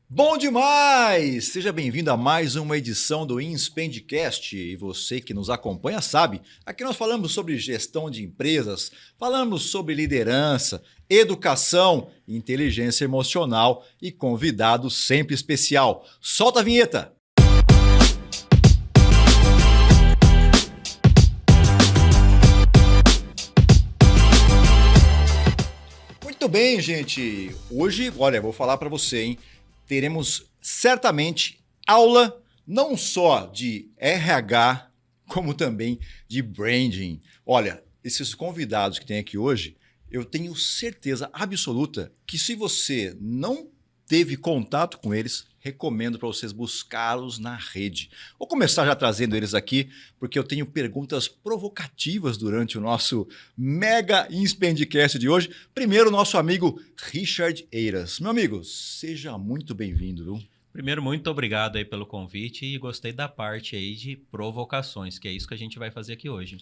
Bom demais! Seja bem-vindo a mais uma edição do Inspendcast. E você que nos acompanha sabe, aqui nós falamos sobre gestão de empresas, falamos sobre liderança, educação, inteligência emocional e convidado sempre especial. Solta a vinheta! Muito bem, gente. Hoje, olha, vou falar para você, hein? Teremos certamente aula não só de RH, como também de branding. Olha, esses convidados que tem aqui hoje, eu tenho certeza absoluta que se você não teve contato com eles, recomendo para vocês buscá-los na rede. Vou começar já trazendo eles aqui, porque eu tenho perguntas provocativas durante o nosso mega Inspendcast de hoje. Primeiro, nosso amigo Richard Eiras. Meu amigo, seja muito bem-vindo, viu? Primeiro, muito obrigado aí pelo convite e gostei da parte aí de provocações, que é isso que a gente vai fazer aqui hoje.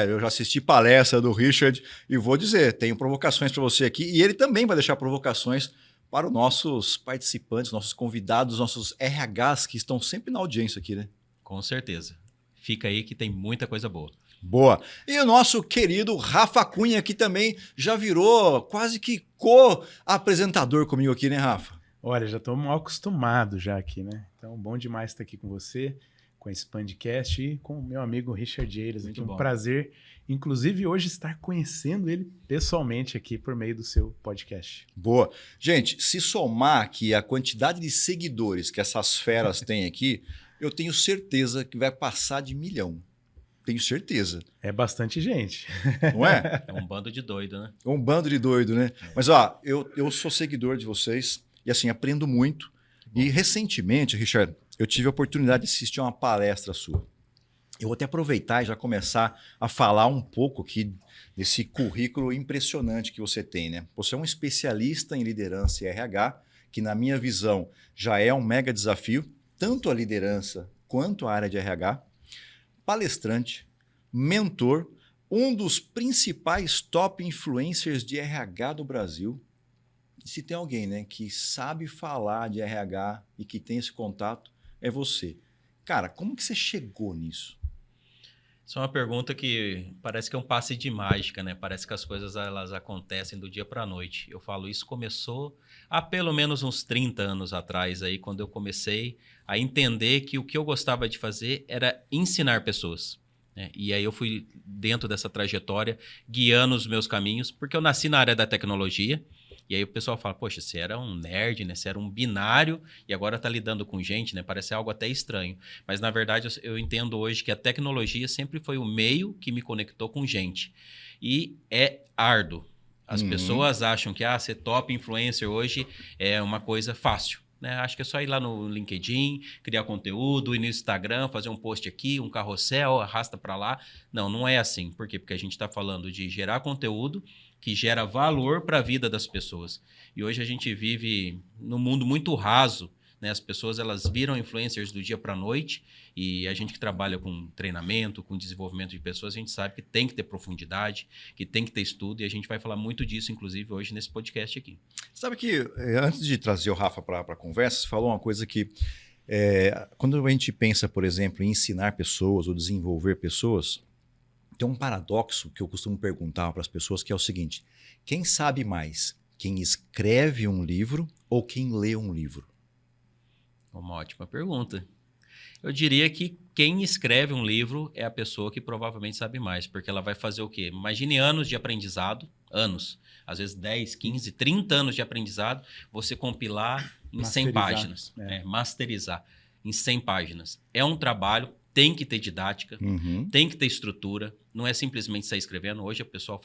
Eu já assisti palestra do Richard e vou dizer, tenho provocações para você aqui e ele também vai deixar provocações para os nossos participantes, nossos convidados, nossos RHs que estão sempre na audiência aqui, né? Com certeza. Fica aí que tem muita coisa boa. Boa. E o nosso querido Rafa Cunha, que também já virou quase que co-apresentador comigo aqui, né, Rafa? Olha, já estou mal acostumado já aqui, né? Então, bom demais estar aqui com você, com esse podcast e com o meu amigo Richard Eiras. Muito Um bom. prazer, inclusive, hoje estar conhecendo ele pessoalmente aqui por meio do seu podcast. Boa. Gente, se somar aqui a quantidade de seguidores que essas feras têm aqui, eu tenho certeza que vai passar de 1 milhão. Tenho certeza. É bastante gente. Não é? É um bando de doido, né? É um bando de doido, né? Mas, ó, eu sou seguidor de vocês e, assim, aprendo muito. E, recentemente, Richard, eu tive a oportunidade de assistir uma palestra sua. Eu vou até aproveitar e já começar a falar um pouco aqui desse currículo impressionante que você tem, né? Você é um especialista em liderança e RH, que, na minha visão, já é um mega desafio, tanto a liderança quanto a área de RH. Palestrante, mentor, um dos principais top influencers de RH do Brasil. E se tem alguém, né, que sabe falar de RH e que tem esse contato, é você. Cara, como que você chegou nisso? Isso é uma pergunta que parece que é um passe de mágica, né? Parece que as coisas elas acontecem do dia para a noite. Eu falo isso começou há pelo menos uns 30 anos atrás, aí, quando eu comecei a entender que o que eu gostava de fazer era ensinar pessoas, né? E aí eu fui dentro dessa trajetória, guiando os meus caminhos, porque eu nasci na área da tecnologia. E aí o pessoal fala, poxa, você era um nerd, né? Você era um binário e agora está lidando com gente, né? Parece algo até estranho. Mas, na verdade, eu entendo hoje que a tecnologia sempre foi o meio que me conectou com gente. E é árduo. As pessoas acham que ser top influencer hoje é uma coisa fácil, né? Acho que é só ir lá no LinkedIn, criar conteúdo, ir no Instagram, fazer um post aqui, um carrossel, arrasta para lá. Não, não é assim. Por quê? Porque a gente está falando de gerar conteúdo que gera valor para a vida das pessoas. E hoje a gente vive num mundo muito raso, né? As pessoas elas viram influencers do dia para a noite e a gente que trabalha com treinamento, com desenvolvimento de pessoas, a gente sabe que tem que ter profundidade, que tem que ter estudo e a gente vai falar muito disso, inclusive, hoje nesse podcast aqui. Sabe que, antes de trazer o Rafa para a conversa, você falou uma coisa que, quando a gente pensa, por exemplo, em ensinar pessoas ou desenvolver pessoas, tem um paradoxo que eu costumo perguntar para as pessoas, que é o seguinte: quem sabe mais, quem escreve um livro ou quem lê um livro? Uma ótima pergunta. Eu diria que quem escreve um livro é a pessoa que provavelmente sabe mais, porque ela vai fazer o quê? Imagine anos de aprendizado, às vezes 10, 15, 30 anos de aprendizado, você compilar em 100 páginas, masterizar em 100 páginas. É um trabalho, tem que ter didática, tem que ter estrutura, não é simplesmente sair escrevendo. Hoje o pessoal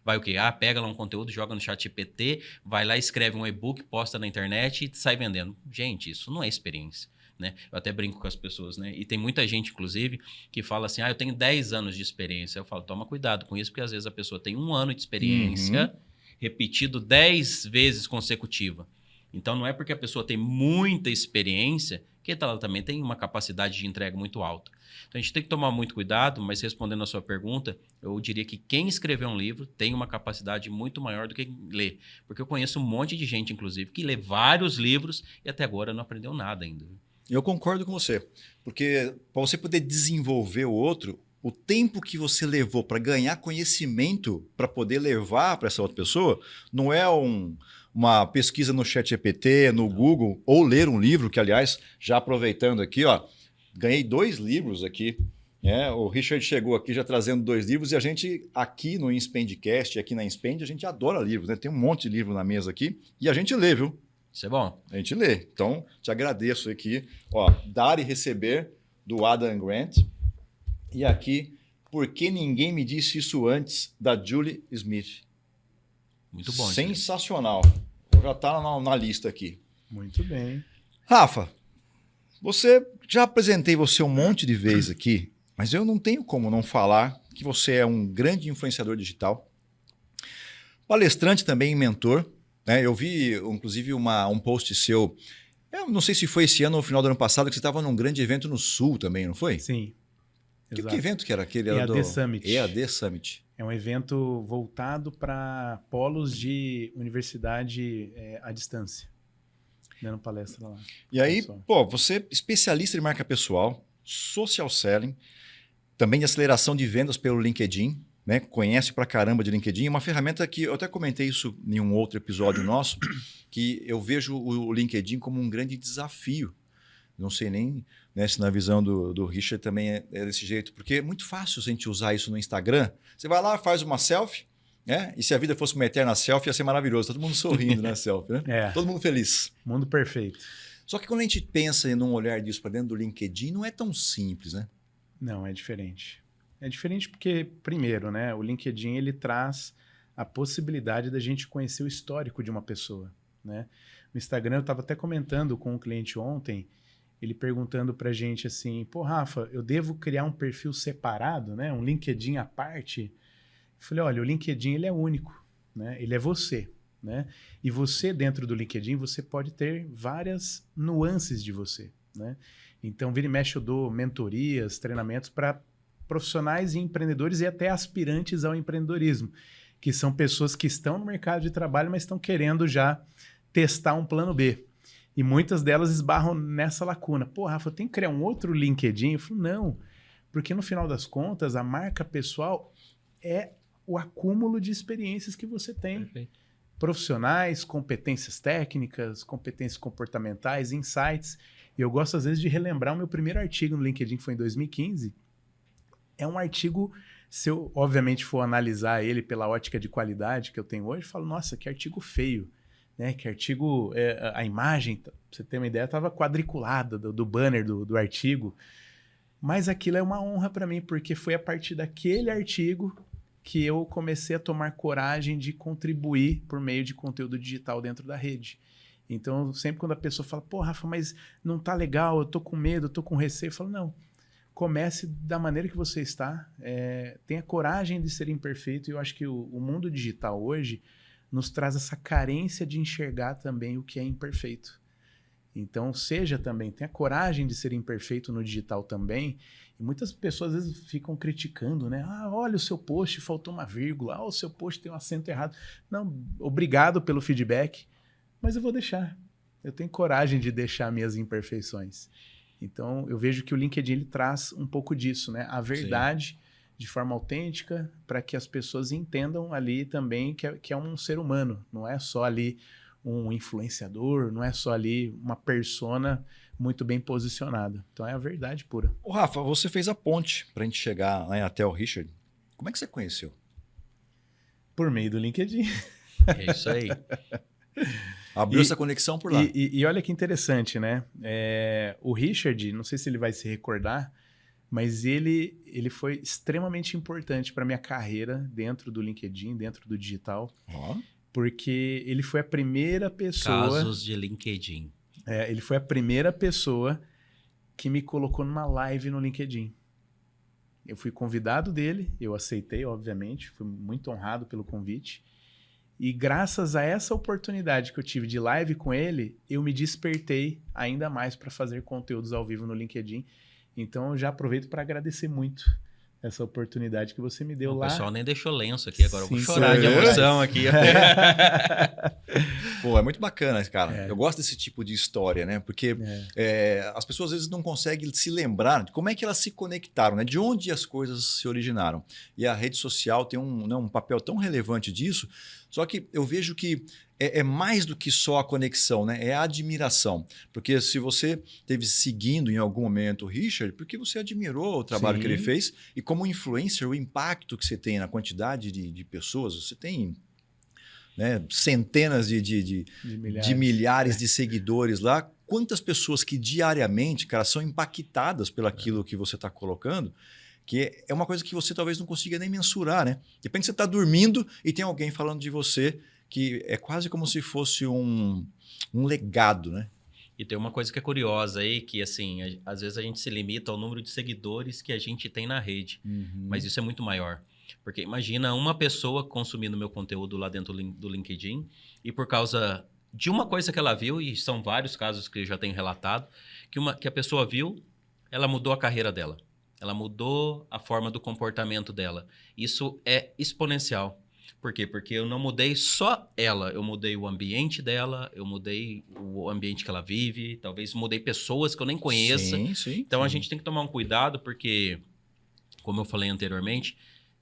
vai o quê? Pega lá um conteúdo, joga no ChatGPT, vai lá, escreve um e-book, posta na internet e sai vendendo. Gente, isso não é experiência, né? Eu até brinco com as pessoas, né? E tem muita gente, inclusive, que fala assim, eu tenho 10 anos de experiência. Eu falo, toma cuidado com isso, porque às vezes a pessoa tem 1 ano de experiência, repetido 10 vezes consecutiva. Então não é porque a pessoa tem muita experiência porque ela também tem uma capacidade de entrega muito alta. Então a gente tem que tomar muito cuidado, mas respondendo a sua pergunta, eu diria que quem escreveu um livro tem uma capacidade muito maior do que quem lê. Porque eu conheço um monte de gente, inclusive, que lê vários livros e até agora não aprendeu nada ainda. Eu concordo com você, porque para você poder desenvolver o outro, o tempo que você levou para ganhar conhecimento para poder levar para essa outra pessoa, não é uma pesquisa no ChatGPT, no Google, ou ler um livro, que, aliás, já aproveitando aqui, ó, ganhei 2 livros aqui. Né? O Richard chegou aqui já trazendo 2 livros e a gente aqui no Inspendcast, aqui na Inspend, a gente adora livros, né? Tem um monte de livro na mesa aqui e a gente lê, viu? Isso é bom. A gente lê. Então, te agradeço aqui. Ó, Dar e Receber, do Adam Grant. E aqui, Por que Ninguém Me Disse Isso Antes, da Julie Smith. Muito bom. Sensacional. Já está na lista aqui. Muito bem. Rafa, já apresentei você um monte de vezes aqui, mas eu não tenho como não falar que você é um grande influenciador digital, palestrante também e mentor. Né? Eu vi, inclusive, um post seu, eu não sei se foi esse ano ou no final do ano passado, que você estava num grande evento no Sul também, não foi? Sim. Que evento que era aquele? EAD Summit. EAD Summit. É um evento voltado para polos de universidade à distância. Dando palestra lá. E aí, você é especialista em marca pessoal, social selling, também de aceleração de vendas pelo LinkedIn, né? Conhece pra caramba de LinkedIn. Uma ferramenta que eu até comentei isso em um outro episódio nosso, que eu vejo o LinkedIn como um grande desafio. Não sei nem, né, se na visão do Richard também é desse jeito, porque é muito fácil a gente usar isso no Instagram. Você vai lá, faz uma selfie, né? E se a vida fosse uma eterna selfie, ia ser maravilhoso. Todo mundo sorrindo na selfie, né? É. Todo mundo feliz. Mundo perfeito. Só que quando a gente pensa em um olhar disso para dentro do LinkedIn, não é tão simples, né? Não, é diferente. É diferente porque, primeiro, né, o LinkedIn ele traz a possibilidade da gente conhecer o histórico de uma pessoa. Né? No Instagram, eu estava até comentando com um cliente ontem, ele perguntando para a gente assim, pô, Rafa, eu devo criar um perfil separado, né, um LinkedIn à parte? Eu falei, olha, o LinkedIn ele é único, né? Ele é você. Né? E você, dentro do LinkedIn, você pode ter várias nuances de você. Né? Então, vira e mexe, eu dou mentorias, treinamentos para profissionais e empreendedores e até aspirantes ao empreendedorismo, que são pessoas que estão no mercado de trabalho, mas estão querendo já testar um plano B. E muitas delas esbarram nessa lacuna. Pô, Rafa, eu tenho que criar um outro LinkedIn? Eu falo, não, porque no final das contas, a marca pessoal é o acúmulo de experiências que você tem. Perfeito. Profissionais, competências técnicas, competências comportamentais, insights. E eu gosto, às vezes, de relembrar o meu primeiro artigo no LinkedIn, que foi em 2015. É um artigo, se eu, obviamente, for analisar ele pela ótica de qualidade que eu tenho hoje, eu falo, nossa, que artigo feio. Né? Que artigo, a imagem, pra você ter uma ideia, estava quadriculada do banner do artigo. Mas aquilo é uma honra para mim, porque foi a partir daquele artigo que eu comecei a tomar coragem de contribuir por meio de conteúdo digital dentro da rede. Então, sempre quando a pessoa fala, pô, Rafa, mas não tá legal, eu tô com medo, eu tô com receio, eu falo, não, comece da maneira que você está, tenha coragem de ser imperfeito, e eu acho que o mundo digital hoje nos traz essa carência de enxergar também o que é imperfeito. Então, tenha coragem de ser imperfeito no digital também. E muitas pessoas às vezes ficam criticando, né? Ah, olha o seu post, faltou uma vírgula. Ah, o seu post tem um acento errado. Não, obrigado pelo feedback, mas eu vou deixar. Eu tenho coragem de deixar minhas imperfeições. Então, eu vejo que o LinkedIn ele traz um pouco disso, né? A verdade, sim, de forma autêntica, para que as pessoas entendam ali também que é um ser humano. Não é só ali um influenciador, não é só ali uma persona muito bem posicionada. Então é a verdade pura. Ô Rafa, você fez a ponte para a gente chegar lá até o Richard. Como é que você conheceu? Por meio do LinkedIn. É isso aí. Abriu essa conexão por lá. E olha que interessante, né? O Richard, não sei se ele vai se recordar, mas ele foi extremamente importante para minha carreira dentro do LinkedIn, dentro do digital. Porque ele foi a primeira pessoa... Casos de LinkedIn. Ele foi a primeira pessoa que me colocou numa live no LinkedIn. Eu fui convidado dele, eu aceitei, obviamente, fui muito honrado pelo convite. E graças a essa oportunidade que eu tive de live com ele, eu me despertei ainda mais para fazer conteúdos ao vivo no LinkedIn. Então eu já aproveito para agradecer muito essa oportunidade que você me deu O lá. pessoal nem deixou lenço aqui, agora eu vou Sim, chorar de emoção aqui. Pô, é muito bacana, cara. Eu gosto desse tipo de história, né? Porque as pessoas às vezes não conseguem se lembrar de como é que elas se conectaram, né? De onde as coisas se originaram. E a rede social tem um papel tão relevante disso, só que eu vejo que é mais do que só a conexão, né? É a admiração. Porque se você esteve seguindo em algum momento o Richard, porque você admirou o trabalho que ele fez e como influencer, o impacto que você tem na quantidade de pessoas, você tem, né, centenas de milhares de seguidores lá. Quantas pessoas que diariamente, cara, são impactadas pelo aquilo que você está colocando, que é uma coisa que você talvez não consiga nem mensurar, né? De repente você está dormindo e tem alguém falando de você que é quase como se fosse um legado, né? E tem uma coisa que é curiosa aí, que assim, às vezes a gente se limita ao número de seguidores que a gente tem na rede, mas isso é muito maior. Porque imagina uma pessoa consumindo meu conteúdo lá dentro do LinkedIn e por causa de uma coisa que ela viu, e são vários casos que eu já tenho relatado, que a pessoa viu, ela mudou a carreira dela. Ela mudou a forma do comportamento dela. Isso é exponencial. Por quê? Porque eu não mudei só ela, eu mudei o ambiente dela, eu mudei o ambiente que ela vive, talvez mudei pessoas que eu nem conheça. Então a gente tem que tomar um cuidado, porque, como eu falei anteriormente,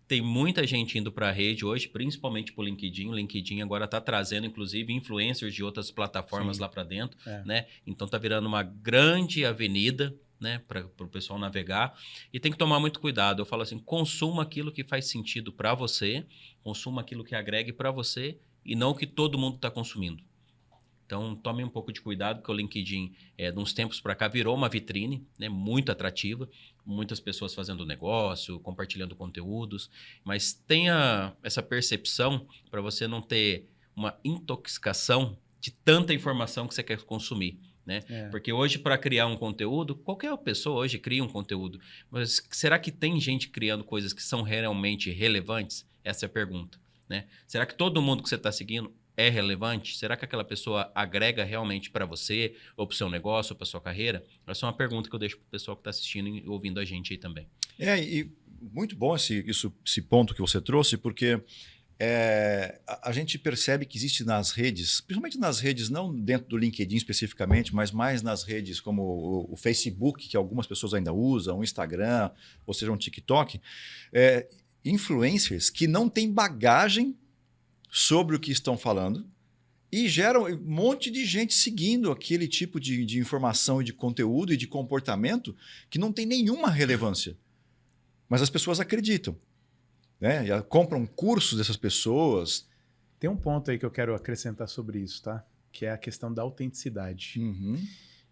tem muita gente indo para a rede hoje, principalmente para o LinkedIn. O LinkedIn agora está trazendo, inclusive, influencers de outras plataformas lá para dentro, né? Então está virando uma grande avenida, né, para o pessoal navegar, e tem que tomar muito cuidado. Eu falo assim, consuma aquilo que faz sentido para você, consuma aquilo que agregue para você e não o que todo mundo está consumindo. Então, tome um pouco de cuidado, porque o LinkedIn, de uns tempos para cá, virou uma vitrine, né, muito atrativa, muitas pessoas fazendo negócio, compartilhando conteúdos, mas tenha essa percepção para você não ter uma intoxicação de tanta informação que você quer consumir. Né? Porque hoje, para criar um conteúdo, qualquer pessoa hoje cria um conteúdo, mas será que tem gente criando coisas que são realmente relevantes? Essa é a pergunta. Né? Será que todo mundo que você está seguindo é relevante? Será que aquela pessoa agrega realmente para você, ou para o seu negócio, ou para a sua carreira? Essa é uma pergunta que eu deixo para o pessoal que está assistindo e ouvindo a gente aí também. E muito bom esse ponto que você trouxe, porque a gente percebe que existe nas redes, principalmente nas redes, não dentro do LinkedIn especificamente, mas mais nas redes como o Facebook, que algumas pessoas ainda usam, o Instagram, ou seja, um TikTok, influencers que não têm bagagem sobre o que estão falando e geram um monte de gente seguindo aquele tipo de informação e de conteúdo e de comportamento que não tem nenhuma relevância. Mas as pessoas acreditam. Né? E compram cursos dessas pessoas. Tem um ponto aí que eu quero acrescentar sobre isso, tá? Que é a questão da autenticidade.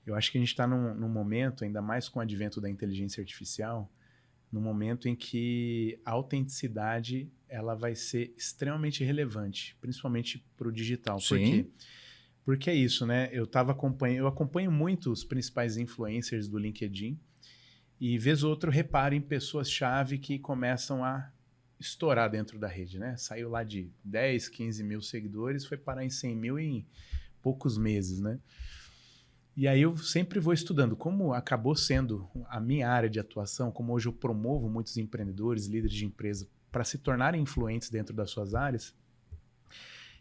Eu acho que a gente está num momento, ainda mais com o advento da inteligência artificial, num momento em que a autenticidade ela vai ser extremamente relevante, principalmente para o digital. Por quê? Porque é isso, né? Eu acompanho muito os principais influencers do LinkedIn e vez ou outro reparo em pessoas-chave que começam a estourar dentro da rede, né? Saiu lá de 10, 15 mil seguidores, foi parar em 100 mil em poucos meses, né? E aí eu sempre vou estudando, como acabou sendo a minha área de atuação, como hoje eu promovo muitos empreendedores, líderes de empresa para se tornarem influentes dentro das suas áreas,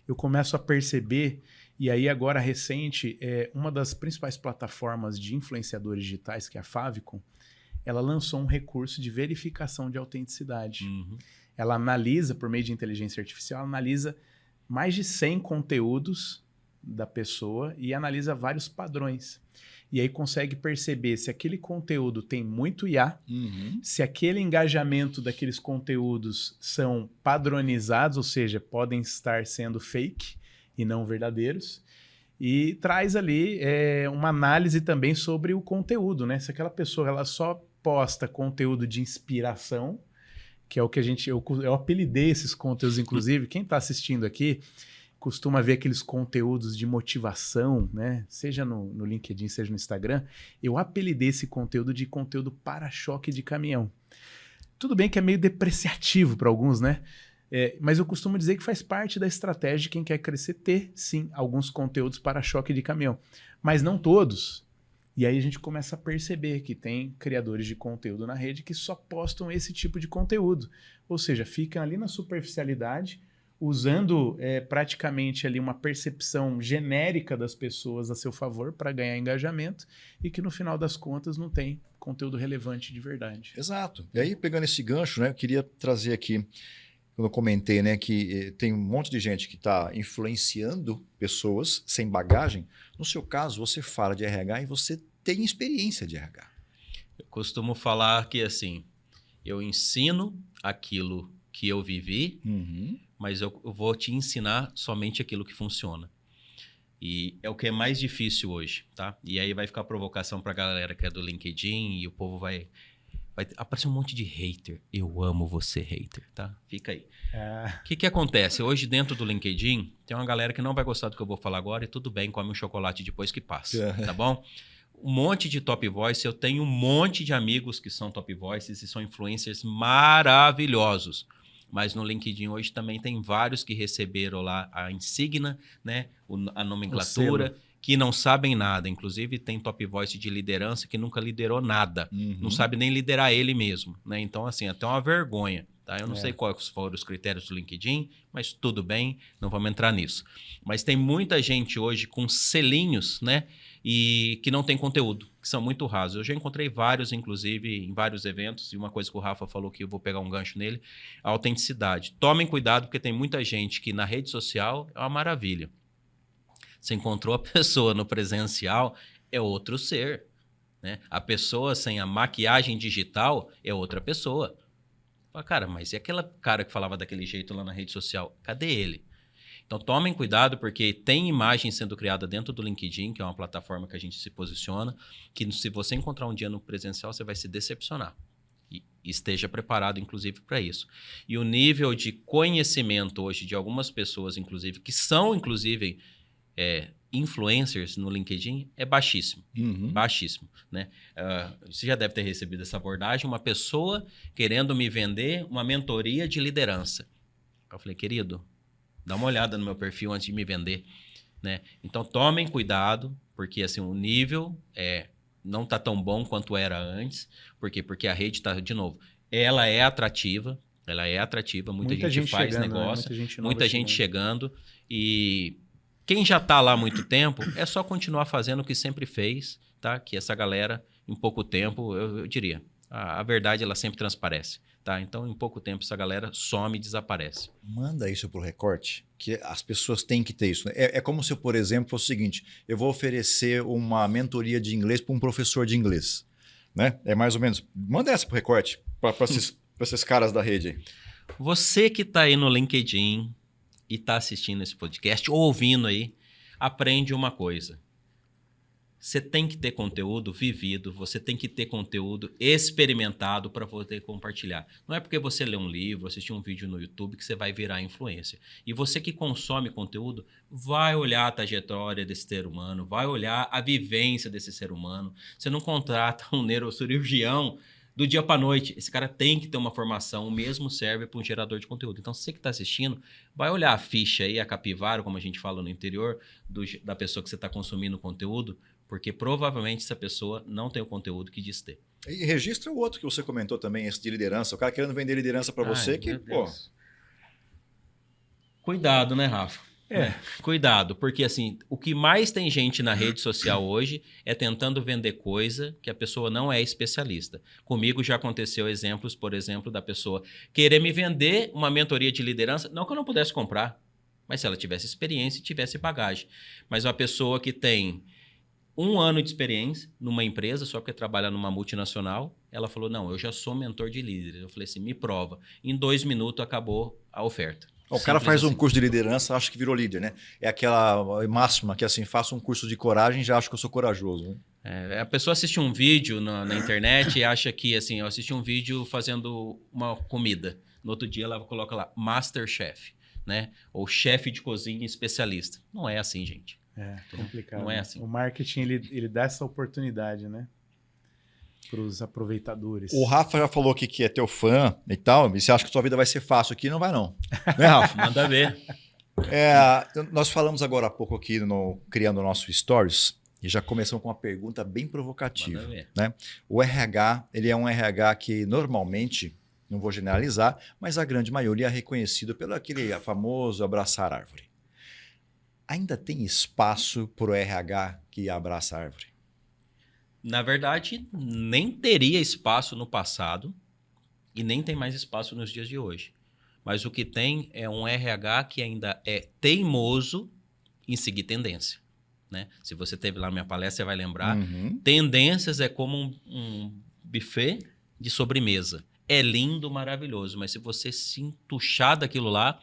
eu começo a perceber, e aí agora recente, uma das principais plataformas de influenciadores digitais, que é a Favicon, ela lançou um recurso de verificação de autenticidade. Ela analisa, por meio de inteligência artificial, analisa mais de 100 conteúdos da pessoa e analisa vários padrões. E aí consegue perceber se aquele conteúdo tem muito IA, se aquele engajamento daqueles conteúdos são padronizados, ou seja, podem estar sendo fake e não verdadeiros, e traz ali uma análise também sobre o conteúdo, né? Se aquela pessoa ela só posta conteúdo de inspiração, que é o que eu apelidei esses conteúdos, inclusive, quem está assistindo aqui costuma ver aqueles conteúdos de motivação, né? Seja no LinkedIn, seja no Instagram, eu apelidei esse conteúdo de conteúdo para-choque de caminhão. Tudo bem que é meio depreciativo para alguns, né? Mas eu costumo dizer que faz parte da estratégia de quem quer crescer ter, sim, alguns conteúdos para choque de caminhão. Mas não todos. E aí a gente começa a perceber que tem criadores de conteúdo na rede que só postam esse tipo de conteúdo. Ou seja, ficam ali na superficialidade, usando praticamente ali uma percepção genérica das pessoas a seu favor para ganhar engajamento e que no final das contas não tem conteúdo relevante de verdade. Exato. E aí, pegando esse gancho, né, eu queria trazer aqui, quando eu comentei, né, que tem um monte de gente que está influenciando pessoas sem bagagem. No seu caso, você fala de RH e você tem experiência de RH. Eu costumo falar que, assim, eu ensino aquilo que eu vivi, mas eu vou te ensinar somente aquilo que funciona. E é o que é mais difícil hoje, tá? E aí vai ficar provocação pra galera que é do LinkedIn e o povo vai aparecer um monte de hater. Eu amo você, hater, tá? Fica aí. O que acontece? Hoje, dentro do LinkedIn, tem uma galera que não vai gostar do que eu vou falar agora e tudo bem, come um chocolate depois que passa, tá bom? Um monte de top voice, eu tenho um monte de amigos que são top voices e são influencers maravilhosos. Mas no LinkedIn hoje também tem vários que receberam lá a insígnia, né? A nomenclatura, que não sabem nada. Inclusive tem top voice de liderança que nunca liderou nada. Não sabe nem liderar ele mesmo, né? Então, assim, até uma vergonha. Tá? Eu não sei quais foram os critérios do LinkedIn, mas tudo bem, não vamos entrar nisso. Mas tem muita gente hoje com selinhos, né? E que não tem conteúdo, que são muito rasos. Eu já encontrei vários, inclusive, em vários eventos, e uma coisa que o Rafa falou que eu vou pegar um gancho nele, a autenticidade. Tomem cuidado, porque tem muita gente que na rede social é uma maravilha. Você encontrou a pessoa no presencial, é outro ser. Né? A pessoa sem a maquiagem digital é outra pessoa. Fala, cara, mas e aquele cara que falava daquele jeito lá na rede social? Cadê ele? Então, tomem cuidado, porque tem imagem sendo criada dentro do LinkedIn, que é uma plataforma que a gente se posiciona, que se você encontrar um dia no presencial, você vai se decepcionar. E esteja preparado, inclusive, para isso. E o nível de conhecimento hoje de algumas pessoas, inclusive, que são, inclusive, influencers no LinkedIn, é baixíssimo. Baixíssimo. Né? Você já deve ter recebido essa abordagem, uma pessoa querendo me vender uma mentoria de liderança. Eu falei, querido, dá uma olhada no meu perfil antes de me vender, né? Então, tomem cuidado, porque assim, o nível não está tão bom quanto era antes. Por quê? Porque a rede está, de novo, ela é atrativa, muita gente faz chegando, negócio, né? muita gente chegando. E quem já está lá há muito tempo, é só continuar fazendo o que sempre fez, tá? Que essa galera, em pouco tempo, eu diria, a verdade ela sempre transparece. Tá? Então, em pouco tempo, essa galera some e desaparece. Manda isso para o recorte, que as pessoas têm que ter isso. Né? É como se eu, por exemplo, fosse o seguinte, eu vou oferecer uma mentoria de inglês para um professor de inglês. Né? É mais ou menos, manda essa para o recorte, para esses caras da rede aí. Você que está aí no LinkedIn e está assistindo esse podcast, ou ouvindo aí, aprende uma coisa. Você tem que ter conteúdo vivido, você tem que ter conteúdo experimentado para poder compartilhar. Não é porque você lê um livro, assistir um vídeo no YouTube que você vai virar influência. E você que consome conteúdo, vai olhar a trajetória desse ser humano, vai olhar a vivência desse ser humano. Você não contrata um neurocirurgião do dia para a noite. Esse cara tem que ter uma formação, o mesmo serve para um gerador de conteúdo. Então, você que está assistindo, vai olhar a ficha aí, a capivara, como a gente fala no interior, da pessoa que você está consumindo conteúdo, porque provavelmente essa pessoa não tem o conteúdo que diz ter. E registra o outro que você comentou também, esse de liderança. O cara querendo vender liderança para você, que, pô... Cuidado, né, Rafa? Cuidado, porque assim, o que mais tem gente na rede social hoje é tentando vender coisa que a pessoa não é especialista. Comigo já aconteceu exemplos, por exemplo, da pessoa querer me vender uma mentoria de liderança, não que eu não pudesse comprar, mas se ela tivesse experiência e tivesse bagagem. Mas uma pessoa que tem 1 ano de experiência numa empresa, só porque trabalha numa multinacional, ela falou, não, eu já sou mentor de líderes. Eu falei assim, me prova. Em 2 minutos acabou a oferta. O cara faz um curso de liderança, acha que virou líder, né? É aquela máxima que assim, faço um curso de coragem, já acho que eu sou corajoso. Né? A pessoa assiste um vídeo na internet e acha que, assim, eu assisti um vídeo fazendo uma comida. No outro dia ela coloca lá, Masterchef, né? Ou chefe de cozinha especialista. Não é assim, gente. É complicado. Não é assim. O marketing, ele dá essa oportunidade, né? para os aproveitadores. O Rafa já falou aqui que é teu fã e tal, e você acha que sua vida vai ser fácil aqui? Não vai não. Né, Rafa? Manda ver. Nós falamos agora há pouco aqui criando o nosso Stories e já começamos com uma pergunta bem provocativa. Manda ver. Né? O RH, ele é um RH que normalmente, não vou generalizar, mas a grande maioria é reconhecido pelo aquele famoso abraçar árvore. Ainda tem espaço para o RH que abraça a árvore? Na verdade, nem teria espaço no passado e nem tem mais espaço nos dias de hoje. Mas o que tem é um RH que ainda é teimoso em seguir tendência. Né? Se você teve lá na minha palestra, você vai lembrar. Tendências é como um buffet de sobremesa. É lindo, maravilhoso, mas se você se entuchar daquilo lá,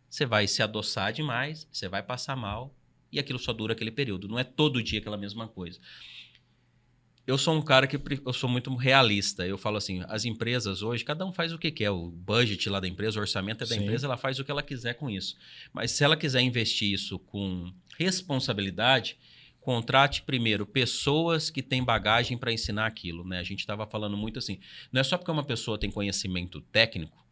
você vai se adoçar demais, você vai passar mal e aquilo só dura aquele período. Não é todo dia aquela mesma coisa. Eu sou um cara que eu sou muito realista. Eu falo assim, as empresas hoje, cada um faz o que quer. O budget lá da empresa, o orçamento é da empresa, ela faz o que ela quiser com isso. Mas se ela quiser investir isso com responsabilidade, contrate primeiro pessoas que têm bagagem para ensinar aquilo. Né? A gente estava falando muito assim, não é só porque uma pessoa tem conhecimento técnico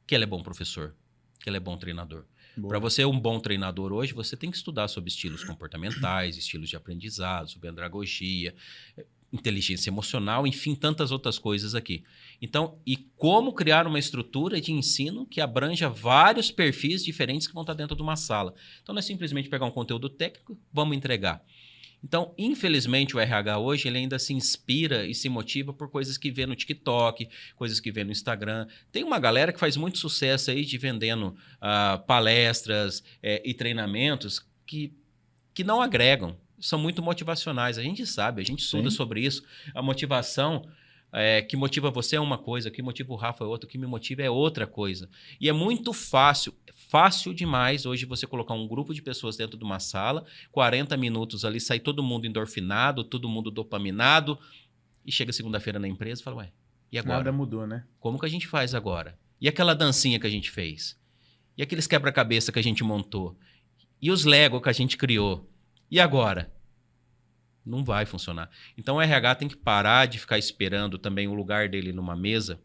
que ela é bom professor, que ela é bom treinador. Para você ser um bom treinador hoje, você tem que estudar sobre estilos comportamentais, estilos de aprendizado, sobre andragogia, inteligência emocional, enfim, tantas outras coisas aqui. Então, e como criar uma estrutura de ensino que abranja vários perfis diferentes que vão estar dentro de uma sala. Então, não é simplesmente pegar um conteúdo técnico, vamos entregar. Então, infelizmente, o RH hoje ele ainda se inspira e se motiva por coisas que vê no TikTok, coisas que vê no Instagram. Tem uma galera que faz muito sucesso aí de vendendo palestras e treinamentos que não agregam. São muito motivacionais. A gente sabe, a gente estuda sobre isso. A motivação que motiva você é uma coisa, o que motiva o Rafa é outra, o que me motiva é outra coisa. E é muito fácil demais hoje você colocar um grupo de pessoas dentro de uma sala, 40 minutos ali, sai todo mundo endorfinado, todo mundo dopaminado, e chega segunda-feira na empresa e fala, ué, e agora? Nada mudou, né? Como que a gente faz agora? E aquela dancinha que a gente fez? E aqueles quebra-cabeça que a gente montou? E os Lego que a gente criou? E agora? Não vai funcionar. Então o RH tem que parar de ficar esperando também o lugar dele numa mesa.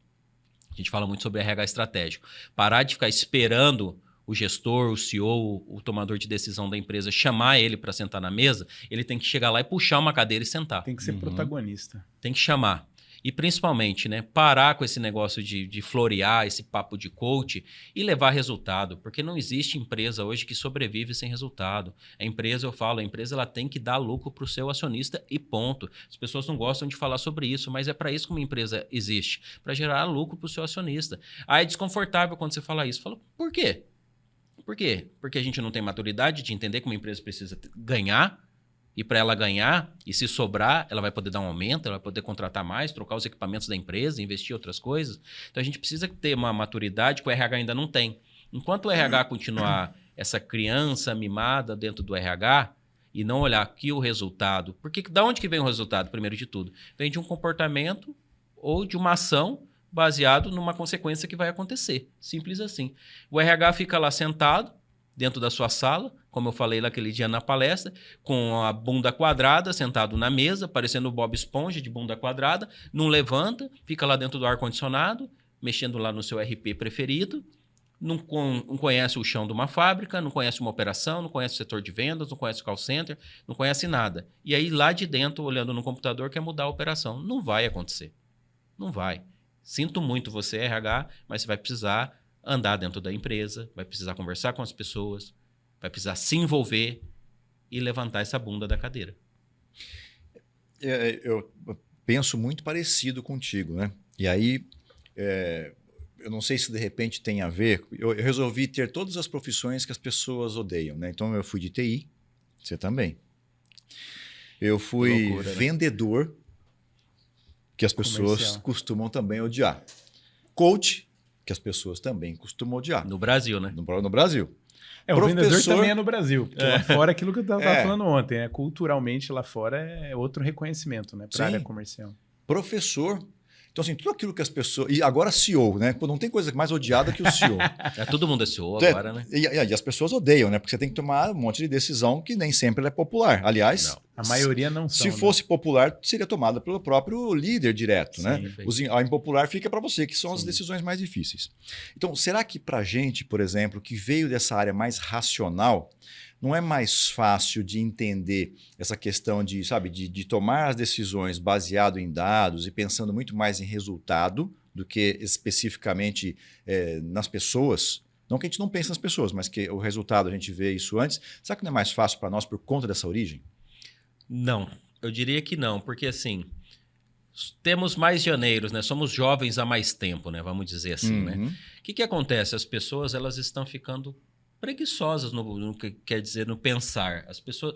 A gente fala muito sobre RH estratégico. Parar de ficar esperando o gestor, o CEO, o tomador de decisão da empresa chamar ele para sentar na mesa. Ele tem que chegar lá e puxar uma cadeira e sentar. Tem que ser protagonista. Tem que chamar. E principalmente, né, parar com esse negócio de florear, esse papo de coach e levar resultado. Porque não existe empresa hoje que sobrevive sem resultado. A empresa ela tem que dar lucro para o seu acionista e ponto. As pessoas não gostam de falar sobre isso, mas é para isso que uma empresa existe. Para gerar lucro para o seu acionista. Aí é desconfortável quando você fala isso. Fala, por quê? Por quê? Porque a gente não tem maturidade de entender que uma empresa precisa ganhar. E para ela ganhar, e se sobrar, ela vai poder dar um aumento, ela vai poder contratar mais, trocar os equipamentos da empresa, investir em outras coisas. Então, a gente precisa ter uma maturidade que o RH ainda não tem. Enquanto o RH continuar essa criança mimada dentro do RH e não olhar aqui o resultado, porque da onde que vem o resultado, primeiro de tudo? Vem de um comportamento ou de uma ação baseado numa consequência que vai acontecer. Simples assim. O RH fica lá sentado, dentro da sua sala, como eu falei naquele dia na palestra, com a bunda quadrada, sentado na mesa, parecendo o Bob Esponja de bunda quadrada, não levanta, fica lá dentro do ar-condicionado, mexendo lá no seu RP preferido, não conhece o chão de uma fábrica, não conhece uma operação, não conhece o setor de vendas, não conhece o call center, não conhece nada. E aí lá de dentro, olhando no computador, quer mudar a operação. Não vai acontecer. Não vai. Sinto muito você, RH, mas você vai precisar andar dentro da empresa, vai precisar conversar com as pessoas, vai precisar se envolver e levantar essa bunda da cadeira. Eu penso muito parecido contigo, né? E aí, eu não sei se de repente tem a ver, eu resolvi ter todas as profissões que as pessoas odeiam, né? Então eu fui de TI, você também. Eu fui vendedor, que as pessoas costumam também odiar. Coach, que as pessoas também costumam odiar. No Brasil, né? No Brasil. O vendedor também é no Brasil. Porque lá fora, aquilo que eu estava falando ontem, culturalmente lá fora é outro reconhecimento, né? Para a área comercial. Professor, Então, assim, tudo aquilo que as pessoas... E agora CEO, né? Não tem coisa mais odiada que o CEO. Todo mundo é CEO agora, né? E as pessoas odeiam, né? Porque você tem que tomar um monte de decisão que nem sempre é popular. Aliás, não. A maioria não são. Se fosse popular, seria tomada pelo próprio líder direto, né? A impopular fica para você, que são as decisões mais difíceis. Então, será que para a gente, por exemplo, que veio dessa área mais racional, não é mais fácil de entender essa questão de, sabe, de tomar as decisões baseado em dados e pensando muito mais em resultado do que especificamente nas pessoas? Não que a gente não pense nas pessoas, mas que o resultado a gente vê isso antes. Será que não é mais fácil para nós por conta dessa origem? Não, eu diria que não, porque assim, temos mais janeiros, né? Somos jovens há mais tempo, né? Vamos dizer assim, né? O que acontece? As pessoas, elas estão ficando preguiçosas no que quer dizer, no pensar. As pessoas,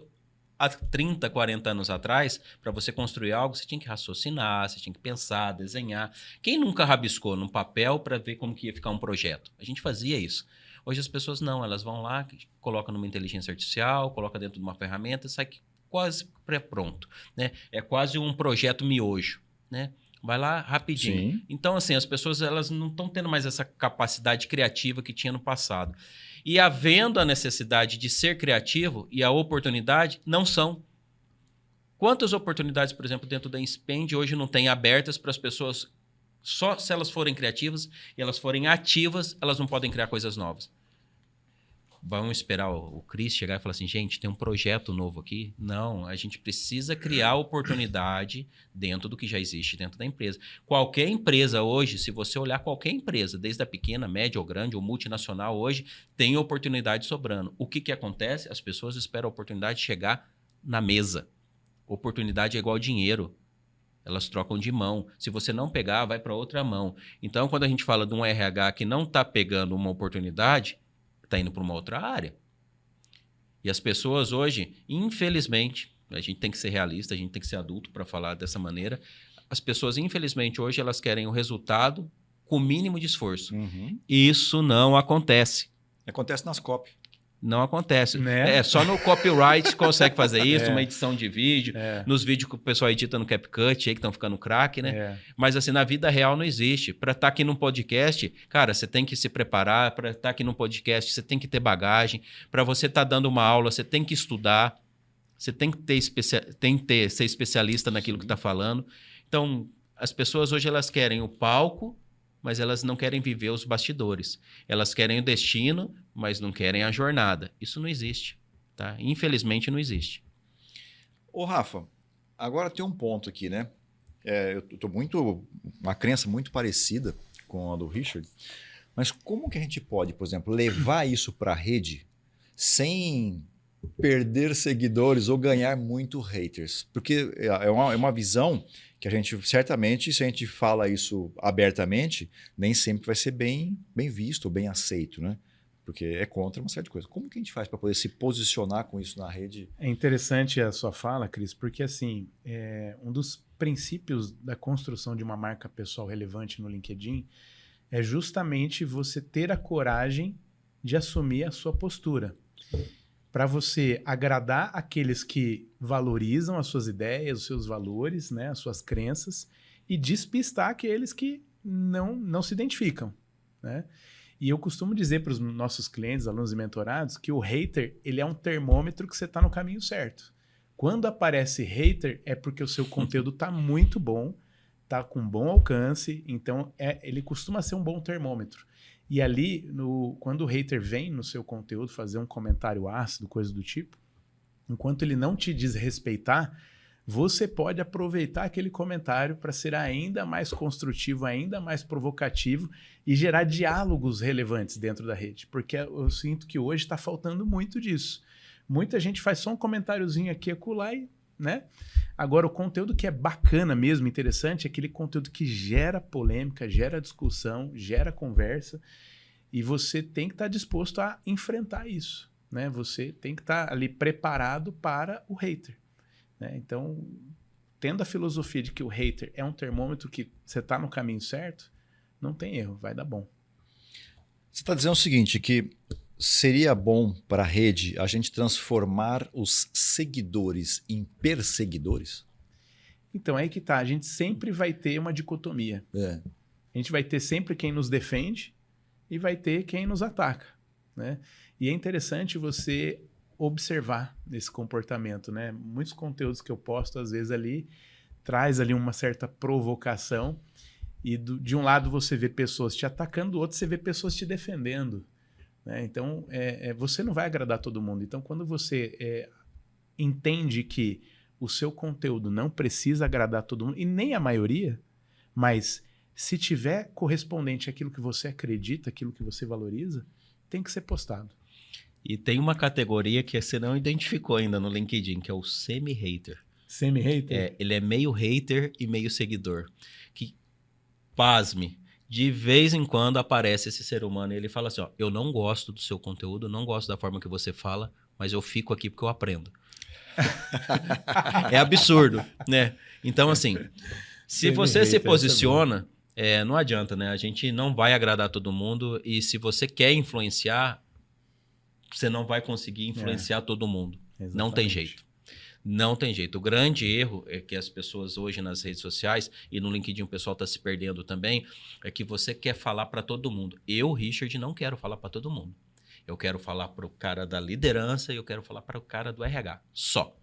há 30, 40 anos atrás, para você construir algo, você tinha que raciocinar, você tinha que pensar, desenhar. Quem nunca rabiscou num papel para ver como que ia ficar um projeto? A gente fazia isso. Hoje as pessoas não, elas vão lá, colocam numa inteligência artificial, colocam dentro de uma ferramenta e sai quase pré-pronto, né? É quase um projeto miojo, né? Vai lá rapidinho. Sim. Então, assim, as pessoas elas não estão tendo mais essa capacidade criativa que tinha no passado. E havendo a necessidade de ser criativo e a oportunidade, não são. Quantas oportunidades, por exemplo, dentro da Inspend hoje não tem abertas para as pessoas, só se elas forem criativas e elas forem ativas, elas não podem criar coisas novas. Vamos esperar o Cris chegar e falar assim, gente, tem um projeto novo aqui? Não, a gente precisa criar oportunidade dentro do que já existe dentro da empresa. Qualquer empresa hoje, se você olhar qualquer empresa, desde a pequena, média ou grande ou multinacional hoje, tem oportunidade sobrando. O que acontece? As pessoas esperam a oportunidade chegar na mesa. Oportunidade é igual dinheiro. Elas trocam de mão. Se você não pegar, vai para outra mão. Então, quando a gente fala de um RH que não está pegando uma oportunidade, está indo para uma outra área. E as pessoas hoje, infelizmente, a gente tem que ser realista, a gente tem que ser adulto para falar dessa maneira, as pessoas, infelizmente, hoje elas querem o resultado com o mínimo de esforço. Isso não acontece. Acontece nas copy. Não acontece. Né? Só no copyright consegue fazer isso, uma edição de vídeo, nos vídeos que o pessoal edita no CapCut, aí que estão ficando craque, né? Mas assim, na vida real não existe. Para estar aqui num podcast, cara, você tem que se preparar. Para estar aqui num podcast, você tem que ter bagagem. Para você estar dando uma aula, você tem que estudar. Você tem que ter, ser especialista naquilo que está falando. Então, as pessoas hoje elas querem o palco, mas elas não querem viver os bastidores. Elas querem o destino, mas não querem a jornada. Isso não existe, tá? Infelizmente não existe. Ô, Rafa, agora tem um ponto aqui, né? Eu tô uma crença muito parecida com a do Richard, mas como que a gente pode, por exemplo, levar isso para a rede sem perder seguidores ou ganhar muito haters? Porque é uma visão que a gente, certamente, se a gente fala isso abertamente, nem sempre vai ser bem visto ou bem aceito, né? Porque é contra uma série de coisas. Como que a gente faz para poder se posicionar com isso na rede? É interessante a sua fala, Cris, porque assim, um dos princípios da construção de uma marca pessoal relevante no LinkedIn é justamente você ter a coragem de assumir a sua postura. Para você agradar aqueles que valorizam as suas ideias, os seus valores, né, as suas crenças, e despistar aqueles que não se identificam, né? E eu costumo dizer para os nossos clientes, alunos e mentorados, que o hater ele é um termômetro que você está no caminho certo. Quando aparece hater, é porque o seu conteúdo está muito bom, está com bom alcance, então ele costuma ser um bom termômetro. E ali, quando o hater vem no seu conteúdo fazer um comentário ácido, coisa do tipo, enquanto ele não te desrespeitar, você pode aproveitar aquele comentário para ser ainda mais construtivo, ainda mais provocativo e gerar diálogos relevantes dentro da rede. Porque eu sinto que hoje está faltando muito disso. Muita gente faz só um comentáriozinho aqui e acolá, né? Agora, o conteúdo que é bacana mesmo, interessante, é aquele conteúdo que gera polêmica, gera discussão, gera conversa, e você tem que estar disposto a enfrentar isso, né? Você tem que estar ali preparado para o hater, né? Então, tendo a filosofia de que o hater é um termômetro que você está no caminho certo, não tem erro, vai dar bom. Você está dizendo o seguinte, que seria bom para a rede a gente transformar os seguidores em perseguidores? Então, aí que tá. A gente sempre vai ter uma dicotomia. É. A gente vai ter sempre quem nos defende e vai ter quem nos ataca, né? E é interessante você observar esse comportamento, né? Muitos conteúdos que eu posto, às vezes, ali, traz ali uma certa provocação e de um lado você vê pessoas te atacando, do outro você vê pessoas te defendendo, né? Então, você não vai agradar todo mundo. Então, quando você entende que o seu conteúdo não precisa agradar todo mundo, e nem a maioria, mas se tiver correspondente àquilo que você acredita, aquilo que você valoriza, tem que ser postado. E tem uma categoria que você não identificou ainda no LinkedIn, que é o semi-hater. Semi-hater? Ele é meio hater e meio seguidor. Que, pasme, de vez em quando aparece esse ser humano e ele fala assim, ó, eu não gosto do seu conteúdo, não gosto da forma que você fala, mas eu fico aqui porque eu aprendo. É absurdo, né? Então, assim, se você se posiciona, não adianta, né? A gente não vai agradar todo mundo e se você quer influenciar, você não vai conseguir influenciar todo mundo. Exatamente. Não tem jeito. Não tem jeito. O grande erro é que as pessoas hoje nas redes sociais e no LinkedIn o pessoal está se perdendo também, é que você quer falar para todo mundo. Eu, Richard, não quero falar para todo mundo. Eu quero falar para o cara da liderança e eu quero falar para o cara do RH. Só.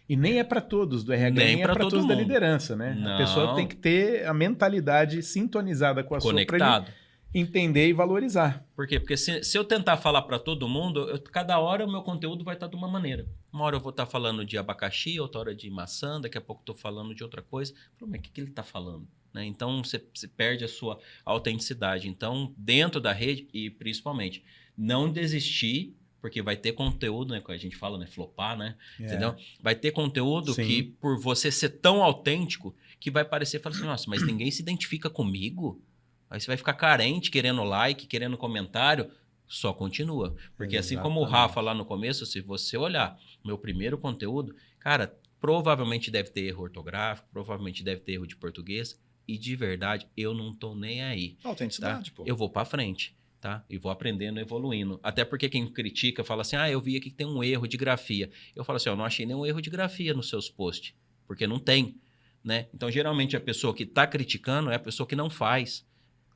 E nem é para todos do RH, nem é para todos da liderança, né? Não. A pessoa tem que ter a mentalidade sintonizada com a sua para entender e valorizar. Por quê? Porque se eu tentar falar para todo mundo, cada hora o meu conteúdo vai estar de uma maneira. Uma hora eu vou estar falando de abacaxi, outra hora de maçã, daqui a pouco estou falando de outra coisa. Mas o que ele está falando? Né? Então, você perde a sua autenticidade. Então, dentro da rede, e principalmente, não desistir, porque vai ter conteúdo, né? Que a gente fala, né? Flopar, né? Entendeu? Vai ter conteúdo que, por você ser tão autêntico, que vai parecer, fala assim, nossa, mas ninguém se identifica comigo? Aí você vai ficar carente, querendo like, querendo comentário, só continua. Porque assim como o Rafa lá no começo, se você olhar meu primeiro conteúdo, cara, provavelmente deve ter erro ortográfico, provavelmente deve ter erro de português, e de verdade, eu não tô nem aí. Autenticidade, pô. Eu vou pra frente. Tá? E vou aprendendo, evoluindo. Até porque quem critica fala assim, eu vi aqui que tem um erro de grafia. Eu falo assim, eu não achei nenhum erro de grafia nos seus posts, porque não tem, né? Então, geralmente, a pessoa que está criticando é a pessoa que não faz.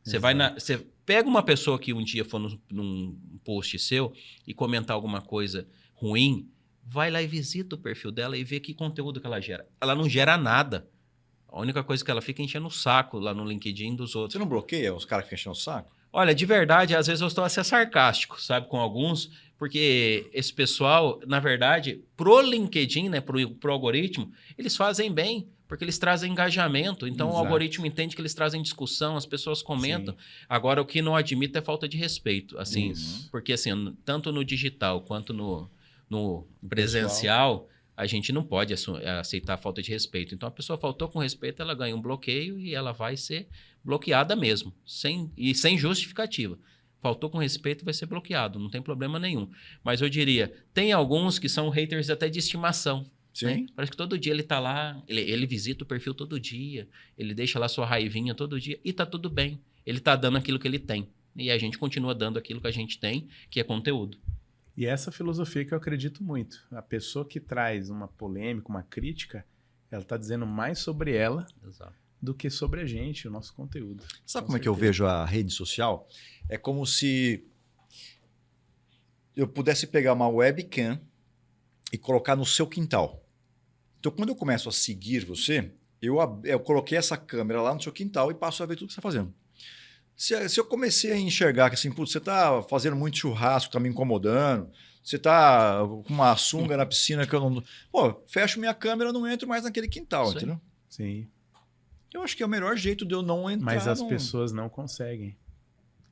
Você pega uma pessoa que um dia for num post seu e comentar alguma coisa ruim, vai lá e visita o perfil dela e vê que conteúdo que ela gera. Ela não gera nada. A única coisa que ela fica enchendo o saco lá no LinkedIn dos outros. Você não bloqueia os caras que ficam enchendo o saco? Olha, de verdade, às vezes eu estou a ser sarcástico, sabe, com alguns, porque esse pessoal, na verdade, pro LinkedIn, né, pro algoritmo, eles fazem bem, porque eles trazem engajamento. Então, o algoritmo entende que eles trazem discussão, as pessoas comentam. Sim. Agora, o que não admito é falta de respeito, assim, porque assim, tanto no digital quanto no presencial, a gente não pode aceitar a falta de respeito. Então, a pessoa faltou com respeito, ela ganha um bloqueio e ela vai ser bloqueada mesmo, sem justificativa. Faltou com respeito, vai ser bloqueado, não tem problema nenhum. Mas eu diria, tem alguns que são haters até de estimação. Sim. Né? Parece que todo dia ele tá lá, ele visita o perfil todo dia, ele deixa lá sua raivinha todo dia e tá tudo bem. Ele tá dando aquilo que ele tem. E a gente continua dando aquilo que a gente tem, que é conteúdo. E essa filosofia que eu acredito muito. A pessoa que traz uma polêmica, uma crítica, ela está dizendo mais sobre ela do que sobre a gente, o nosso conteúdo. Sabe como é que eu vejo a rede social? É como se eu pudesse pegar uma webcam e colocar no seu quintal. Então, quando eu começo a seguir você, eu coloquei essa câmera lá no seu quintal e passo a ver tudo que você está fazendo. Se eu comecei a enxergar que assim, putz, você está fazendo muito churrasco, está me incomodando, você está com uma sunga na piscina que eu não... Pô, fecho minha câmera, não entro mais naquele quintal, entendeu? Sim. Eu acho que é o melhor jeito de eu não entrar. Mas as pessoas não conseguem.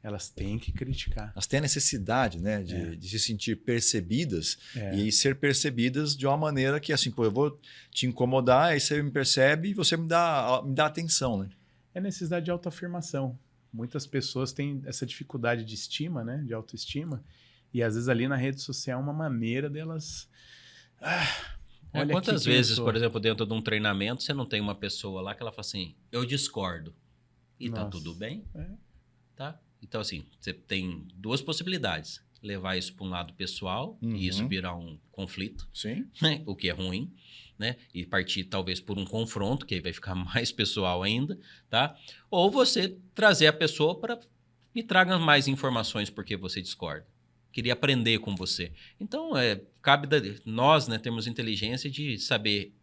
Elas têm que criticar. Elas têm a necessidade, né, de se sentir percebidas e ser percebidas de uma maneira que, assim, pô, eu vou te incomodar, aí você me percebe e você me dá atenção, né? É necessidade de autoafirmação. Muitas pessoas têm essa dificuldade de estima, né, de autoestima, e às vezes ali na rede social é uma maneira delas... Olha quantas vezes, por exemplo, dentro de um treinamento, você não tem uma pessoa lá que ela fala assim, eu discordo. E tá tudo bem, tá? Então, assim, você tem duas possibilidades. levar isso para um lado pessoal, Uhum. e isso virar um conflito, Sim. né? O que é ruim, né? E partir talvez por um confronto, que aí vai ficar mais pessoal ainda, tá? Ou você trazer a pessoa para me traga mais informações porque você discorda. Queria aprender com você. Então, cabe nós, né, temos inteligência de saber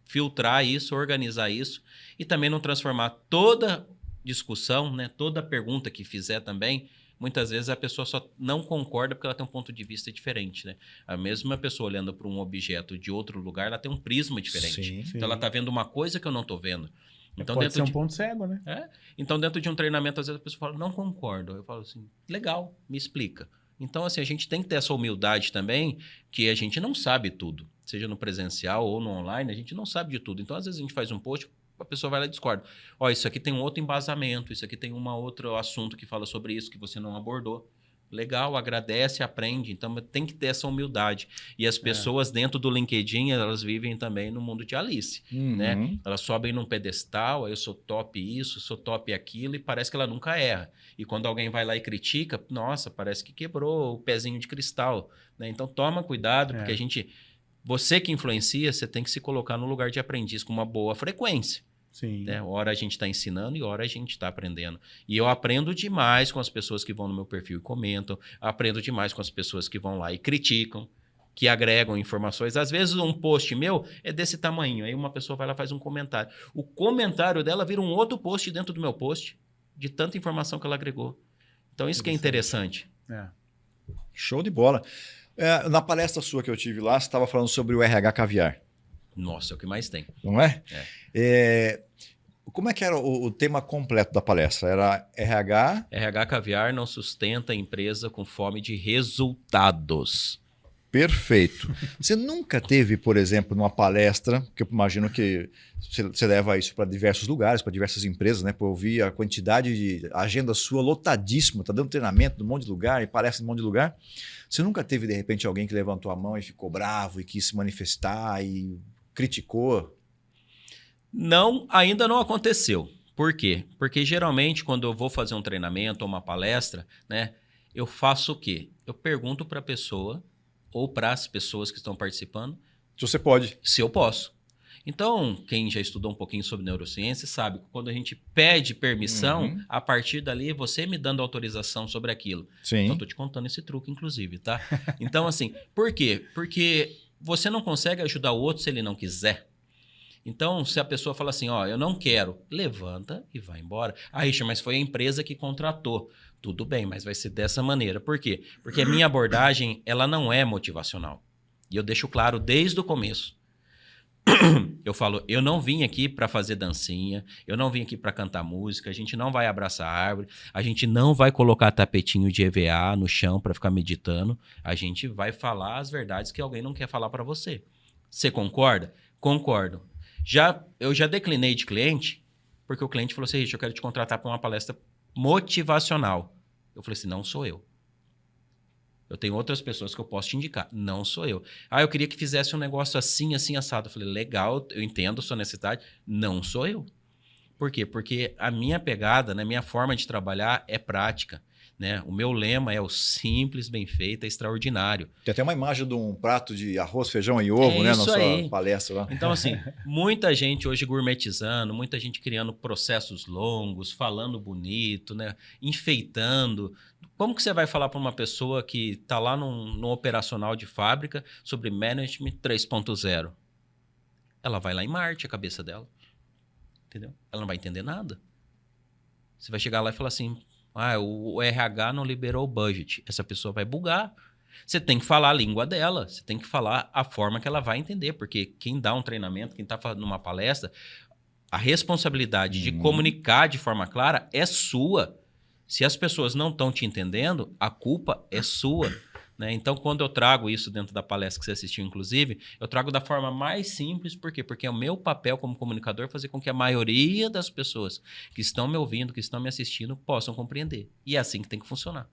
filtrar isso, organizar isso e também não transformar toda discussão, né, toda pergunta que fizer também. Muitas vezes a pessoa só não concorda porque ela tem um ponto de vista diferente, né? A mesma pessoa olhando para um objeto de outro lugar, ela tem um prisma diferente. Sim. Então ela está vendo uma coisa que eu não estou vendo. Então, Pode dentro ser um de... ponto cego, né? Então, dentro de um treinamento, às vezes a pessoa fala, não concordo. Eu falo assim, legal, me explica. Então, assim, a gente tem que ter essa humildade também, que a gente não sabe tudo. Seja no presencial ou no online, a gente não sabe de tudo. Então, às vezes a gente faz um post, a pessoa vai lá e discorda. Ó, isso aqui tem um outro embasamento, isso aqui tem um outro assunto que fala sobre isso, que você não abordou. Legal, agradece, aprende. Então, tem que ter essa humildade. E as pessoas dentro do LinkedIn, elas vivem também no mundo de Alice, né? Elas sobem num pedestal, eu sou top isso, sou top aquilo, e parece que ela nunca erra. E quando alguém vai lá e critica, nossa, parece que quebrou o pezinho de cristal, né? Então, toma cuidado, porque você que influencia, você tem que se colocar no lugar de aprendiz com uma boa frequência. Sim. Né? Hora a gente está ensinando e hora a gente está aprendendo. E eu aprendo demais com as pessoas que vão no meu perfil e comentam, aprendo demais com as pessoas que vão lá e criticam, que agregam informações. Às vezes um post meu é desse tamanho, aí uma pessoa vai lá e faz um comentário. O comentário dela vira um outro post dentro do meu post, de tanta informação que ela agregou. Então isso que é interessante. Show de bola. Na palestra sua que eu tive lá, você estava falando sobre o RH caviar. Nossa, é o que mais tem. Não é? Como é que era o tema completo da palestra? Era RH... RH Caviar não sustenta a empresa com fome de resultados. Perfeito. Você nunca teve, por exemplo, numa palestra, que eu imagino que você leva isso para diversos lugares, para diversas empresas, né? Para ouvir a quantidade de agenda sua lotadíssima, tá dando treinamento de um monte de lugar e palestra de um monte de lugar. Você nunca teve, de repente, alguém que levantou a mão e ficou bravo e quis se manifestar e criticou? Não, ainda não aconteceu. Por quê? Porque geralmente quando eu vou fazer um treinamento ou uma palestra, né, eu faço o quê? Eu pergunto para a pessoa ou para as pessoas que estão participando Se você pode. se eu posso. Então, quem já estudou um pouquinho sobre neurociência sabe que quando a gente pede permissão, a partir dali você me dando autorização sobre aquilo. Sim. Então, estou te contando esse truque, inclusive, tá? Então, assim, por quê? Porque você não consegue ajudar o outro se ele não quiser. Então, se a pessoa fala assim, ó, eu não quero, levanta e vai embora. Ah, Richard, mas foi a empresa que contratou. Tudo bem, mas vai ser dessa maneira. Por quê? Porque a minha abordagem, ela não é motivacional. E eu deixo claro desde o começo. Eu falo, eu não vim aqui para fazer dancinha, eu não vim aqui para cantar música, a gente não vai abraçar árvore, a gente não vai colocar tapetinho de EVA no chão para ficar meditando, a gente vai falar as verdades que alguém não quer falar para você. Você concorda? Concordo. Eu já declinei de cliente, porque o cliente falou assim, Richard, eu quero te contratar para uma palestra motivacional. Eu falei assim, não sou eu. Eu tenho outras pessoas que eu posso te indicar. Não sou eu. Ah, eu queria que fizesse um negócio assim, assim, assado. Eu falei, legal, eu entendo a sua necessidade. Não sou eu. Por quê? Porque a minha pegada, né, minha forma de trabalhar é prática. Né? O meu lema é o simples, bem feito, é extraordinário. Tem até uma imagem de um prato de arroz, feijão e ovo, né, na sua palestra lá. Então, assim, muita gente hoje gourmetizando, muita gente criando processos longos, falando bonito, né? Enfeitando. Como que você vai falar para uma pessoa que está lá no operacional de fábrica sobre Management 3.0? Ela vai lá em Marte, a cabeça dela. Entendeu? Ela não vai entender nada. Você vai chegar lá e falar assim... Ah, o RH não liberou o budget. Essa pessoa vai bugar. Você tem que falar a língua dela. Você tem que falar a forma que ela vai entender. Porque quem dá um treinamento, quem está fazendo uma palestra, a responsabilidade de comunicar de forma clara é sua. Se as pessoas não estão te entendendo, a culpa é sua. Né? Então, quando eu trago isso dentro da palestra que você assistiu, inclusive, eu trago da forma mais simples. Por quê? Porque é o meu papel como comunicador fazer com que a maioria das pessoas que estão me ouvindo, que estão me assistindo, possam compreender. E é assim que tem que funcionar.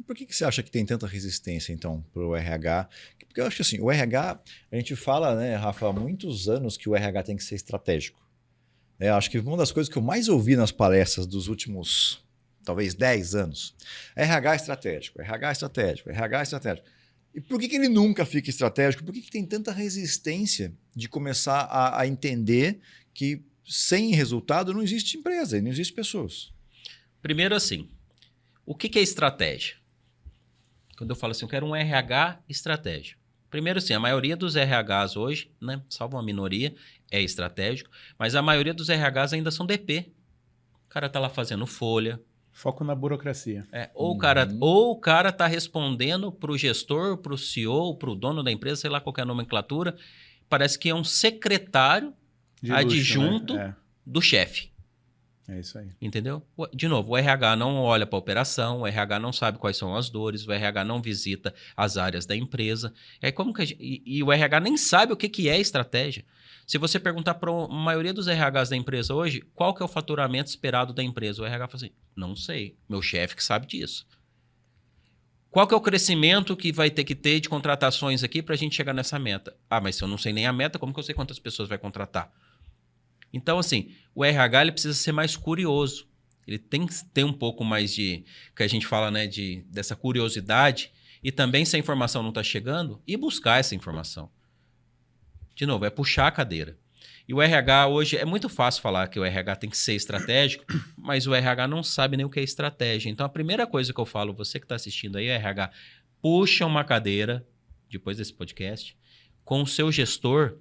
Por que você acha que tem tanta resistência, então, para o RH? Porque eu acho que assim, o RH, a gente fala, né, Rafa, há muitos anos que o RH tem que ser estratégico. Acho que uma das coisas que eu mais ouvi nas palestras dos últimos talvez 10 anos. RH estratégico, RH estratégico, RH estratégico. E por que ele nunca fica estratégico? Por que tem tanta resistência de começar a entender que sem resultado não existe empresa, não existe pessoas? Primeiro assim, o que é estratégia? Quando eu falo assim, eu quero um RH estratégico. Primeiro assim, a maioria dos RHs hoje, né, salvo uma minoria, é estratégico, mas a maioria dos RHs ainda são DP. O cara tá lá fazendo folha. Foco na burocracia. Ou o cara tá respondendo pro gestor, pro CEO, pro dono da empresa, sei lá qual que é a nomenclatura, parece que é um secretário De luxo, adjunto né? do chefe. É isso aí. Entendeu? De novo, o RH não olha para a operação, o RH não sabe quais são as dores, o RH não visita as áreas da empresa. Como que e o RH nem sabe o que é estratégia. Se você perguntar para a maioria dos RHs da empresa hoje, qual que é o faturamento esperado da empresa? O RH fala assim, não sei, meu chefe que sabe disso. Qual que é o crescimento que vai ter que ter de contratações aqui para a gente chegar nessa meta? Ah, mas se eu não sei nem a meta, como que eu sei quantas pessoas vai contratar? Então, assim, o RH ele precisa ser mais curioso. Ele tem que ter um pouco mais de, que a gente fala, né, dessa curiosidade. E também, se a informação não está chegando, ir buscar essa informação. De novo, é puxar a cadeira. E o RH hoje, é muito fácil falar que o RH tem que ser estratégico, mas o RH não sabe nem o que é estratégia. Então, a primeira coisa que eu falo, você que está assistindo aí, RH, puxa uma cadeira, depois desse podcast, com o seu gestor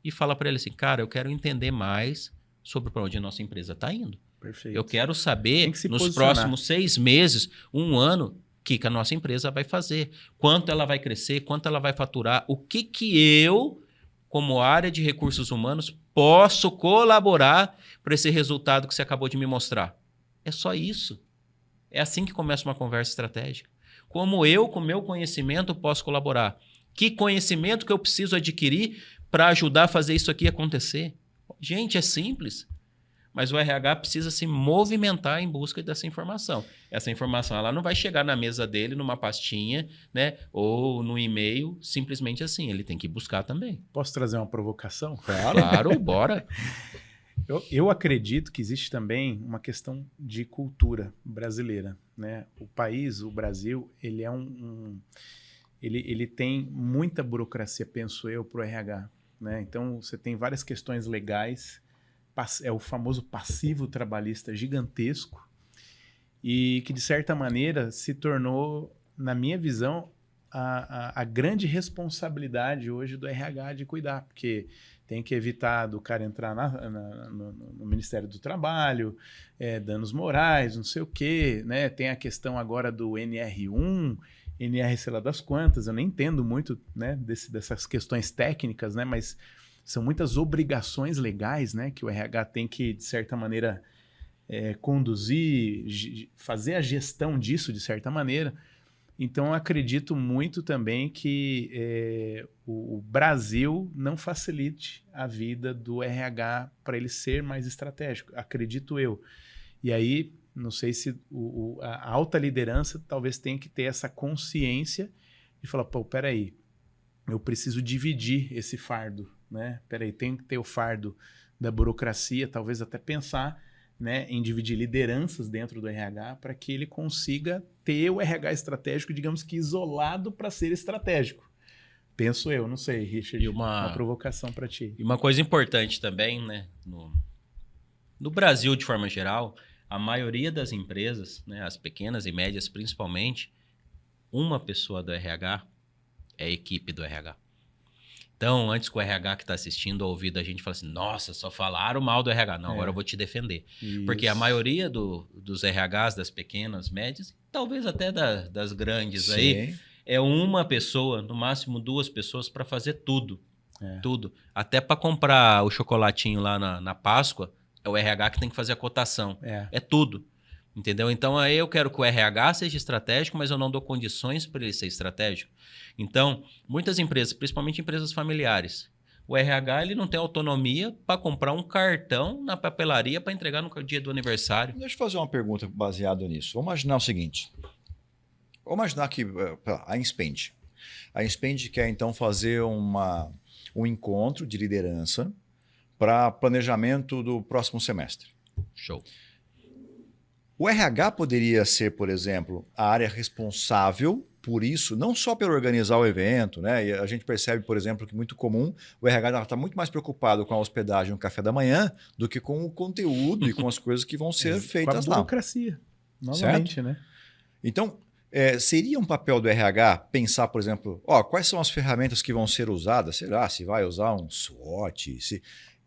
e fala para ele assim, cara, eu quero entender mais sobre para onde a nossa empresa está indo. Perfeito. Eu quero saber, nos posicionar. próximos 6 meses, 1 ano, o que a nossa empresa vai fazer, quanto ela vai crescer, quanto ela vai faturar, o que eu, como área de recursos humanos, posso colaborar para esse resultado que você acabou de me mostrar. É só isso. É assim que começa uma conversa estratégica. Como eu, com meu conhecimento, posso colaborar? Que conhecimento que eu preciso adquirir para ajudar a fazer isso aqui acontecer? Gente, é simples. Mas o RH precisa se movimentar em busca dessa informação. Essa informação ela não vai chegar na mesa dele, numa pastinha, né? Ou no e-mail, simplesmente assim. Ele tem que buscar também. Posso trazer uma provocação? Claro, bora. Eu acredito que existe também uma questão de cultura brasileira, né? O país, o Brasil, ele é ele tem muita burocracia, penso eu, para o RH, né? Então, você tem várias questões legais, é o famoso passivo trabalhista gigantesco e que, de certa maneira, se tornou, na minha visão, a grande responsabilidade hoje do RH de cuidar, porque tem que evitar do cara entrar no Ministério do Trabalho, danos morais, não sei o quê, né? Tem a questão agora do NR1, NR sei lá das quantas, eu nem entendo muito, né, dessas questões técnicas, né, mas são muitas obrigações legais, né, que o RH tem que, de certa maneira, conduzir, fazer a gestão disso, de certa maneira. Então, eu acredito muito também que o Brasil não facilite a vida do RH para ele ser mais estratégico, acredito eu. E aí, não sei se a alta liderança talvez tenha que ter essa consciência de falar, pô, peraí, eu preciso dividir esse fardo, né? Peraí, tem que ter o fardo da burocracia, talvez até pensar, né, em dividir lideranças dentro do RH para que ele consiga ter o RH estratégico, digamos que isolado para ser estratégico. Penso eu, não sei, Richard, E uma provocação para ti. E uma coisa importante também, né, no Brasil de forma geral, a maioria das empresas, né, as pequenas e médias principalmente, uma pessoa do RH é a equipe do RH. Então, antes que o RH que está assistindo ou ouvindo a gente fale assim, nossa, só falaram mal do RH. Não, agora eu vou te defender. Isso. Porque a maioria dos RHs, das pequenas, médias, talvez até das grandes aí, é uma pessoa, no máximo 2 pessoas para fazer tudo. Tudo. Até para comprar o chocolatinho lá na Páscoa, é o RH que tem que fazer a cotação. É tudo. Entendeu? Então, aí eu quero que o RH seja estratégico, mas eu não dou condições para ele ser estratégico. Então, muitas empresas, principalmente empresas familiares, o RH ele não tem autonomia para comprar um cartão na papelaria para entregar no dia do aniversário. Deixa eu fazer uma pergunta baseada nisso. Vamos imaginar o seguinte. Vamos imaginar que a Inspend. A Inspend quer, então, fazer um encontro de liderança para planejamento do próximo semestre. Show. O RH poderia ser, por exemplo, a área responsável por isso, não só pelo organizar o evento, né? E a gente percebe, por exemplo, que é muito comum o RH está muito mais preocupado com a hospedagem no café da manhã do que com o conteúdo e com as coisas que vão ser feitas com a lá. burocracia, novamente, né? Então, seria um papel do RH pensar, por exemplo, quais são as ferramentas que vão ser usadas? Sei lá, se vai usar um SWOT?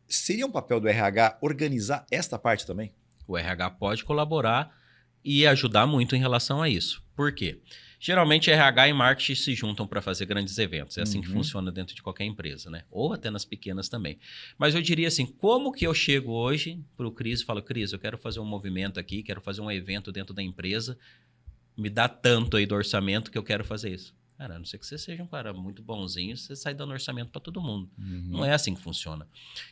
Seria um papel do RH organizar esta parte também? O RH pode colaborar e ajudar muito em relação a isso. Por quê? Geralmente RH e marketing se juntam para fazer grandes eventos. É assim que funciona dentro de qualquer empresa, né? Ou até nas pequenas também. Mas eu diria assim, como que eu chego hoje para o Cris e falo, Cris, eu quero fazer um movimento aqui, quero fazer um evento dentro da empresa, me dá tanto aí do orçamento que eu quero fazer isso. Cara, a não ser que você seja um cara muito bonzinho, você sai dando orçamento para todo mundo. Não é assim que funciona.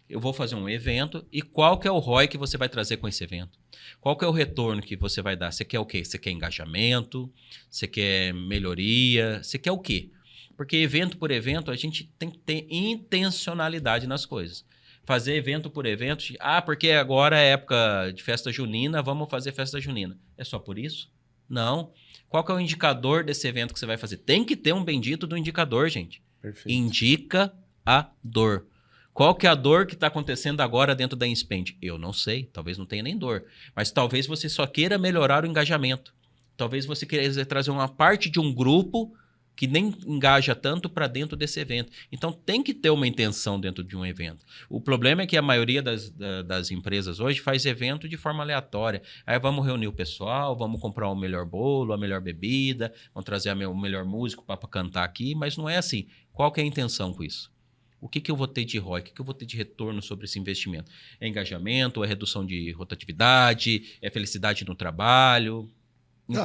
Eu vou fazer um evento e qual que é o ROI que você vai trazer com esse evento? Qual que é o retorno que você vai dar? Você quer o quê? Você quer engajamento? Você quer melhoria? Você quer o quê? Porque evento por evento, a gente tem que ter intencionalidade nas coisas. Fazer evento por evento, porque agora é época de festa junina, vamos fazer festa junina. É só por isso? Não. Qual que é o indicador desse evento que você vai fazer? Tem que ter um bendito do indicador, gente. Perfeito. Indica a dor. Qual que é a dor que está acontecendo agora dentro da Inspend? Eu não sei, talvez não tenha nem dor. Mas talvez você só queira melhorar o engajamento. Talvez você queira trazer uma parte de um grupo que nem engaja tanto para dentro desse evento. Então, tem que ter uma intenção dentro de um evento. O problema é que a maioria das empresas hoje faz evento de forma aleatória. Aí vamos reunir o pessoal, vamos comprar o melhor bolo, a melhor bebida, vamos trazer o melhor músico para cantar aqui, mas não é assim. Qual que é a intenção com isso? O que eu vou ter de ROI? O que eu vou ter de retorno sobre esse investimento? É engajamento? É redução de rotatividade? É felicidade no trabalho?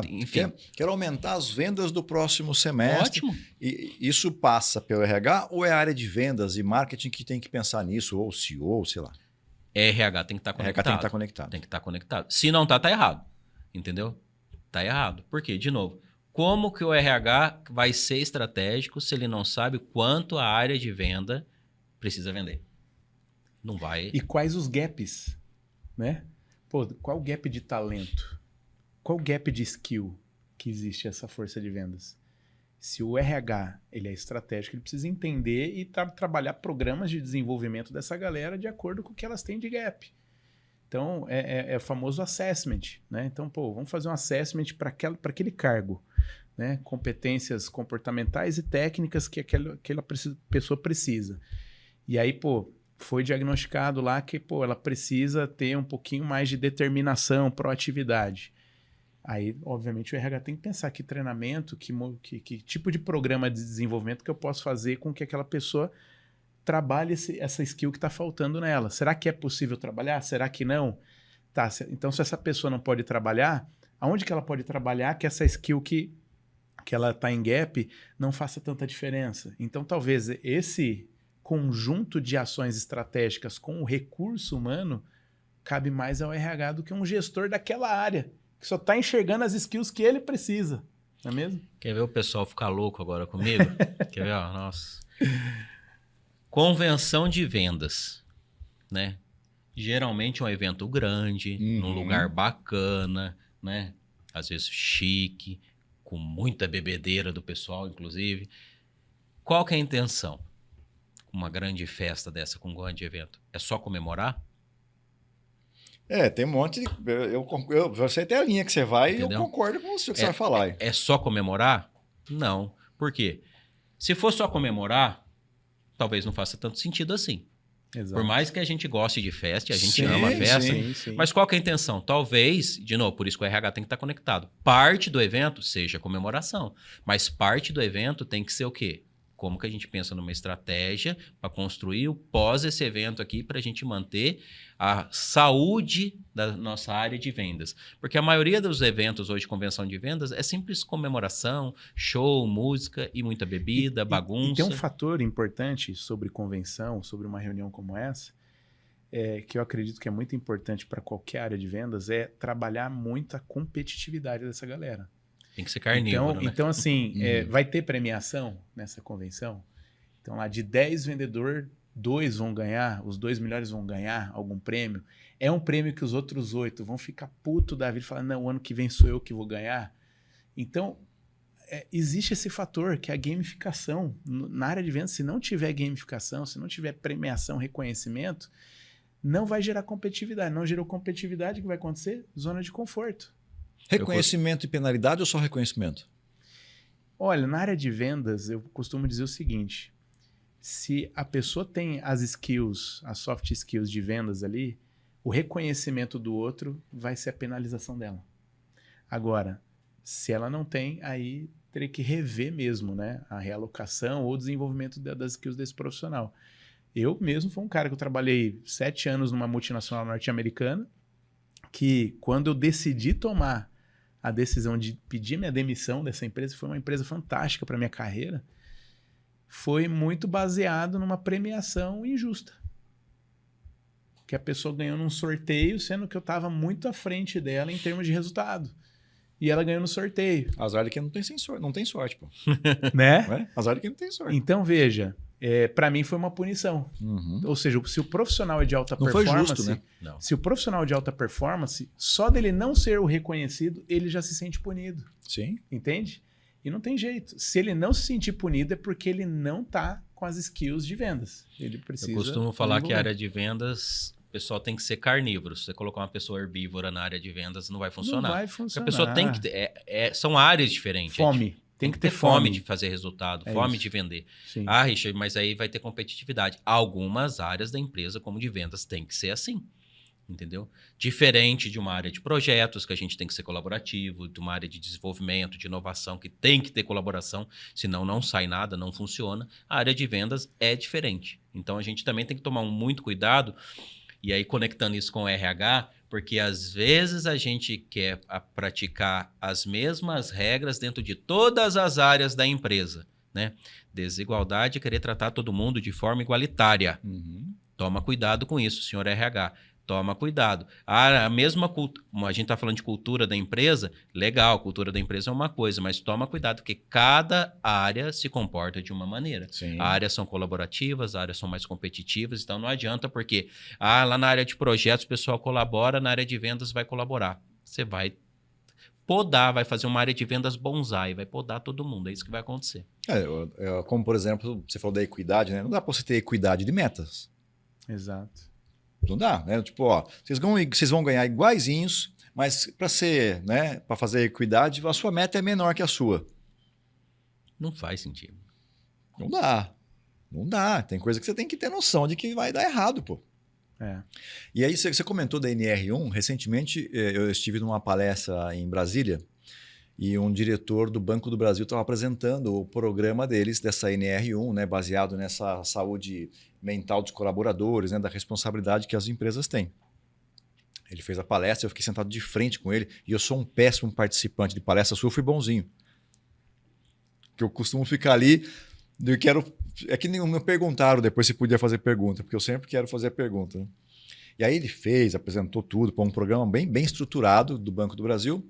Enfim. Quero aumentar as vendas do próximo semestre. Ótimo. E isso passa pelo RH ou é a área de vendas e marketing que tem que pensar nisso? Ou CEO, sei lá. RH tem que estar conectado. RH tem que estar conectado. Tem que estar conectado. Se não tá errado. Entendeu? Tá errado. Por quê? De novo, como que o RH vai ser estratégico se ele não sabe quanto a área de venda precisa vender? Não vai. E quais os gaps, né? Pô, qual o gap de talento? Qual o gap de skill que existe essa força de vendas? Se o RH ele é estratégico, ele precisa entender e trabalhar programas de desenvolvimento dessa galera de acordo com o que elas têm de gap. Então, é o famoso assessment, né? Então, vamos fazer um assessment para aquele cargo, né? Competências comportamentais e técnicas que aquela pessoa precisa. E aí, foi diagnosticado lá que, ela precisa ter um pouquinho mais de determinação, proatividade. Aí, obviamente, o RH tem que pensar que treinamento, que tipo de programa de desenvolvimento que eu posso fazer com que aquela pessoa trabalhe essa skill que está faltando nela. Será que é possível trabalhar? Será que não? Tá, então, se essa pessoa não pode trabalhar, aonde que ela pode trabalhar que essa skill que ela está em gap não faça tanta diferença? Então, talvez esse conjunto de ações estratégicas com o recurso humano cabe mais ao RH do que um gestor daquela área, que só está enxergando as skills que ele precisa, não é mesmo? Quer ver o pessoal ficar louco agora comigo? Quer ver? Nossa. Convenção de vendas, né? Geralmente é um evento grande, num lugar bacana, né? Às vezes chique, com muita bebedeira do pessoal, inclusive. Qual que é a intenção? Uma grande festa dessa, com um grande evento? É só comemorar? Tem um monte de... Eu sei até a linha que você vai. Entendeu? E eu concordo com você que você vai falar. É só comemorar? Não. Por quê? Se for só comemorar, talvez não faça tanto sentido assim. Exato. Por mais que a gente goste de festa, a gente ama a festa, sim. Mas qual que é a intenção? Talvez, de novo, por isso que o RH tem que estar conectado. Parte do evento seja comemoração, mas parte do evento tem que ser o quê? Como que a gente pensa numa estratégia para construir o pós esse evento aqui para a gente manter a saúde da nossa área de vendas. Porque a maioria dos eventos hoje, convenção de vendas, é simples comemoração, show, música e muita bebida, bagunça. E tem um fator importante sobre convenção, sobre uma reunião como essa, que eu acredito que é muito importante para qualquer área de vendas, é trabalhar muito a competitividade dessa galera. Tem que ser carnívoro, né? Então, assim, vai ter premiação nessa convenção? Então, lá de 10 vendedores, 2 vão ganhar, os 2 melhores vão ganhar algum prêmio, é um prêmio que os outros 8 vão ficar puto da vida e falar, não, o ano que vem sou eu que vou ganhar. Então, existe esse fator que é a gamificação. Na área de vendas, se não tiver gamificação, se não tiver premiação, reconhecimento, não vai gerar competitividade. Não gerou competitividade, o que vai acontecer? Zona de conforto. Reconhecimento e penalidade ou só reconhecimento? Olha, na área de vendas, eu costumo dizer o seguinte, se a pessoa tem as skills, as soft skills de vendas ali, o reconhecimento do outro vai ser a penalização dela. Agora, se ela não tem, aí teria que rever mesmo, né, a realocação ou desenvolvimento das skills desse profissional. Eu mesmo fui um cara que eu trabalhei 7 anos numa multinacional norte-americana, que quando eu decidi tomar a decisão de pedir minha demissão dessa empresa, foi uma empresa fantástica para minha carreira, foi muito baseado numa premiação injusta. Que a pessoa ganhou num sorteio, sendo que eu estava muito à frente dela em termos de resultado. E ela ganhou no sorteio. Azar de quem não tem sorte, pô. Né? Não é? Azar de quem não tem sorte. Então, veja, para mim foi uma punição. Ou seja, se o profissional é de alta performance, foi justo, né? Não. Se o profissional é de alta performance, só dele não ser o reconhecido, ele já se sente punido. Sim. Entende? E não tem jeito. Se ele não se sentir punido, é porque ele não está com as skills de vendas. Ele precisa. Eu costumo falar que a desenvolver. área de vendas, o pessoal tem que ser carnívoro. Se você colocar uma pessoa herbívora na área de vendas, não vai funcionar. Não vai Porque funcionar. a pessoa tem que ter. São áreas diferentes. Fome. Tem que ter fome de fazer resultado, fome de vender. Sim. Ah, Richard, mas aí vai ter competitividade. Algumas áreas da empresa, como de vendas, tem que ser assim. Entendeu? Diferente de uma área de projetos, que a gente tem que ser colaborativo, de uma área de desenvolvimento, de inovação, que tem que ter colaboração, senão não sai nada, não funciona. A área de vendas é diferente. Então, a gente também tem que tomar muito cuidado, e aí conectando isso com o RH, porque às vezes a gente quer praticar as mesmas regras dentro de todas as áreas da empresa, né? Desigualdade é querer tratar todo mundo de forma igualitária. Toma cuidado com isso, senhor RH. Toma cuidado. A mesma cultura, a gente está falando de cultura da empresa, legal, cultura da empresa é uma coisa, mas toma cuidado, porque cada área se comporta de uma maneira. Sim. Áreas são colaborativas, áreas são mais competitivas, então não adianta porque lá na área de projetos o pessoal colabora, na área de vendas vai colaborar. Você vai podar, vai fazer uma área de vendas bonsai, vai podar todo mundo, é isso que vai acontecer. Como, por exemplo, você falou da equidade, né? Não dá para você ter equidade de metas. Exato. Não dá, né? Tipo, ó, vocês vão ganhar iguaizinhos, mas para ser, né, para fazer equidade, a sua meta é menor que a sua. Não faz sentido. Não dá. Não dá. Tem coisa que você tem que ter noção de que vai dar errado, pô. E aí você comentou da NR1. Recentemente eu estive numa palestra em Brasília e um diretor do Banco do Brasil estava apresentando o programa deles, dessa NR1, né, baseado nessa saúde mental dos colaboradores, né, da responsabilidade que as empresas têm. Ele fez a palestra, eu fiquei sentado de frente com ele e eu sou um péssimo participante de palestra sua, eu fui bonzinho. Que eu costumo ficar ali, eu quero... É que não me perguntaram depois se podia fazer pergunta, porque eu sempre quero fazer a pergunta. Né? E aí ele apresentou tudo, um programa bem estruturado do Banco do Brasil.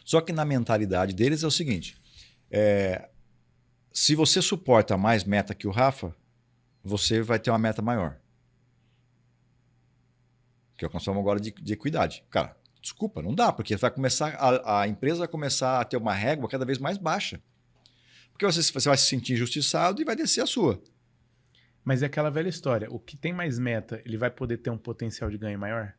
Só que na mentalidade deles é o seguinte, se você suporta mais meta que o Rafa, você vai ter uma meta maior. Que é o que nós falamos agora de equidade. Cara, desculpa, não dá, porque vai começar a empresa vai começar a ter uma régua cada vez mais baixa. Porque você vai se sentir injustiçado e vai descer a sua. Mas é aquela velha história. O que tem mais meta, ele vai poder ter um potencial de ganho maior?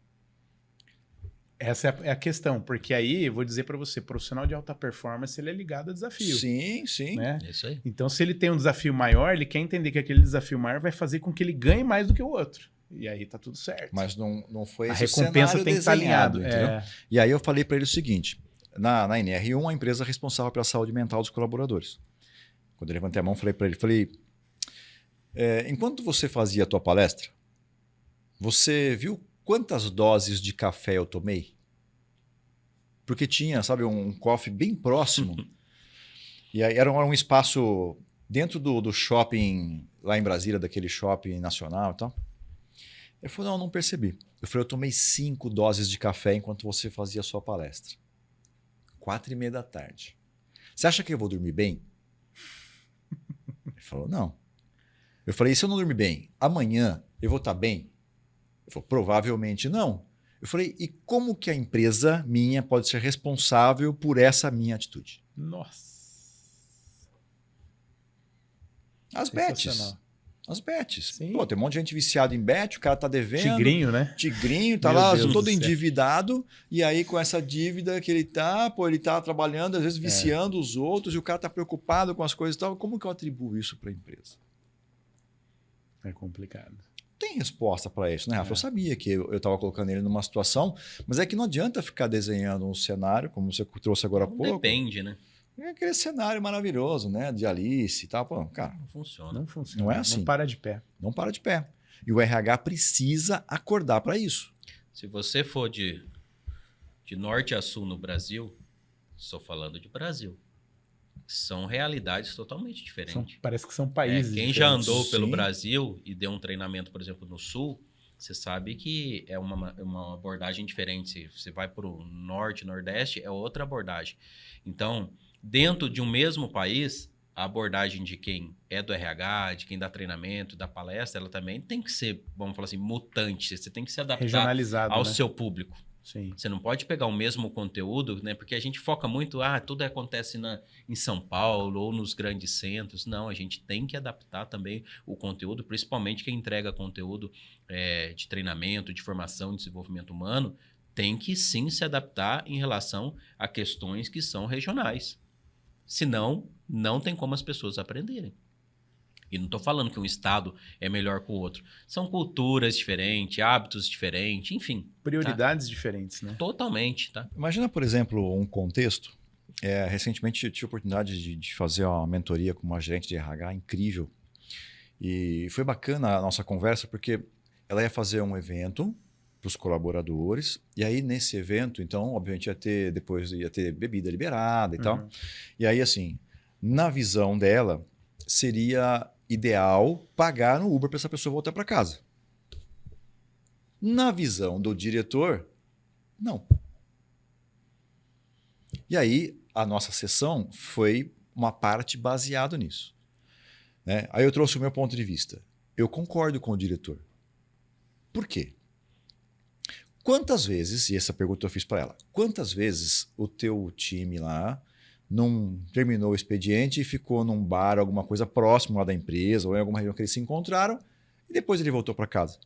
Essa é a questão. Porque aí, eu vou dizer para você, profissional de alta performance, ele é ligado a desafio. Sim, sim. Né? É isso aí. Então, se ele tem um desafio maior, ele quer entender que aquele desafio maior vai fazer com que ele ganhe mais do que o outro. E aí tá tudo certo. Mas não foi a esse recompensa cenário tem que estar desenhado, alinhado. entendeu? E aí eu falei para ele o seguinte, na NR1, a empresa responsável pela saúde mental dos colaboradores. Quando eu levantei a mão, falei para ele, enquanto você fazia a tua palestra, você viu quantas doses de café eu tomei? Porque tinha, sabe, um coffee bem próximo. E aí era um espaço dentro do shopping, lá em Brasília, daquele shopping nacional e tal. Ele falou, não percebi. Eu falei, eu tomei 5 doses de café enquanto você fazia a sua palestra. 4:30 da tarde. Você acha que eu vou dormir bem? Ele falou, não. Eu falei, e se eu não dormir bem, amanhã eu vou estar bem? Ele falou, provavelmente não. Eu falei, e como que a empresa minha pode ser responsável por essa minha atitude? Nossa. As bets. As bets. Sim. Pô, tem um monte de gente viciada em bet, o cara tá devendo. Tigrinho, né? Tigrinho, tá Meu lá Deus todo do céu. endividado, e aí com essa dívida que ele tá, pô, ele tá trabalhando, às vezes viciando os outros, e o cara tá preocupado com as coisas e tal. Como que eu atribuo isso para a empresa? É complicado. Tem resposta para isso, né, Rafa? Eu sabia que eu estava colocando ele numa situação, mas é que não adianta ficar desenhando um cenário, como você trouxe agora há pouco. Depende, né? É aquele cenário maravilhoso, né? De Alice e tal. Pô, cara, Não funciona. Não funciona. Não é assim. Não para de pé. não para de pé. E o RH precisa acordar para isso. Se você for de norte a sul no Brasil, estou falando de Brasil, são realidades totalmente diferentes. Parece que são países Quem já diferentes. andou pelo Sim. Brasil e deu um treinamento, por exemplo, no sul, você sabe que é uma abordagem diferente. Se você vai para o norte, nordeste, é outra abordagem. Então, dentro de um mesmo país, a abordagem de quem é do RH, de quem dá treinamento, da palestra, ela também tem que ser, vamos falar assim, mutante. Você tem que se adaptar Regionalizado, ao né? seu público. Sim. Você não pode pegar o mesmo conteúdo, né? Porque a gente foca muito, tudo acontece em São Paulo ou nos grandes centros. Não, a gente tem que adaptar também o conteúdo, principalmente quem entrega conteúdo de treinamento, de formação, de desenvolvimento humano, tem que sim se adaptar em relação a questões que são regionais. Senão, não tem como as pessoas aprenderem. E não estou falando que um estado é melhor que o outro. São culturas diferentes, hábitos diferentes, enfim. Prioridades diferentes, né? Totalmente, tá? Imagina, por exemplo, um contexto. Recentemente eu tive a oportunidade de fazer uma mentoria com uma gerente de RH incrível. E foi bacana a nossa conversa, porque ela ia fazer um evento para os colaboradores. E aí, nesse evento, então, obviamente, depois ia ter bebida liberada e tal. E aí, assim, na visão dela, seria ideal pagar no Uber para essa pessoa voltar para casa. Na visão do diretor, não. E aí, a nossa sessão foi uma parte baseada nisso. Né? Aí eu trouxe o meu ponto de vista. Eu concordo com o diretor. Por quê? Quantas vezes, e essa pergunta eu fiz para ela, quantas vezes o teu time lá não terminou o expediente e ficou num bar, alguma coisa próximo lá da empresa, ou em alguma região que eles se encontraram, e depois ele voltou para casa?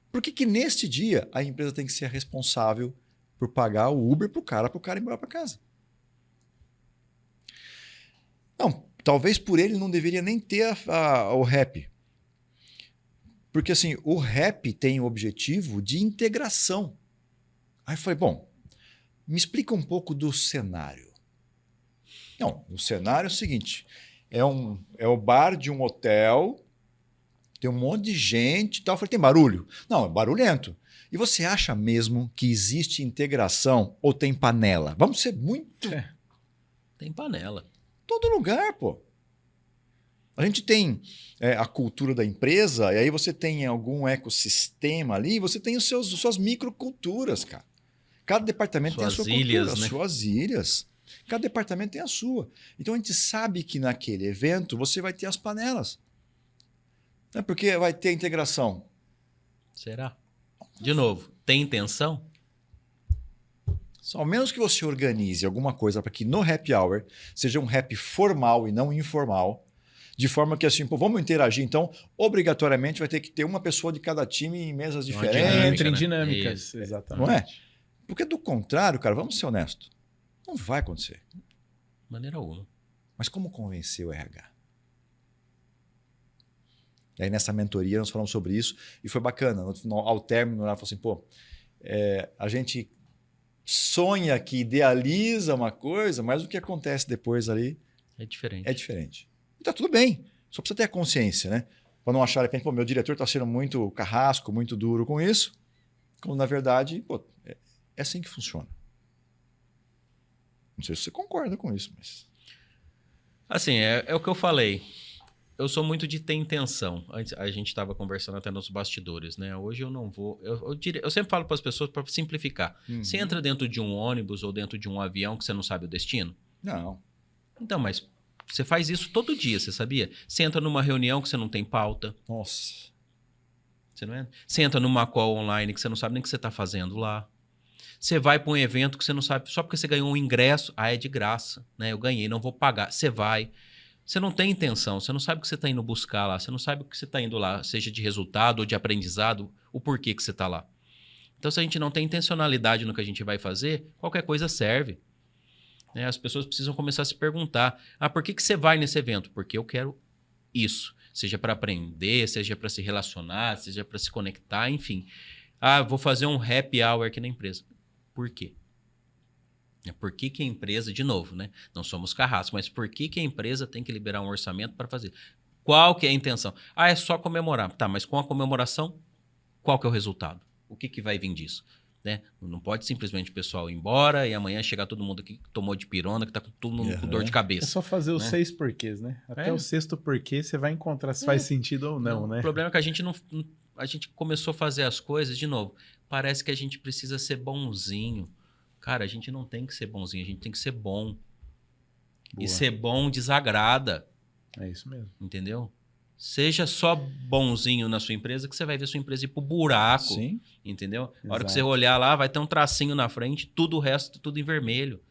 Por que neste dia a empresa tem que ser responsável por pagar o Uber para o cara ir embora para casa? Não, talvez por ele não deveria nem ter o RAP. Porque assim, o RAP tem o objetivo de integração. Aí eu falei, bom, me explica um pouco do cenário. Não, o cenário é o seguinte, é o bar de um hotel, tem um monte de gente e tal. Eu falei, tem barulho? Não, é barulhento. E você acha mesmo que existe integração ou tem panela? Vamos ser muito... Tem panela. Todo lugar, pô. A gente tem a cultura da empresa, e aí você tem algum ecossistema ali, você tem suas microculturas, cara. Cada departamento tem a sua ilhas, cultura, né? suas ilhas. Cada departamento tem a sua. Então a gente sabe que naquele evento você vai ter as panelas. Não é porque vai ter a integração. Será? De novo, tem intenção? Ao menos que você organize alguma coisa para que no happy hour seja um happy formal e não informal, de forma que assim, pô, vamos interagir, então obrigatoriamente vai ter que ter uma pessoa de cada time em mesas diferentes. Entra em né? dinâmicas, Isso. exatamente. Não é? Porque do contrário, cara, vamos ser honestos, não vai acontecer. De maneira alguma. Mas como convencer o RH? E aí nessa mentoria nós falamos sobre isso e foi bacana. Ao término, ela falou assim, pô, a gente sonha que idealiza uma coisa, mas o que acontece depois ali É diferente. é diferente. E tá tudo bem, só precisa ter a consciência, né? Para não achar, de repente, pô, meu diretor está sendo muito carrasco, muito duro com isso, quando na verdade, pô, é assim que funciona. Não sei se você concorda com isso, mas... Assim, é o que eu falei. Eu sou muito de ter intenção. Antes, a gente estava conversando até nos bastidores, né? Hoje eu não vou... Eu sempre falo para as pessoas para simplificar. Você entra dentro de um ônibus ou dentro de um avião que você não sabe o destino? Não. Então, mas Você faz isso todo dia, você sabia? Você entra numa reunião que você não tem pauta. Nossa. Você não entra? Você entra numa call online que você não sabe nem o que você está fazendo lá. Você vai para um evento que você não sabe, só porque você ganhou um ingresso, é de graça, né? Eu ganhei, não vou pagar. Você vai. Você não tem intenção, você não sabe o que você está indo buscar lá, você não sabe o que você está indo lá, seja de resultado ou de aprendizado, o porquê que você está lá. Então, se a gente não tem intencionalidade no que a gente vai fazer, qualquer coisa serve. Né? As pessoas precisam começar a se perguntar, por que você vai nesse evento? Porque eu quero isso. Seja para aprender, seja para se relacionar, seja para se conectar, enfim. Vou fazer um happy hour aqui na empresa. Por quê? Por que a empresa, de novo, né? Não somos carrascos, mas por que a empresa tem que liberar um orçamento para fazer? Qual que é a intenção? É só comemorar. Tá, mas com a comemoração, qual que é o resultado? O que vai vir disso? Né? Não pode simplesmente o pessoal ir embora e amanhã chegar todo mundo aqui que tomou de pirona, que tá com todo mundo com dor de cabeça. É só fazer os né? 6 porquês, né? Até o 6º porquê você vai encontrar se faz sentido ou não, né? O problema é que a gente começou a fazer as coisas, de novo, parece que a gente precisa ser bonzinho. Cara, a gente não tem que ser bonzinho, a gente tem que ser bom. Boa. E ser bom desagrada. É isso mesmo. Entendeu? Seja só bonzinho na sua empresa que você vai ver sua empresa ir pro buraco. Sim. Entendeu? Exato. A hora que você olhar lá, vai ter um tracinho na frente, tudo o resto, tudo em vermelho.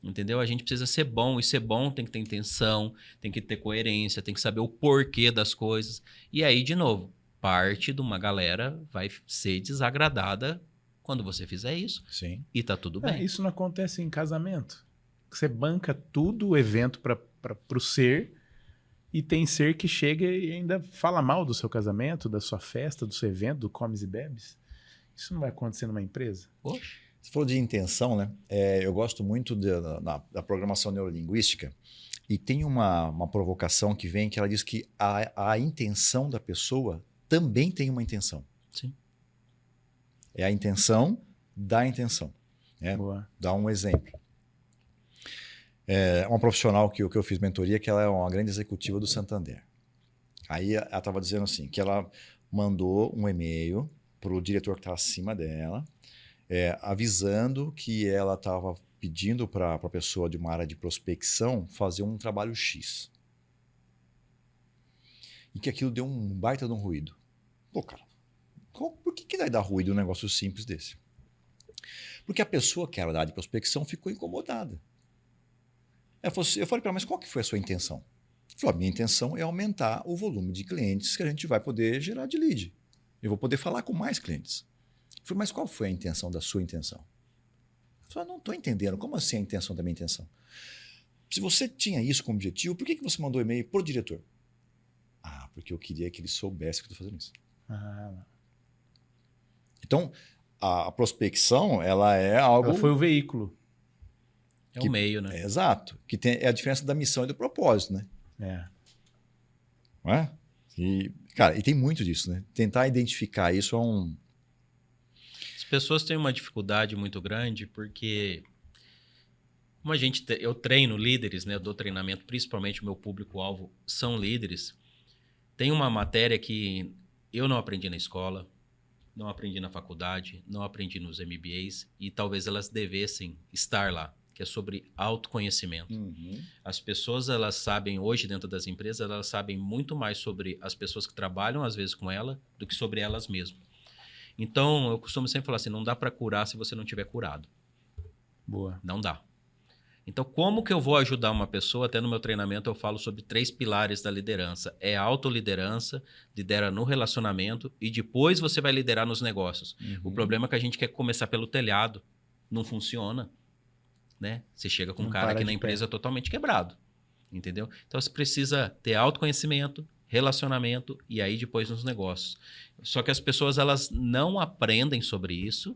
Entendeu? A gente precisa ser bom, e ser bom tem que ter intenção, tem que ter coerência, tem que saber o porquê das coisas. E aí, de novo, parte de uma galera vai ser desagradada quando você fizer isso. Sim. E tá tudo bem. Isso não acontece em casamento. Você banca tudo o evento para o ser, e tem ser que chega e ainda fala mal do seu casamento, da sua festa, do seu evento, do comes e bebes. Isso não vai acontecer numa empresa? Poxa. Você falou de intenção, né? Eu gosto muito da programação neurolinguística, e tem uma provocação que vem que ela diz que a intenção da pessoa também tem uma intenção. Sim. É a intenção da intenção. Né? Boa. Dá um exemplo. Uma profissional que eu fiz mentoria, que ela é uma grande executiva do Santander. Aí ela estava dizendo assim, que ela mandou um e-mail para o diretor que estava acima dela, avisando que ela estava pedindo para a pessoa de uma área de prospecção fazer um trabalho X. E que aquilo deu um baita de um ruído. Pô, cara, por que vai dar ruído um negócio simples desse? Porque a pessoa que era da área de prospecção ficou incomodada. Eu falei para ela, mas qual que foi a sua intenção? Ela falou, a minha intenção é aumentar o volume de clientes que a gente vai poder gerar de lead. Eu vou poder falar com mais clientes. Eu falei, mas qual foi a intenção da sua intenção? Ela falou, não estou entendendo. Como assim a intenção da minha intenção? Se você tinha isso como objetivo, por que você mandou e-mail para o diretor? Porque eu queria que ele soubesse que eu estou fazendo isso. Então, a prospecção, ela é algo... Ela foi o veículo. É o meio, né? Exato. Que é a diferença da missão e do propósito, né? Não é? E tem muito disso, né? Tentar identificar isso é um... As pessoas têm uma dificuldade muito grande porque, como eu treino líderes, né? Eu dou treinamento, principalmente o meu público-alvo são líderes. Tem uma matéria que eu não aprendi na escola, não aprendi na faculdade, não aprendi nos MBAs e talvez elas devessem estar lá, que é sobre autoconhecimento. Uhum. As pessoas, elas sabem, hoje dentro das empresas, elas sabem muito mais sobre as pessoas que trabalham, às vezes, com ela, do que sobre elas mesmas. Então, eu costumo sempre falar assim, não dá para curar se você não tiver curado. Boa. Não dá. Então, como que eu vou ajudar uma pessoa? Até no meu treinamento eu falo sobre 3 pilares da liderança. É a autoliderança, lidera no relacionamento e depois você vai liderar nos negócios. Uhum. O problema é que a gente quer começar pelo telhado. Não funciona. Né? Você chega com um cara aqui na empresa totalmente quebrado. Entendeu? Então, você precisa ter autoconhecimento, relacionamento e aí depois nos negócios. Só que as pessoas elas não aprendem sobre isso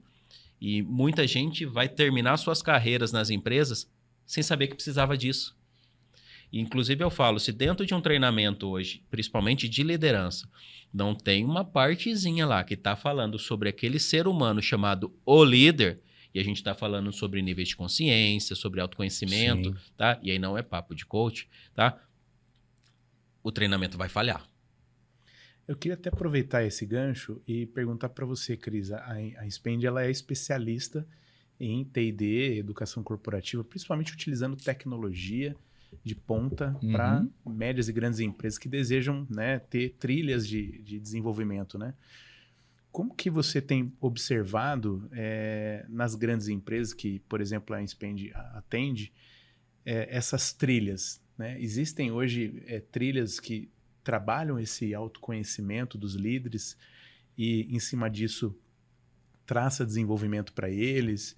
e muita gente vai terminar suas carreiras nas empresas sem saber que precisava disso. E, inclusive, eu falo, se dentro de um treinamento hoje, principalmente de liderança, não tem uma partezinha lá que está falando sobre aquele ser humano chamado o líder, e a gente está falando sobre níveis de consciência, sobre autoconhecimento, tá? E aí não é papo de coach, tá? O treinamento vai falhar. Eu queria até aproveitar esse gancho e perguntar para você, Cris. A Spend ela é especialista em T&D, educação corporativa, principalmente utilizando tecnologia de ponta para médias e grandes empresas que desejam, né, ter trilhas de desenvolvimento, né? Como que você tem observado nas grandes empresas que, por exemplo, a Inspend atende, essas trilhas, né? Existem hoje trilhas que trabalham esse autoconhecimento dos líderes e, em cima disso, traça desenvolvimento para eles?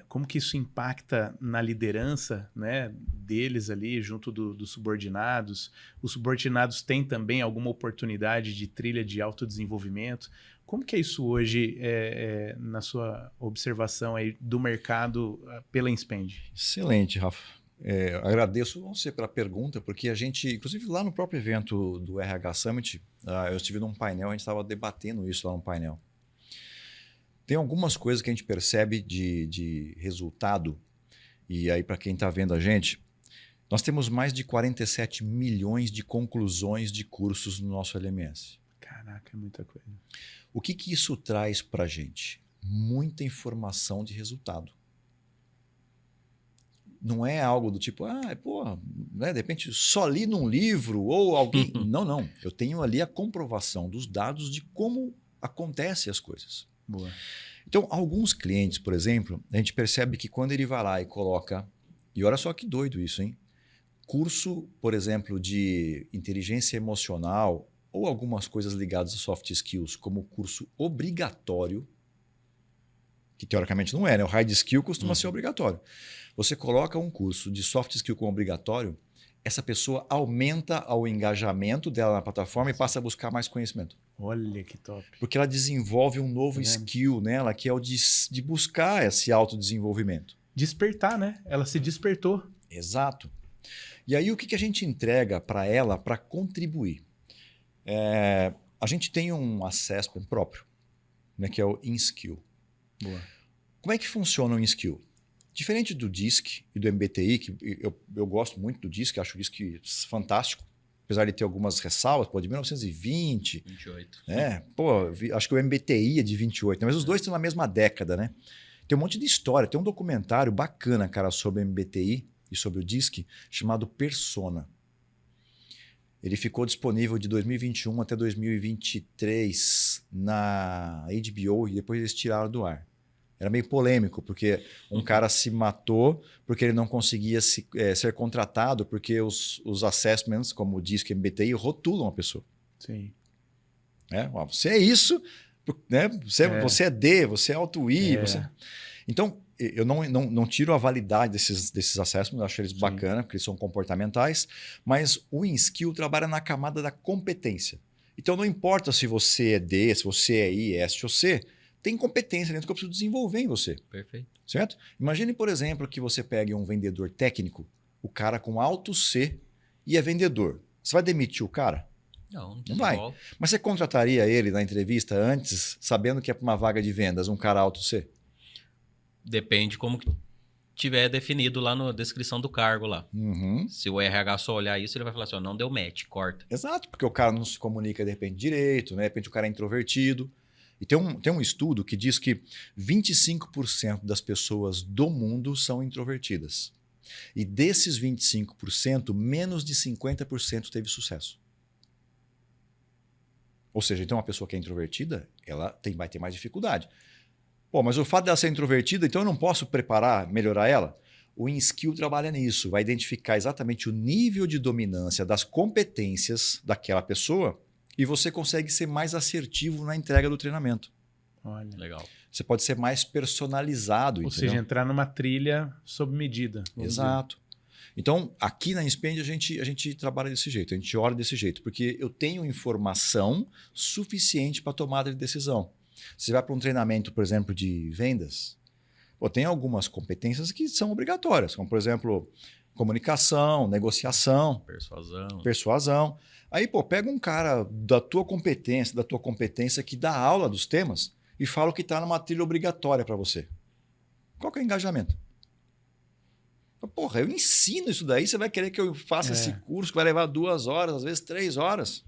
Como que isso impacta na liderança, né, deles ali junto dos subordinados? Os subordinados têm também alguma oportunidade de trilha de autodesenvolvimento? Como que é isso hoje na sua observação aí do mercado pela Inspend? Excelente, Rafa. Agradeço você pela pergunta, porque a gente, inclusive lá no próprio evento do RH Summit, eu estive num painel, a gente estava debatendo isso lá no painel. Tem algumas coisas que a gente percebe de resultado, e aí para quem está vendo a gente, nós temos mais de 47 milhões de conclusões de cursos no nosso LMS. Caraca, é muita coisa. O que isso traz para a gente? Muita informação de resultado. Não é algo do tipo, né, de repente só li num livro ou alguém... Não. Eu tenho ali a comprovação dos dados de como acontecem as coisas. Boa. Então, alguns clientes, por exemplo, a gente percebe que quando ele vai lá e coloca... E olha só que doido isso, hein? Curso, por exemplo, de inteligência emocional ou algumas coisas ligadas a soft skills como curso obrigatório, que teoricamente não é, né? O hard skill costuma ser obrigatório. Você coloca um curso de soft skill como obrigatório, essa pessoa aumenta o engajamento dela na plataforma e passa a buscar mais conhecimento. Olha que top. Porque ela desenvolve um novo skill nela, que é o de buscar esse autodesenvolvimento. Despertar, né? Ela se despertou. Exato. E aí o que a gente entrega para ela para contribuir? A gente tem um assessment próprio, né, que é o InSkill. Boa. Como é que funciona o InSkill? Diferente do DISC e do MBTI, que eu gosto muito do DISC, acho o DISC fantástico, apesar de ter algumas ressalvas, de 1920. 28. Acho que o MBTI é de 28, mas os dois estão na mesma década, né? Tem um monte de história, tem um documentário bacana, cara, sobre o MBTI e sobre o DISC, chamado Persona. Ele ficou disponível de 2021 até 2023 na HBO e depois eles tiraram do ar. Era meio polêmico, porque um cara se matou porque ele não conseguia ser contratado, porque os assessments, como diz que MBTI, rotulam a pessoa. Sim. Você é isso, né? Você é D, você é alto I. Então, eu não tiro a validade desses assessments, eu acho eles bacanas, porque eles são comportamentais, mas o InSkill trabalha na camada da competência. Então, não importa se você é D, se você é I, S ou C, tem competência dentro que eu preciso desenvolver em você. Perfeito. Certo? Imagine, por exemplo, que você pegue um vendedor técnico, o cara com alto C e é vendedor. Você vai demitir o cara? Não vai. Mas você contrataria ele na entrevista antes, sabendo que é para uma vaga de vendas, um cara alto C? Depende como que tiver definido lá na descrição do cargo lá. Se o RH só olhar isso, ele vai falar assim, não deu match, corta. Exato, porque o cara não se comunica de repente direito, né? De repente o cara é introvertido. E tem um estudo que diz que 25% das pessoas do mundo são introvertidas. E desses 25%, menos de 50% teve sucesso. Ou seja, então uma pessoa que é introvertida, ela vai ter mais dificuldade. Mas o fato dela ser introvertida, então eu não posso melhorar ela? O InSkill trabalha nisso, vai identificar exatamente o nível de dominância das competências daquela pessoa e você consegue ser mais assertivo na entrega do treinamento. Olha. Legal. Você pode ser mais personalizado. Ou seja, entrar numa trilha sob medida. Exato. Então, aqui na Inspend a gente trabalha desse jeito, a gente olha desse jeito, porque eu tenho informação suficiente para tomada de decisão. Você vai para um treinamento, por exemplo, de vendas, tem algumas competências que são obrigatórias, como, por exemplo, comunicação, negociação, persuasão. Aí, pega um cara da tua competência que dá aula dos temas e fala que está numa trilha obrigatória para você. Qual que é o engajamento? Eu ensino isso daí, você vai querer que eu faça esse curso que vai levar 2 horas, às vezes 3 horas.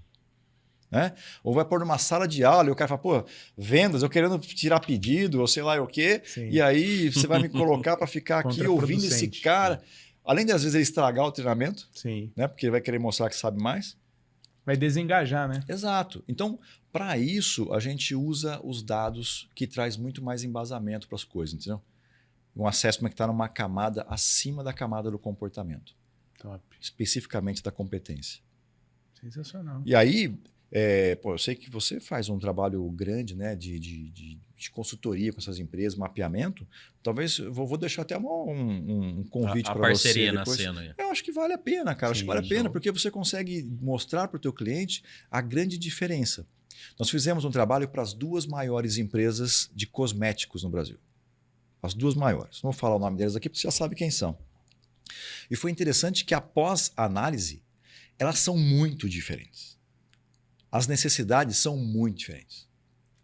Né? Ou vai pôr numa sala de aula e o cara fala, vendas, eu querendo tirar pedido, ou sei lá o quê, e aí você vai me colocar para ficar aqui ouvindo esse cara. Além de, às vezes, ele estragar o treinamento, Sim. né? Porque ele vai querer mostrar que sabe mais. Vai desengajar, né? Exato. Então, para isso, a gente usa os dados que traz muito mais embasamento para as coisas, entendeu? Um assessment que está numa camada acima da camada do comportamento, Top. especificamente da competência. Sensacional. E aí, eu sei que você faz um trabalho grande, né, de consultoria com essas empresas, mapeamento. Talvez eu vou deixar até um convite para você. A parceria depois. nascendo aí. Eu acho que vale a pena, cara. Acho que vale a pena, show. porque você consegue mostrar para o teu cliente a grande diferença. Nós fizemos um trabalho para as 2 maiores empresas de cosméticos no Brasil. As 2 maiores. Não vou falar o nome delas aqui, porque você já sabe quem são. E foi interessante que, após a análise, elas são muito diferentes. As necessidades são muito diferentes.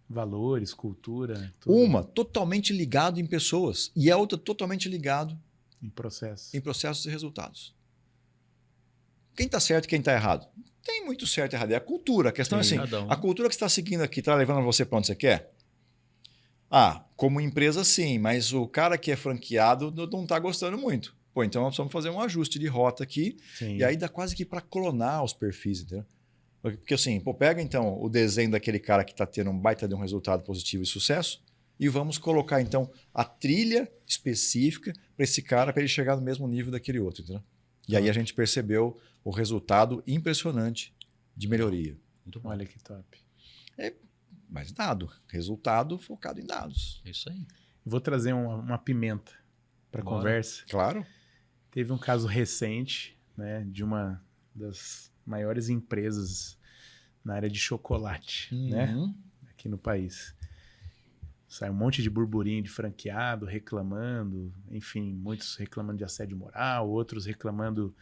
Valores, cultura. Tudo Uma totalmente ligado em pessoas e a outra totalmente ligado em processo. em processos e resultados. Quem está certo e quem está errado? Tem muito certo e errado. É a cultura. A questão é assim, cada um. a cultura que você está seguindo aqui está levando você para onde você quer? Ah, como empresa sim, mas o cara que é franqueado não está gostando muito. Pô, então nós precisamos fazer um ajuste de rota aqui. Sim. E aí dá quase que para clonar os perfis, entendeu? Porque assim, pega então o desenho daquele cara que está tendo um baita de um resultado positivo e sucesso e vamos colocar então a trilha específica para esse cara, para ele chegar no mesmo nível daquele outro, entendeu? E aí a gente percebeu o resultado impressionante de melhoria. Muito bom. Olha que top. Mas resultado focado em dados. É isso aí. Vou trazer uma pimenta para Bora. conversa. Claro. Teve um caso recente, né, de uma das maiores empresas na área de chocolate, né, aqui no país. Sai um monte de burburinho de franqueado reclamando, enfim, muitos reclamando de assédio moral, outros reclamando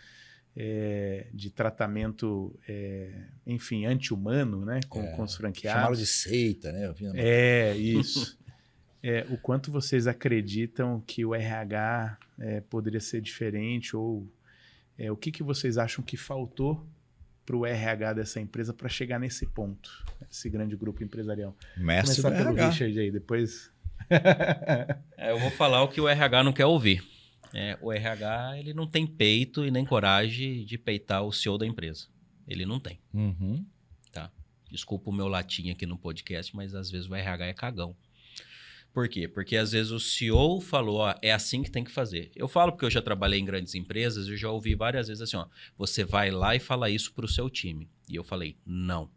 de tratamento, enfim, anti-humano, né, com os franqueados. Chamaram de seita, né? Isso. O quanto vocês acreditam que o RH poderia ser diferente ou o que vocês acham que faltou para o RH dessa empresa para chegar nesse ponto, esse grande grupo empresarial? Mestre do Começar pelo RH. Richard aí, depois... Eu vou falar o que o RH não quer ouvir. O RH ele não tem peito e nem coragem de peitar o CEO da empresa. Ele não tem. Uhum. Tá? Desculpa o meu latim aqui no podcast, mas às vezes o RH é cagão. Por quê? Porque às vezes o CEO falou, ó, é assim que tem que fazer. Eu falo porque eu já trabalhei em grandes empresas, eu já ouvi várias vezes assim, ó, você vai lá e fala isso pro seu time. E eu falei, não.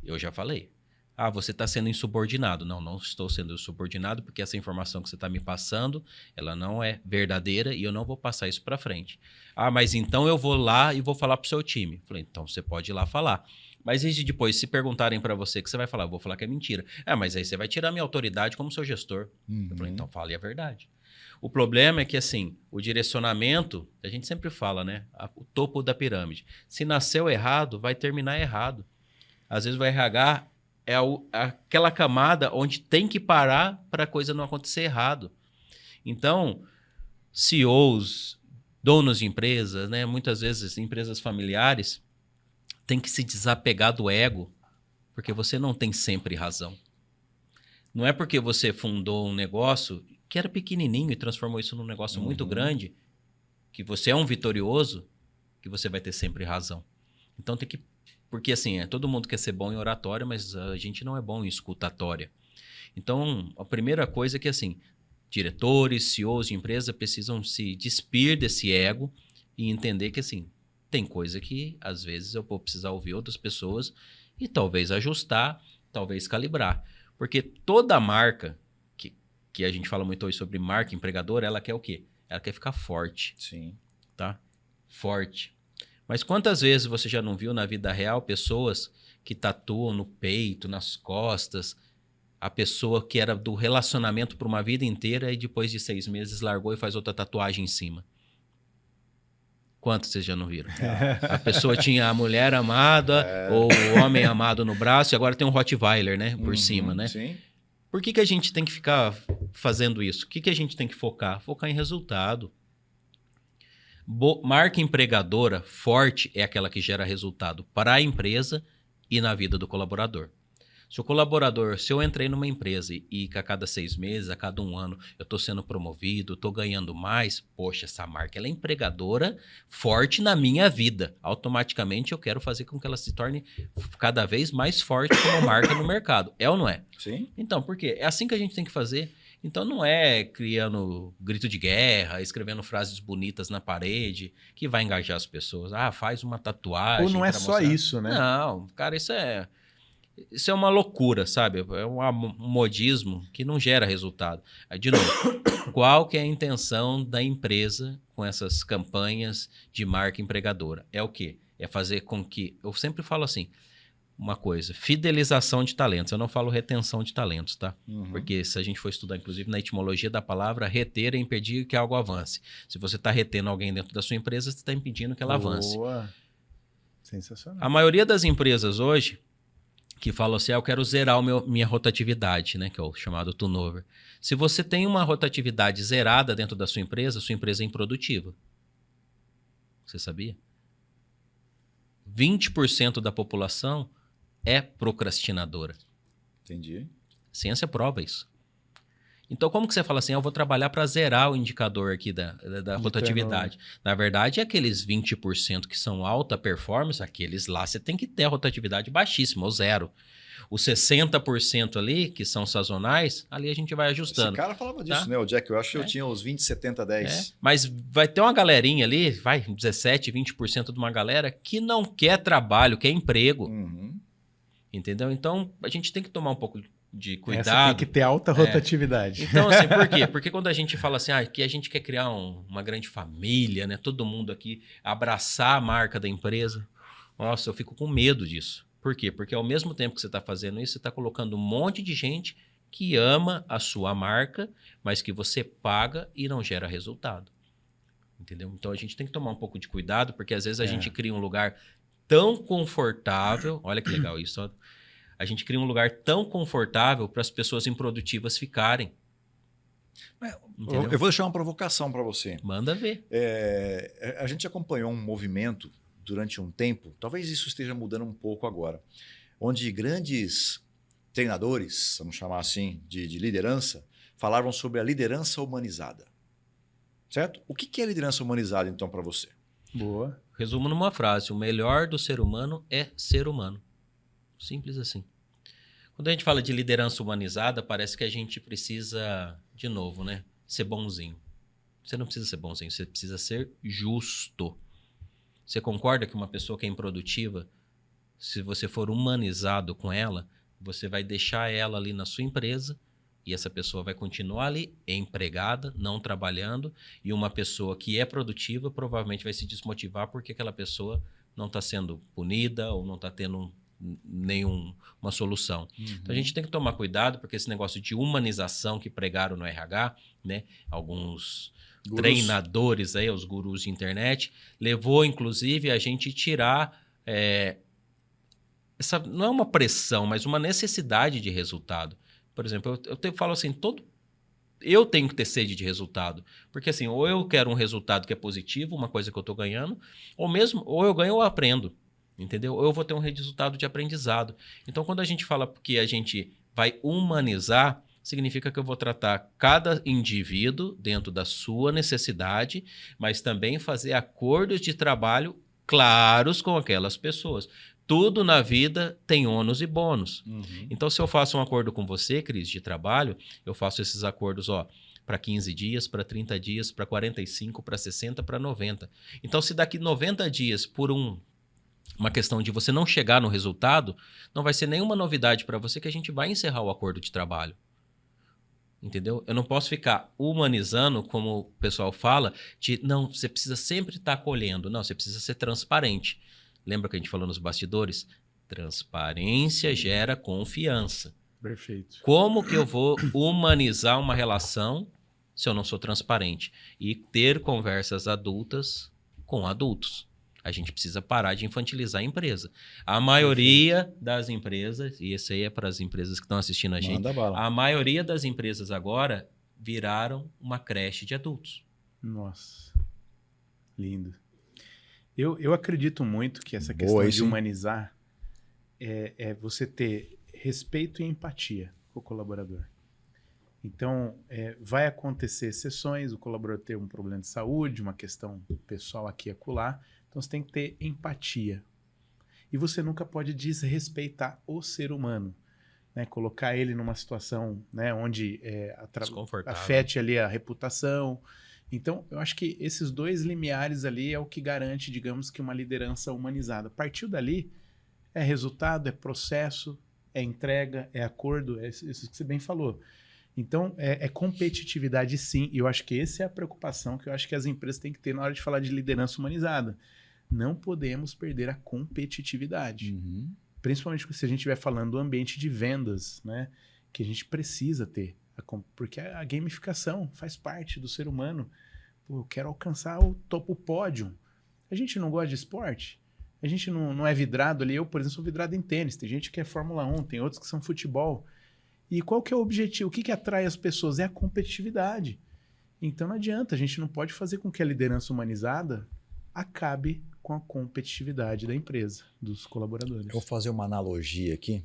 Eu já falei. Ah, você está sendo insubordinado. Não, não estou sendo insubordinado porque essa informação que você está me passando, ela não é verdadeira e eu não vou passar isso para frente. Ah, mas então eu vou lá e vou falar pro seu time. Falei, então você pode ir lá falar. Mas e depois, se perguntarem para você, o que você vai falar? Eu vou falar que é mentira. Mas aí você vai tirar minha autoridade como seu gestor. Eu falei, então fale a verdade. O problema é que, assim, o direcionamento, a gente sempre fala, né? O topo da pirâmide. Se nasceu errado, vai terminar errado. Às vezes o RH é aquela camada onde tem que parar para a coisa não acontecer errado. Então, CEOs, donos de empresas, né? Muitas vezes empresas familiares, tem que se desapegar do ego, porque você não tem sempre razão. Não é porque você fundou um negócio que era pequenininho e transformou isso num negócio muito grande, que você é um vitorioso, que você vai ter sempre razão. Então tem que... Porque assim, todo mundo quer ser bom em oratória, mas a gente não é bom em escutatória. Então, a primeira coisa é que assim, diretores, CEOs de empresa precisam se despir desse ego e entender que assim, tem coisa que, às vezes, eu vou precisar ouvir outras pessoas e talvez ajustar, talvez calibrar. Porque toda marca, que a gente fala muito hoje sobre marca empregadora, ela quer o quê? Ela quer ficar forte. Sim. Tá? Forte. Mas quantas vezes você já não viu na vida real pessoas que tatuam no peito, nas costas, a pessoa que era do relacionamento por uma vida inteira e depois de 6 meses largou e faz outra tatuagem em cima? Quantos vocês já não viram? A pessoa tinha a mulher amada ou o homem amado no braço e agora tem um Rottweiler, né? Por cima, né? Sim. Por que a gente tem que ficar fazendo isso? O que a gente tem que focar? Focar em resultado. Marca empregadora forte é aquela que gera resultado para a empresa e na vida do colaborador. Se eu entrei numa empresa e que a cada 6 meses, a cada 1 ano, eu estou sendo promovido, estou ganhando mais, poxa, essa marca ela é empregadora forte na minha vida. Automaticamente eu quero fazer com que ela se torne cada vez mais forte como marca no mercado. É ou não é? Sim. Então, por quê? É assim que a gente tem que fazer. Então não é criando grito de guerra, escrevendo frases bonitas na parede que vai engajar as pessoas. Ah, faz uma tatuagem. Ou não é pra só mostrar. isso, né? Não, cara, isso é uma loucura, sabe? É um modismo que não gera resultado. Aí, de novo, qual que é a intenção da empresa com essas campanhas de marca empregadora? É o quê? É fazer com que... Eu sempre falo assim, uma coisa, fidelização de talentos. Eu não falo retenção de talentos, tá? Porque se a gente for estudar, inclusive, na etimologia da palavra, reter é impedir que algo avance. Se você está retendo alguém dentro da sua empresa, você está impedindo que ela avance. Boa. Sensacional. A maioria das empresas hoje que falam assim, eu quero zerar minha rotatividade, né? Que é o chamado turnover. Se você tem uma rotatividade zerada dentro da sua empresa é improdutiva. Você sabia? 20% da população é procrastinadora. Entendi. Ciência prova isso. Então, como que você fala assim, eu vou trabalhar para zerar o indicador aqui da rotatividade? Na verdade, aqueles 20% que são alta performance, aqueles lá você tem que ter a rotatividade baixíssima, ou zero. Os 60% ali, que são sazonais, ali a gente vai ajustando. Esse cara falava disso, tá? né? O Jack, eu acho que eu tinha os 20, 70, 10. Mas vai ter uma galerinha ali, 17, 20% de uma galera que não quer trabalho, quer emprego. Entendeu? Então, a gente tem que tomar um pouco de cuidado. Essa tem que ter alta rotatividade. Então, assim, por quê? Porque quando a gente fala assim, que a gente quer criar uma grande família, né? Todo mundo aqui abraçar a marca da empresa. Nossa, eu fico com medo disso. Por quê? Porque ao mesmo tempo que você está fazendo isso, você está colocando um monte de gente que ama a sua marca, mas que você paga e não gera resultado. Entendeu? Então, a gente tem que tomar um pouco de cuidado, porque às vezes a gente cria um lugar tão confortável. Olha que legal isso, ó. A gente cria um lugar tão confortável para as pessoas improdutivas ficarem. Eu vou deixar uma provocação para você. Manda ver. A gente acompanhou um movimento durante um tempo, talvez isso esteja mudando um pouco agora, onde grandes treinadores, vamos chamar assim, de liderança, falavam sobre a liderança humanizada. Certo? O que é liderança humanizada, então, para você? Boa. Resumo numa frase: o melhor do ser humano é ser humano. Simples assim. Quando a gente fala de liderança humanizada, parece que a gente precisa, de novo, né, ser bonzinho. Você não precisa ser bonzinho, você precisa ser justo. Você concorda que uma pessoa que é improdutiva, se você for humanizado com ela, você vai deixar ela ali na sua empresa e essa pessoa vai continuar ali empregada, não trabalhando, e uma pessoa que é produtiva provavelmente vai se desmotivar porque aquela pessoa não está sendo punida ou não está tendo nenhuma solução. Então a gente tem que tomar cuidado, porque esse negócio de humanização que pregaram no RH, né, alguns treinadores aí, os gurus de internet, levou inclusive a gente tirar essa, não é uma pressão, mas uma necessidade de resultado. Por exemplo, eu falo assim, eu tenho que ter sede de resultado, porque assim, ou eu quero um resultado que é positivo, uma coisa que eu estou ganhando, ou eu ganho ou eu aprendo. Entendeu? Ou eu vou ter um resultado de aprendizado. Então, quando a gente fala que a gente vai humanizar, significa que eu vou tratar cada indivíduo dentro da sua necessidade, mas também fazer acordos de trabalho claros com aquelas pessoas. Tudo na vida tem ônus e bônus. Então, se eu faço um acordo com você, Cris, de trabalho, eu faço esses acordos, para 15 dias, para 30 dias, para 45, para 60, para 90. Então, se daqui 90 dias, por uma questão de você não chegar no resultado, não vai ser nenhuma novidade para você que a gente vai encerrar o acordo de trabalho. Entendeu? Eu não posso ficar humanizando, como o pessoal fala, não, você precisa sempre estar colhendo. Não, você precisa ser transparente. Lembra que a gente falou nos bastidores? Transparência gera confiança. Perfeito. Como que eu vou humanizar uma relação se eu não sou transparente? E ter conversas adultas com adultos. A gente precisa parar de infantilizar a empresa. A maioria das empresas, e esse aí é para as empresas que estão assistindo a gente, Manda bala. a maioria das empresas agora viraram uma creche de adultos. Nossa, lindo. Eu acredito muito que essa questão de humanizar é você ter respeito e empatia com o colaborador. Então, vai acontecer sessões, o colaborador ter um problema de saúde, uma questão pessoal aqui e acolá. Então, você tem que ter empatia. E você nunca pode desrespeitar o ser humano, né? Colocar ele numa situação, né, onde afete ali a reputação. Então, eu acho que esses 2 limiares ali é o que garante, digamos, que uma liderança humanizada. Partiu dali, é resultado, é processo, é entrega, é acordo, é isso que você bem falou. Então, é competitividade sim, e eu acho que essa é a preocupação que eu acho que as empresas têm que ter na hora de falar de liderança humanizada. Não podemos perder a competitividade. Uhum. Principalmente se a gente estiver falando do ambiente de vendas, né? Que a gente precisa ter. Porque a gamificação faz parte do ser humano. Pô, eu quero alcançar o topo pódio. A gente não gosta de esporte? A gente não é vidrado ali. Eu, por exemplo, sou vidrado em tênis. Tem gente que é Fórmula 1, tem outros que são futebol. E qual que é o objetivo? O que atrai as pessoas? É a competitividade. Então não adianta, a gente não pode fazer com que a liderança humanizada acabe com a competitividade da empresa, dos colaboradores. Eu vou fazer uma analogia aqui,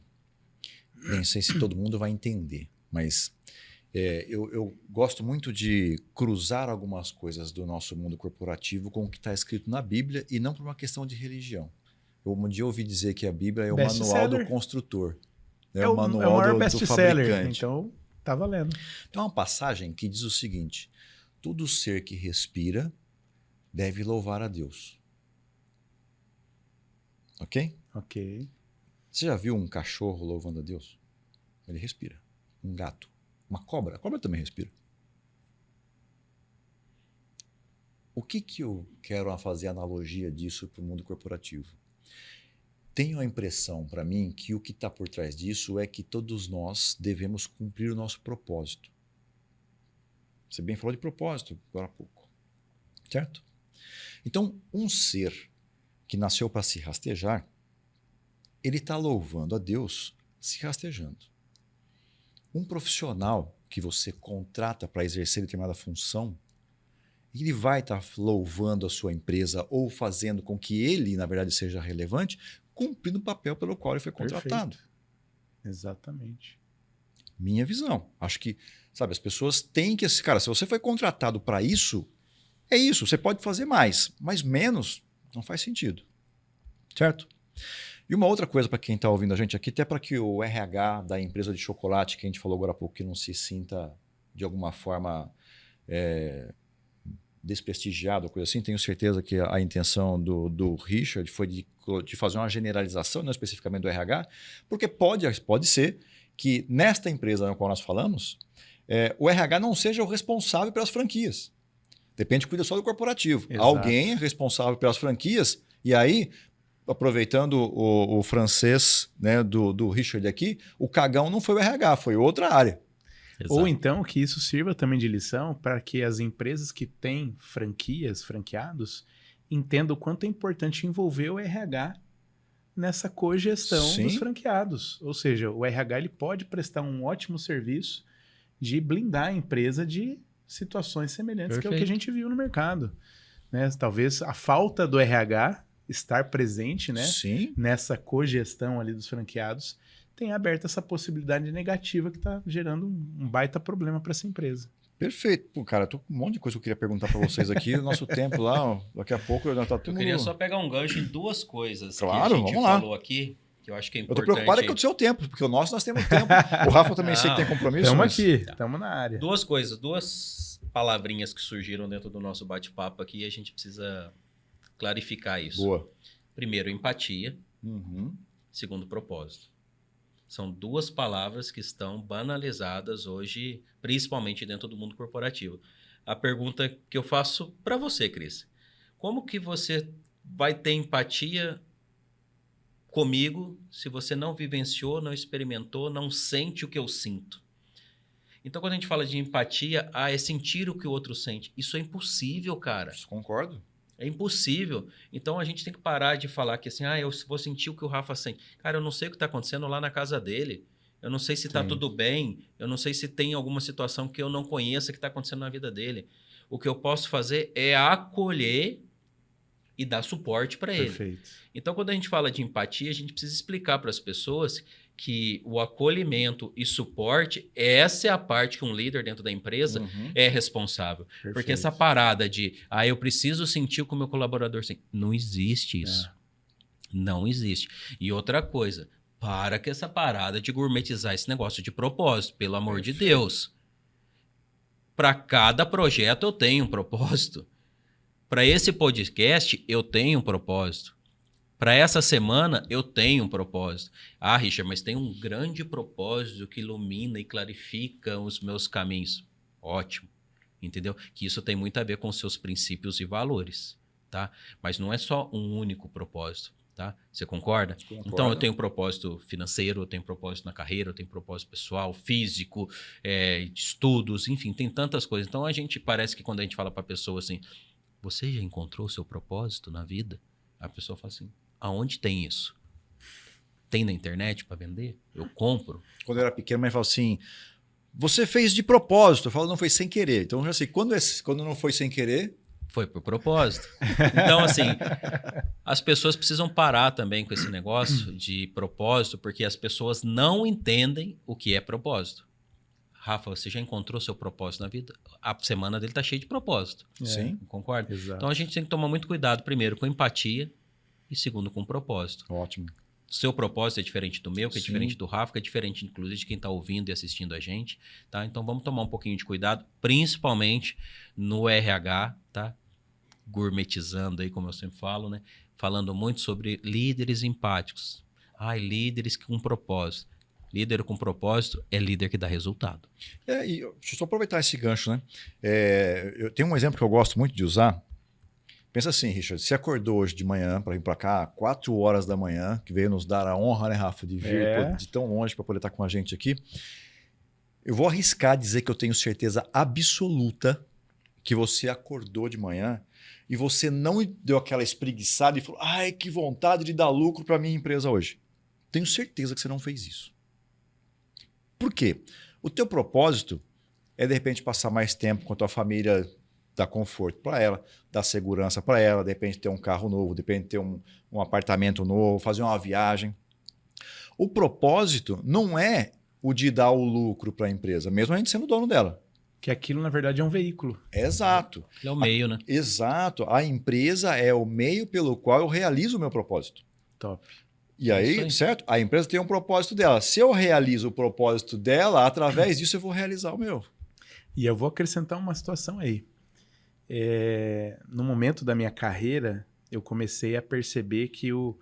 nem sei se todo mundo vai entender, mas eu gosto muito de cruzar algumas coisas do nosso mundo corporativo com o que está escrito na Bíblia e não por uma questão de religião. Um dia eu ouvi dizer que a Bíblia é o manual do construtor. É o manual maior do best-seller, fabricante. Então tá valendo. Tem uma passagem que diz o seguinte: todo ser que respira deve louvar a Deus. Ok? Ok. Você já viu um cachorro louvando a Deus? Ele respira. Um gato. Uma cobra. A cobra também respira. O que eu quero fazer analogia disso para o mundo corporativo? Tenho a impressão, para mim, que o que está por trás disso é que todos nós devemos cumprir o nosso propósito. Você bem falou de propósito agora há pouco. Certo? Então, um ser que nasceu para se rastejar, ele está louvando a Deus se rastejando. Um profissional que você contrata para exercer determinada função, ele vai estar louvando a sua empresa ou fazendo com que ele, na verdade, seja relevante, cumprindo o papel pelo qual ele foi contratado. Perfeito. Exatamente. Minha visão. Acho que, sabe, as pessoas têm que... Cara, se você foi contratado para isso, é isso. Você pode fazer mais, mas menos não faz sentido. Certo? E uma outra coisa para quem está ouvindo a gente aqui, até para que o RH da empresa de chocolate, que a gente falou agora há pouco, que não se sinta de alguma forma desprestigiado, coisa assim, tenho certeza que a intenção do Richard foi de fazer uma generalização, não especificamente do RH, porque pode ser que nesta empresa na qual nós falamos, o RH não seja o responsável pelas franquias. Depende, cuida só do corporativo. Exato. Alguém é responsável pelas franquias, e aí, aproveitando o francês, né, do Richard aqui, o cagão não foi o RH, foi outra área. Exato. Ou então que isso sirva também de lição para que as empresas que têm franquias, franqueados, entendam o quanto é importante envolver o RH nessa cogestão Sim. dos franqueados. Ou seja, o RH ele pode prestar um ótimo serviço de blindar a empresa de situações semelhantes, que é o que a gente viu no mercado. Né? Talvez a falta do RH estar presente, né, Sim. nessa cogestão ali dos franqueados tem aberto essa possibilidade negativa que está gerando um baita problema para essa empresa. Perfeito. Pô, cara, tô com um monte de coisa que eu queria perguntar para vocês aqui. O nosso tempo lá, ó, daqui a pouco... Eu queria só pegar um gancho em 2 coisas Claro, que a gente vamos lá. falou aqui, que eu acho que é Eu tô importante. preocupado com o seu tempo, porque nós temos tempo. O Rafa também sei que tem compromisso. Estamos mas... aqui, estamos na área. 2 coisas, 2 palavrinhas que surgiram dentro do nosso bate-papo aqui e a gente precisa clarificar isso. Boa. Primeiro, empatia. Uhum. Segundo, propósito. São 2 palavras que estão banalizadas hoje, principalmente dentro do mundo corporativo. A pergunta que eu faço para você, Cris, como que você vai ter empatia comigo se você não vivenciou, não experimentou, não sente o que eu sinto? Então, quando a gente fala de empatia, é sentir o que o outro sente. Isso é impossível, cara. Concordo. É impossível. Então, a gente tem que parar de falar que assim, eu vou sentir o que o Rafa sente. Cara, eu não sei o que está acontecendo lá na casa dele. Eu não sei se está tudo bem. Eu não sei se tem alguma situação que eu não conheça que está acontecendo na vida dele. O que eu posso fazer é acolher e dar suporte para ele. Perfeito. Então, quando a gente fala de empatia, a gente precisa explicar para as pessoas que o acolhimento e suporte, essa é a parte que um líder dentro da empresa é responsável. Perfeito. Porque essa parada de, eu preciso sentir o que o meu colaborador sente. Não existe isso. Não existe. E outra coisa, para com essa parada de gourmetizar esse negócio de propósito, pelo amor de Deus. Para cada projeto eu tenho um propósito. Para esse podcast eu tenho um propósito. Para essa semana, eu tenho um propósito. Richard, mas tem um grande propósito que ilumina e clarifica os meus caminhos. Ótimo. Entendeu? Que isso tem muito a ver com os seus princípios e valores, tá? Mas não é só um único propósito, tá? Você concorda? Concordo. Então, eu tenho um propósito financeiro, eu tenho um propósito na carreira, eu tenho um propósito pessoal, físico, de estudos, enfim, tem tantas coisas. Então, parece que quando a gente fala para a pessoa assim, você já encontrou o seu propósito na vida? A pessoa fala assim, aonde tem isso? Tem na internet para vender? Eu compro. Quando eu era pequeno, a mãe falava assim, você fez de propósito. Eu falo, não foi sem querer. Então, já sei, quando não foi sem querer... Foi por propósito. Então, assim, as pessoas precisam parar também com esse negócio de propósito, porque as pessoas não entendem o que é propósito. Rafa, você já encontrou seu propósito na vida? A semana dele tá cheia de propósito. Sim. Concorda? Exato. Então, a gente tem que tomar muito cuidado, primeiro, com empatia e segundo, com propósito. Ótimo. Seu propósito é diferente do meu, que é Sim. diferente do Rafa, que é diferente, inclusive, de quem está ouvindo e assistindo a gente, tá? Então, vamos tomar um pouquinho de cuidado, principalmente no RH, tá? Gourmetizando aí, como eu sempre falo, né? Falando muito sobre líderes empáticos. Líderes com propósito. Líder com propósito é líder que dá resultado. E deixa eu só aproveitar esse gancho, né? Eu tenho um exemplo que eu gosto muito de usar. Pensa assim, Richard, você acordou hoje de manhã para vir para cá, 4 horas da manhã, que veio nos dar a honra, né, Rafa, de vir de tão longe para poder estar com a gente aqui. Eu vou arriscar dizer que eu tenho certeza absoluta que você acordou de manhã e você não deu aquela espreguiçada e falou, que vontade de dar lucro para a minha empresa hoje. Tenho certeza que você não fez isso. Por quê? O teu propósito é, de repente, passar mais tempo com a tua família, dar conforto para ela, dar segurança para ela, de repente ter um carro novo, de repente ter um apartamento novo, fazer uma viagem. O propósito não é o de dar o lucro para a empresa, mesmo a gente sendo dono dela. Que aquilo, na verdade, é um veículo. Exato. É o meio, né? Exato. A empresa é o meio pelo qual eu realizo o meu propósito. Top. E aí, certo? A empresa tem um propósito dela. Se eu realizo o propósito dela, através disso eu vou realizar o meu. E eu vou acrescentar uma situação aí. No momento da minha carreira, eu comecei a perceber que o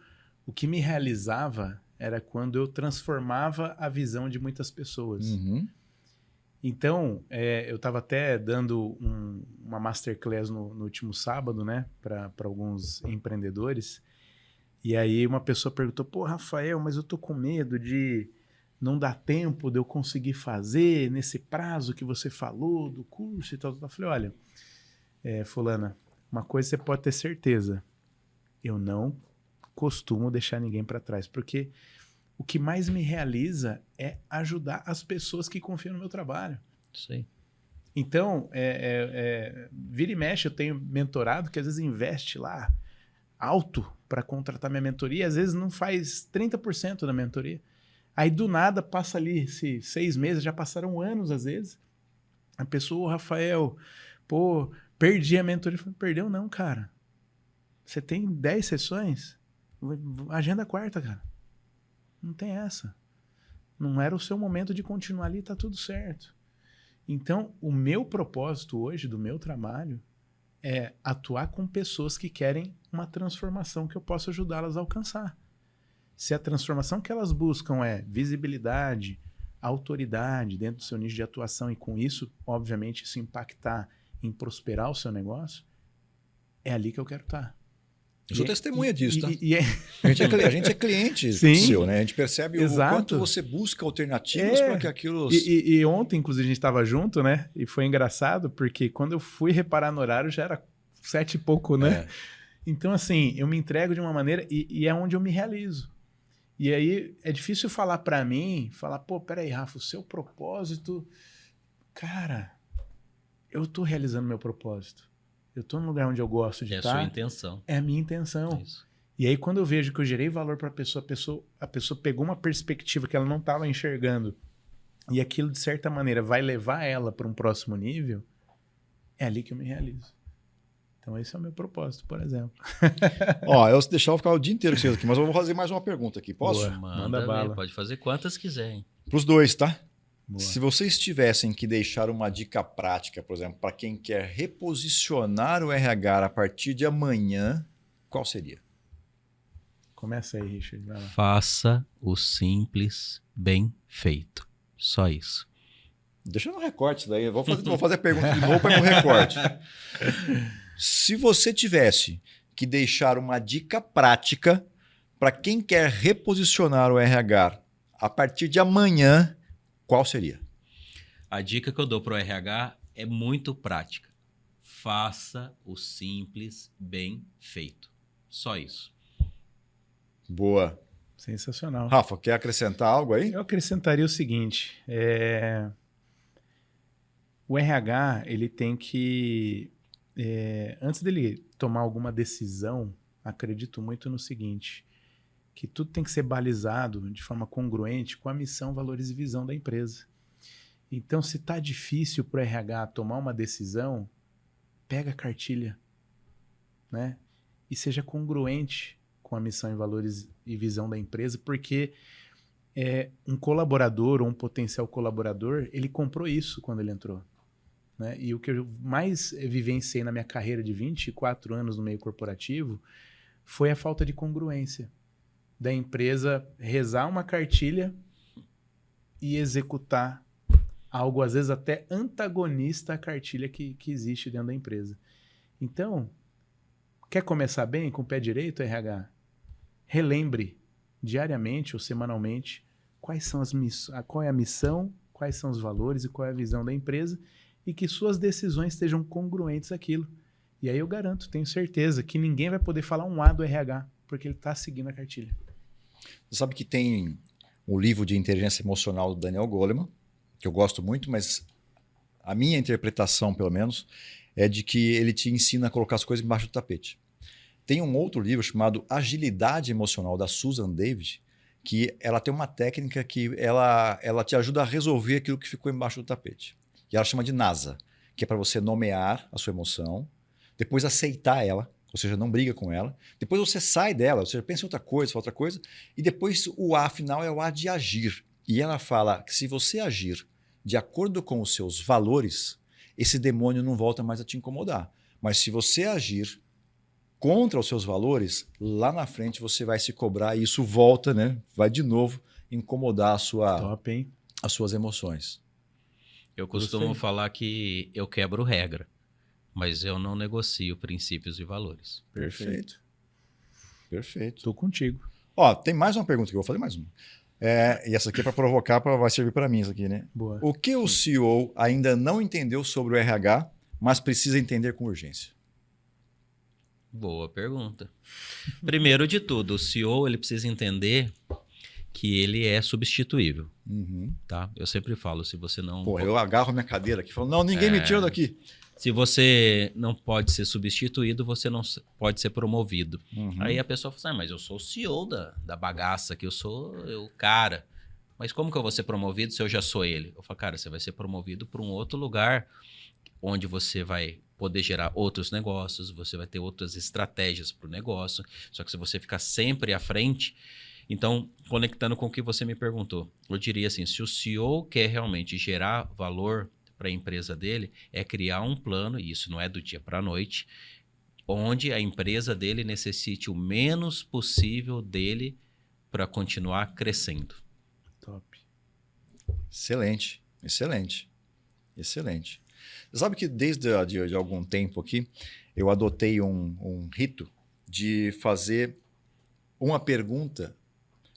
que me realizava era quando eu transformava a visão de muitas pessoas. Uhum. Então, eu estava até dando uma masterclass no último sábado, né, para alguns empreendedores. E aí uma pessoa perguntou, pô, Rafael, mas eu tô com medo de não dar tempo de eu conseguir fazer nesse prazo que você falou do curso e tal. Eu falei, olha, fulana, uma coisa você pode ter certeza, eu não costumo deixar ninguém para trás, porque o que mais me realiza é ajudar as pessoas que confiam no meu trabalho. Sim. Então, vira e mexe, eu tenho mentorado que às vezes investe lá alto para contratar minha mentoria, e às vezes não faz 30% da mentoria. Aí do nada passa ali 6 meses, já passaram anos às vezes. A pessoa, Rafael, pô, perdi a mentoria. Eu falei, perdeu não, cara. Você tem 10 sessões, agenda a quarta, cara. Não tem essa. Não era o seu momento de continuar ali, tá tudo certo. Então, o meu propósito hoje do meu trabalho é atuar com pessoas que querem uma transformação que eu possa ajudá-las a alcançar. Se a transformação que elas buscam é visibilidade, autoridade dentro do seu nicho de atuação e com isso, obviamente, isso impactar em prosperar o seu negócio, é ali que eu quero estar. Eu sou testemunha disso, tá? A A gente é cliente Sim, seu, né? A gente percebe exato. o quanto você busca alternativas para que aquilo... E ontem, inclusive, a gente estava junto, né? E foi engraçado, porque quando eu fui reparar no horário, já era 7 e pouco, né? Então, assim, eu me entrego de uma maneira e é onde eu me realizo. E aí, é difícil falar para mim, pô, peraí, Rafa, o seu propósito... Cara, eu tô realizando meu propósito. Eu tô no lugar onde eu gosto de estar. É a sua intenção. É a minha intenção. Isso. E aí, quando eu vejo que eu gerei valor para a pessoa pegou uma perspectiva que ela não estava enxergando e aquilo, de certa maneira, vai levar ela para um próximo nível, é ali que eu me realizo. Então, esse é o meu propósito, por exemplo. Ó, eu deixava ficar o dia inteiro com vocês aqui, mas eu vou fazer mais uma pergunta aqui. Posso? Boa. Manda Manda bala. ver, pode fazer quantas quiser, hein? Para os dois, tá? Boa. Se vocês tivessem que deixar uma dica prática, por exemplo, para quem quer reposicionar o RH a partir de amanhã, qual seria? Começa aí, Richard. Vai lá. Faça o simples bem feito. Só isso. Deixa no recorte isso daí. Eu vou fazer a pergunta de novo para no recorte. Se você tivesse que deixar uma dica prática para quem quer reposicionar o RH a partir de amanhã, qual seria? A dica que eu dou para o RH é muito prática. Faça o simples bem feito. Só isso. Boa. Sensacional. Rafa, quer acrescentar algo aí? Eu acrescentaria o seguinte, o RH, ele tem que, antes dele tomar alguma decisão, acredito muito no seguinte, que tudo tem que ser balizado de forma congruente com a missão, valores e visão da empresa. Então, se está difícil para o RH tomar uma decisão, pega a cartilha, né? E seja congruente com a missão e valores e visão da empresa, porque um colaborador ou um potencial colaborador, ele comprou isso quando ele entrou. Né? E o que eu mais vivenciei na minha carreira de 24 anos no meio corporativo foi a falta de congruência da empresa rezar uma cartilha e executar algo, às vezes até antagonista à cartilha que existe dentro da empresa. Então, quer começar bem, com o pé direito, RH? Relembre diariamente ou semanalmente qual é a missão, quais são os valores e qual é a visão da empresa e que suas decisões estejam congruentes àquilo. E aí eu garanto, tenho certeza que ninguém vai poder falar um A do RH porque ele está seguindo a cartilha. Você sabe que tem um livro de inteligência emocional do Daniel Goleman, que eu gosto muito, mas a minha interpretação, pelo menos, é de que ele te ensina a colocar as coisas embaixo do tapete. Tem um outro livro chamado Agilidade Emocional, da Susan David, que ela tem uma técnica que ela te ajuda a resolver aquilo que ficou embaixo do tapete. E ela chama de NASA, que é para você nomear a sua emoção, depois aceitar ela, ou seja, não briga com ela, depois você sai dela, ou seja, pensa em outra coisa, e depois o A final é o A de agir. E ela fala que se você agir de acordo com os seus valores, esse demônio não volta mais a te incomodar. Mas se você agir contra os seus valores, lá na frente você vai se cobrar e isso volta, né? Vai de novo incomodar Top, hein? as suas emoções. Eu costumo falar que eu quebro regra, mas eu não negocio princípios e valores. Perfeito. Perfeito. Tô contigo. Ó, tem mais uma pergunta que eu vou fazer mais uma. E essa aqui é para provocar, vai servir para mim isso aqui, né? Boa. O que o CEO ainda não entendeu sobre o RH, mas precisa entender com urgência? Boa pergunta. Primeiro de tudo, o CEO ele precisa entender que ele é substituível, tá? Eu sempre falo, se você não... Pô, eu agarro a minha cadeira aqui e falo, não, ninguém me tira daqui. Se você não pode ser substituído, você não pode ser promovido. Aí a pessoa fala assim, mas eu sou o CEO da bagaça, que eu sou o cara. Mas como que eu vou ser promovido se eu já sou ele? Eu falo, cara, você vai ser promovido para um outro lugar onde você vai poder gerar outros negócios, você vai ter outras estratégias para o negócio. Só que se você ficar sempre à frente... Então, conectando com o que você me perguntou, eu diria assim, se o CEO quer realmente gerar valor para a empresa dele, é criar um plano, e isso não é do dia para a noite, onde a empresa dele necessite o menos possível dele para continuar crescendo. Top. Excelente, excelente, excelente. Você sabe que desde de algum tempo aqui, eu adotei um rito de fazer uma pergunta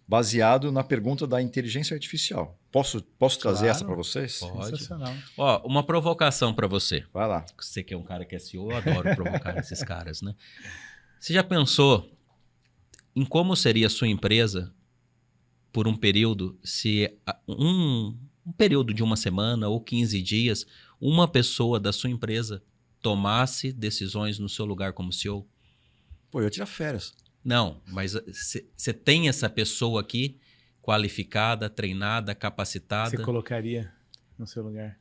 baseado na pergunta da inteligência artificial. Posso trazer Claro. essa para vocês? Pode. Sensacional. Ó, uma provocação para você. Vai lá. Você que é um cara que é CEO, eu adoro provocar esses caras, né? Você já pensou em como seria a sua empresa por um período, se um período de uma semana ou 15 dias, uma pessoa da sua empresa tomasse decisões no seu lugar como CEO? Pô, eu ia tirar férias. Não, mas você tem essa pessoa aqui qualificada, treinada, capacitada. Você colocaria no seu lugar?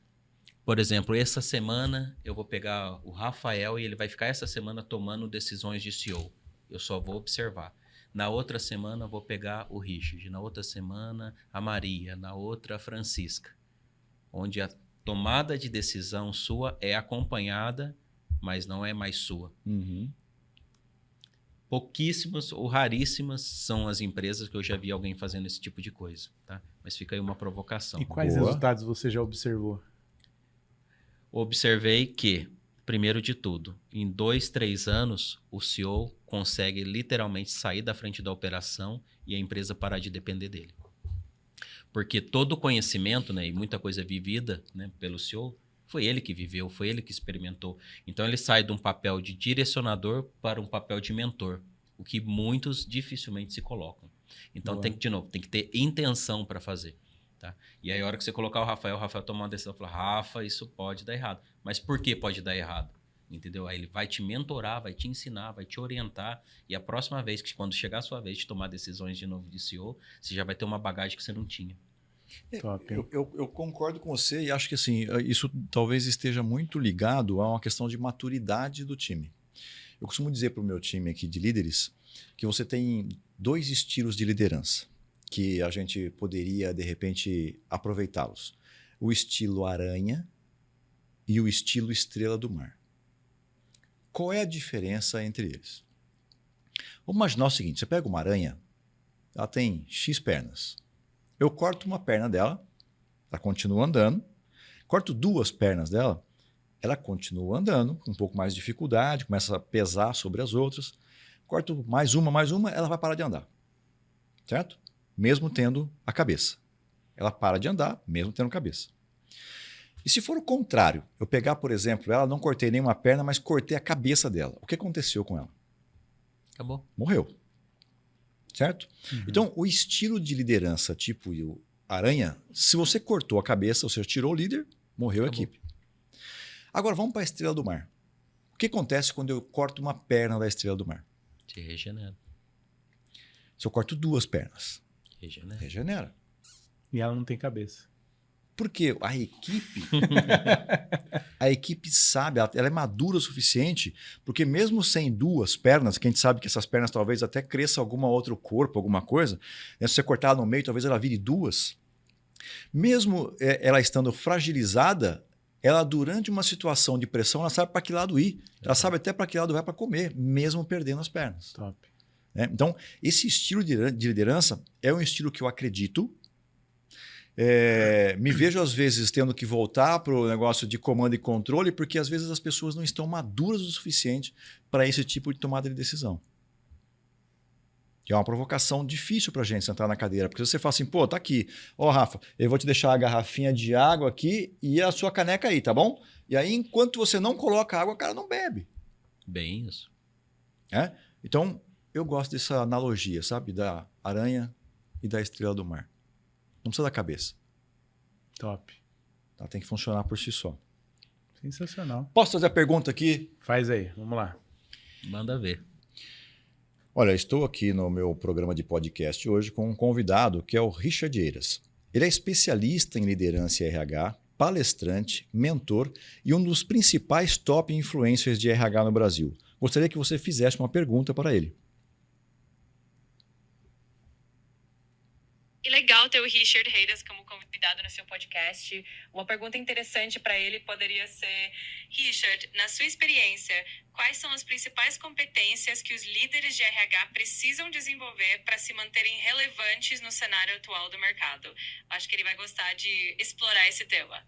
Por exemplo, essa semana eu vou pegar o Rafael e ele vai ficar essa semana tomando decisões de CEO. Eu só vou observar. Na outra semana eu vou pegar o Richard. Na outra semana a Maria. Na outra a Francisca. Onde a tomada de decisão sua é acompanhada, mas não é mais sua. Uhum. Pouquíssimas ou raríssimas são as empresas que eu já vi alguém fazendo esse tipo de coisa. Tá? Mas fica aí uma provocação. E quais Boa. resultados você já observou? Observei que, primeiro de tudo, em 2, 3 anos, o CEO consegue literalmente sair da frente da operação e a empresa parar de depender dele. Porque todo o conhecimento, né, e muita coisa vivida, né, pelo CEO, foi ele que viveu, foi ele que experimentou. Então ele sai de um papel de direcionador para um papel de mentor, o que muitos dificilmente se colocam. Então tem que ter intenção para fazer. Tá? E aí, a hora que você colocar o Rafael toma uma decisão e fala, Rafa, isso pode dar errado. Mas por que pode dar errado? Entendeu? Aí ele vai te mentorar, vai te ensinar, vai te orientar. E a próxima vez, quando chegar a sua vez de tomar decisões de novo de CEO, você já vai ter uma bagagem que você não tinha. Top. Eu concordo com você e acho que assim, isso talvez esteja muito ligado a uma questão de maturidade do time. Eu costumo dizer para o meu time aqui de líderes que você tem 2 estilos de liderança que a gente poderia, de repente, aproveitá-los. O estilo aranha e o estilo estrela do mar. Qual é a diferença entre eles? Vamos imaginar o seguinte, você pega uma aranha, ela tem X pernas. Eu corto uma perna dela, ela continua andando. Corto 2 pernas dela, ela continua andando, com um pouco mais de dificuldade, começa a pesar sobre as outras. Corto mais uma, ela vai parar de andar. Certo? Mesmo tendo a cabeça. Ela para de andar, mesmo tendo cabeça. E se for o contrário, eu pegar, por exemplo, ela, não cortei nenhuma perna, mas cortei a cabeça dela. O que aconteceu com ela? Acabou. Morreu. Certo? Uhum. Então, o estilo de liderança tipo o aranha, se você cortou a cabeça, você tirou o líder, morreu a equipe. Agora, vamos para a estrela do mar. O que acontece quando eu corto uma perna da estrela do mar? Se regenera. Se eu corto 2 pernas, regenera. E ela não tem cabeça. Porque a equipe sabe, ela é madura o suficiente, porque mesmo sem 2 pernas, que a gente sabe que essas pernas talvez até cresça algum outro corpo, alguma coisa, né? Se você cortar ela no meio, talvez ela vire 2. Mesmo ela estando fragilizada, ela durante uma situação de pressão, ela sabe para que lado ir. Ela sabe até para que lado vai para comer, mesmo perdendo as pernas. Top. Então, esse estilo de liderança é um estilo que eu acredito. Me vejo, às vezes, tendo que voltar para o negócio de comando e controle, porque, às vezes, as pessoas não estão maduras o suficiente para esse tipo de tomada de decisão. Que é uma provocação difícil para a gente sentar na cadeira. Porque você fala assim, pô, tá aqui. Ó, Rafa, eu vou te deixar a garrafinha de água aqui e a sua caneca aí, tá bom? E aí, enquanto você não coloca água, o cara não bebe. Bem isso. Então, eu gosto dessa analogia, sabe? Da aranha e da estrela do mar. Não precisa da cabeça. Top. Tá? Tem que funcionar por si só. Sensacional. Posso fazer a pergunta aqui? Faz aí, vamos lá. Manda ver. Olha, estou aqui no meu programa de podcast hoje com um convidado que é o Richard Eiras. Ele é especialista em liderança e RH, palestrante, mentor e um dos principais top influencers de RH no Brasil. Gostaria que você fizesse uma pergunta para ele. Que legal ter o Richard Eiras como convidado no seu podcast. Uma pergunta interessante para ele poderia ser: Richard, na sua experiência, quais são as principais competências que os líderes de RH precisam desenvolver para se manterem relevantes no cenário atual do mercado? Acho que ele vai gostar de explorar esse tema.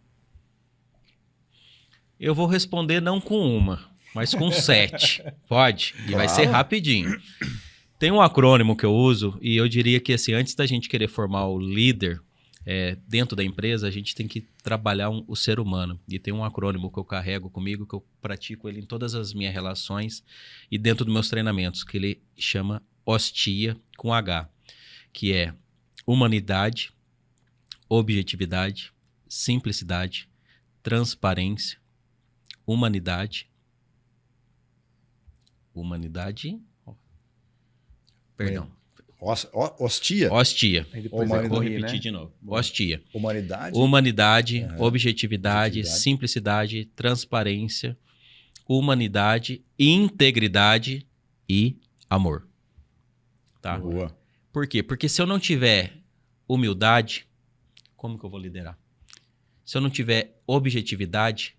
Eu vou responder não com uma, mas com 7. Pode? E vai ser rapidinho. Tem um acrônimo que eu uso e eu diria que assim, antes da gente querer formar o líder dentro da empresa, a gente tem que trabalhar o ser humano. E tem um acrônimo que eu carrego comigo, que eu pratico ele em todas as minhas relações e dentro dos meus treinamentos, que ele chama HOSTIA com H, que é humanidade, objetividade, simplicidade, transparência, humanidade, Perdão. Hostia? Hostia. Aí depois Humanidade, eu Vou corri, repetir né? de novo. Hostia. Humanidade? Humanidade, Aham. objetividade, Objetividade. simplicidade, transparência, humanidade, integridade e amor. Tá? Boa. Por quê? Porque se eu não tiver humildade, como que eu vou liderar? Se eu não tiver objetividade,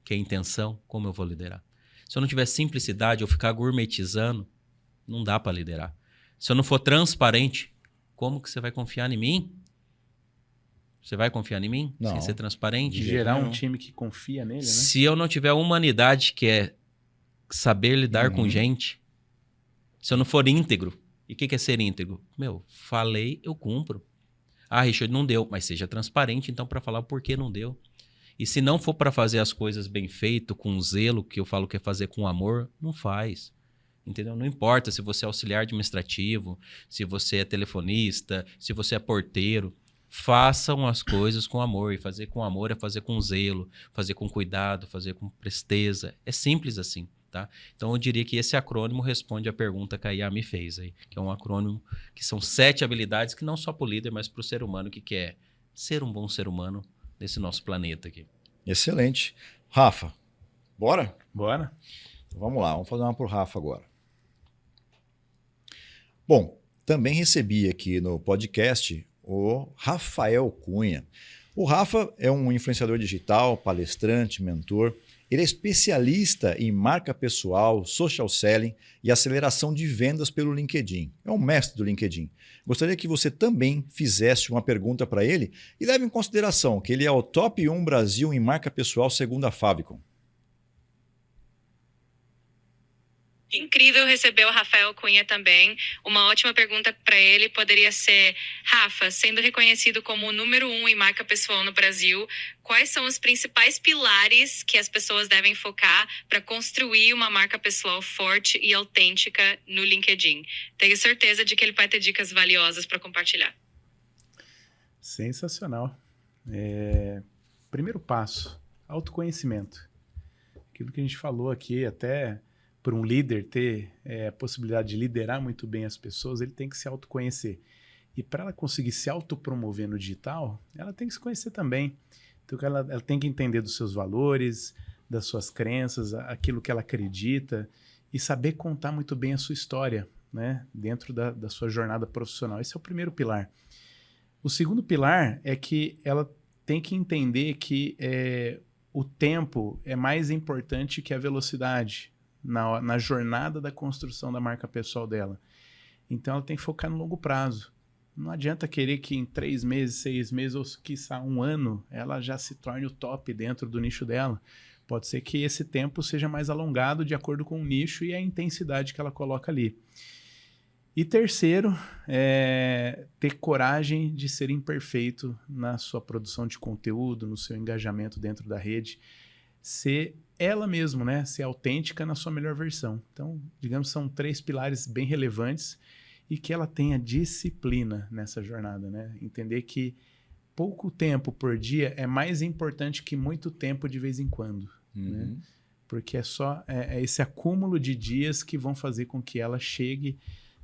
que é a intenção, como eu vou liderar? Se eu não tiver simplicidade, eu ficar gourmetizando, não dá para liderar. Se eu não for transparente, como que você vai confiar em mim? Você vai confiar em mim? Não. Sem ser transparente? De Gerar um Não. time que confia nele, né? Se eu não tiver humanidade, que é saber lidar com gente, se eu não for íntegro, e o que é ser íntegro? Falei, eu cumpro. Ah, Richard, não deu, mas seja transparente então para falar o porquê não deu. E se não for para fazer as coisas bem feito, com zelo, que eu falo que é fazer com amor, não faz. Entendeu? Não importa se você é auxiliar administrativo, se você é telefonista, se você é porteiro. Façam as coisas com amor. E fazer com amor é fazer com zelo, fazer com cuidado, fazer com presteza. É simples assim, tá? Então eu diria que esse acrônimo responde à pergunta que a IA me fez aí, que é um acrônimo que são 7 habilidades que não só para o líder, mas para o ser humano que quer ser um bom ser humano nesse nosso planeta aqui. Excelente. Rafa, bora? Bora? Então vamos lá, vamos fazer uma pro Rafa agora. Bom, também recebi aqui no podcast o Rafael Cunha. O Rafa é um influenciador digital, palestrante, mentor. Ele é especialista em marca pessoal, social selling e aceleração de vendas pelo LinkedIn. É um mestre do LinkedIn. Gostaria que você também fizesse uma pergunta para ele e leve em consideração que ele é o top 1 Brasil em marca pessoal segundo a Favicon. Incrível receber o Rafael Cunha também. Uma ótima pergunta para ele poderia ser: Rafa, sendo reconhecido como o número 1 em marca pessoal no Brasil, quais são os principais pilares que as pessoas devem focar para construir uma marca pessoal forte e autêntica no LinkedIn? Tenho certeza de que ele vai ter dicas valiosas para compartilhar. Sensacional. Primeiro passo, autoconhecimento. Aquilo que a gente falou aqui, até para um líder ter a possibilidade de liderar muito bem as pessoas, ele tem que se autoconhecer. E para ela conseguir se autopromover no digital, ela tem que se conhecer também. Então ela tem que entender dos seus valores, das suas crenças, aquilo que ela acredita e saber contar muito bem a sua história, né, dentro da sua jornada profissional. Esse é o primeiro pilar. O segundo pilar é que ela tem que entender que o tempo é mais importante que a velocidade na jornada da construção da marca pessoal dela. Então ela tem que focar no longo prazo. Não adianta querer que em 3 meses, 6 meses ou quiçá 1 ano ela já se torne o top dentro do nicho dela. Pode ser que esse tempo seja mais alongado de acordo com o nicho e a intensidade que ela coloca ali. E terceiro, ter coragem de ser imperfeito na sua produção de conteúdo, no seu engajamento dentro da rede. Ser ela mesma, né? Ser autêntica na sua melhor versão. Então, digamos, são 3 pilares bem relevantes e que ela tenha disciplina nessa jornada, né? Entender que pouco tempo por dia é mais importante que muito tempo de vez em quando, né? Porque é só esse acúmulo de dias que vão fazer com que ela chegue,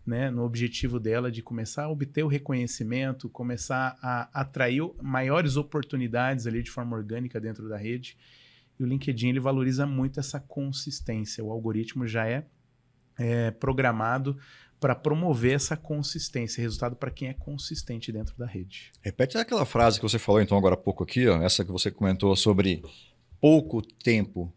né, no objetivo dela de começar a obter o reconhecimento, começar a atrair maiores oportunidades ali de forma orgânica dentro da rede. E o LinkedIn ele valoriza muito essa consistência. O algoritmo já é programado para promover essa consistência, resultado para quem é consistente dentro da rede. Repete aquela frase que você falou então agora há pouco aqui, ó, essa que você comentou sobre pouco tempo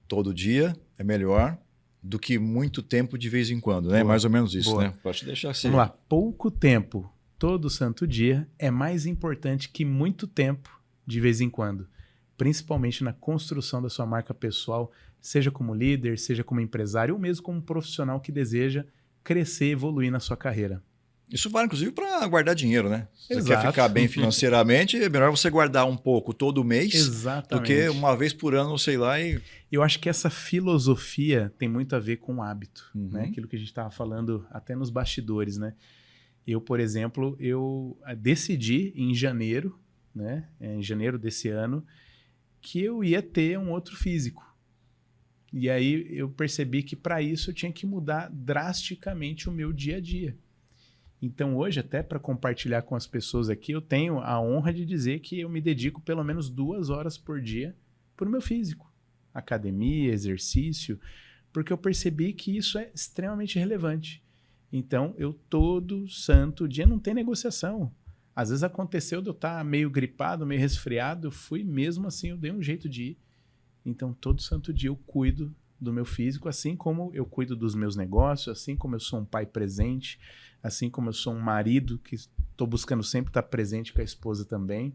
todo dia é melhor do que muito tempo de vez em quando, né? Boa. Mais ou menos isso, Boa. né? Pode deixar assim. Vamos lá. Pouco tempo todo santo dia é mais importante que muito tempo de vez em quando, principalmente na construção da sua marca pessoal, seja como líder, seja como empresário ou mesmo como profissional que deseja crescer e evoluir na sua carreira. Isso vale, inclusive, para guardar dinheiro, né? Se você Exato. quer ficar bem financeiramente, é melhor você guardar um pouco todo mês Exatamente. do que uma vez por ano, sei lá, e... Eu acho que essa filosofia tem muito a ver com o hábito, Uhum. né? Aquilo que a gente estava falando até nos bastidores, né? Eu, por exemplo, eu decidi em janeiro, né? Em janeiro desse ano, que eu ia ter um outro físico. E aí eu percebi que para isso eu tinha que mudar drasticamente o meu dia a dia. Então hoje, até para compartilhar com as pessoas aqui, eu tenho a honra de dizer que eu me dedico pelo menos 2 horas por dia para o meu físico. Academia, exercício, porque eu percebi que isso é extremamente relevante. Então eu todo santo dia, não tem negociação. Às vezes aconteceu de eu estar meio gripado, meio resfriado, eu fui mesmo assim, eu dei um jeito de ir. Então, todo santo dia eu cuido do meu físico, assim como eu cuido dos meus negócios, assim como eu sou um pai presente, assim como eu sou um marido que estou buscando sempre estar presente com a esposa também,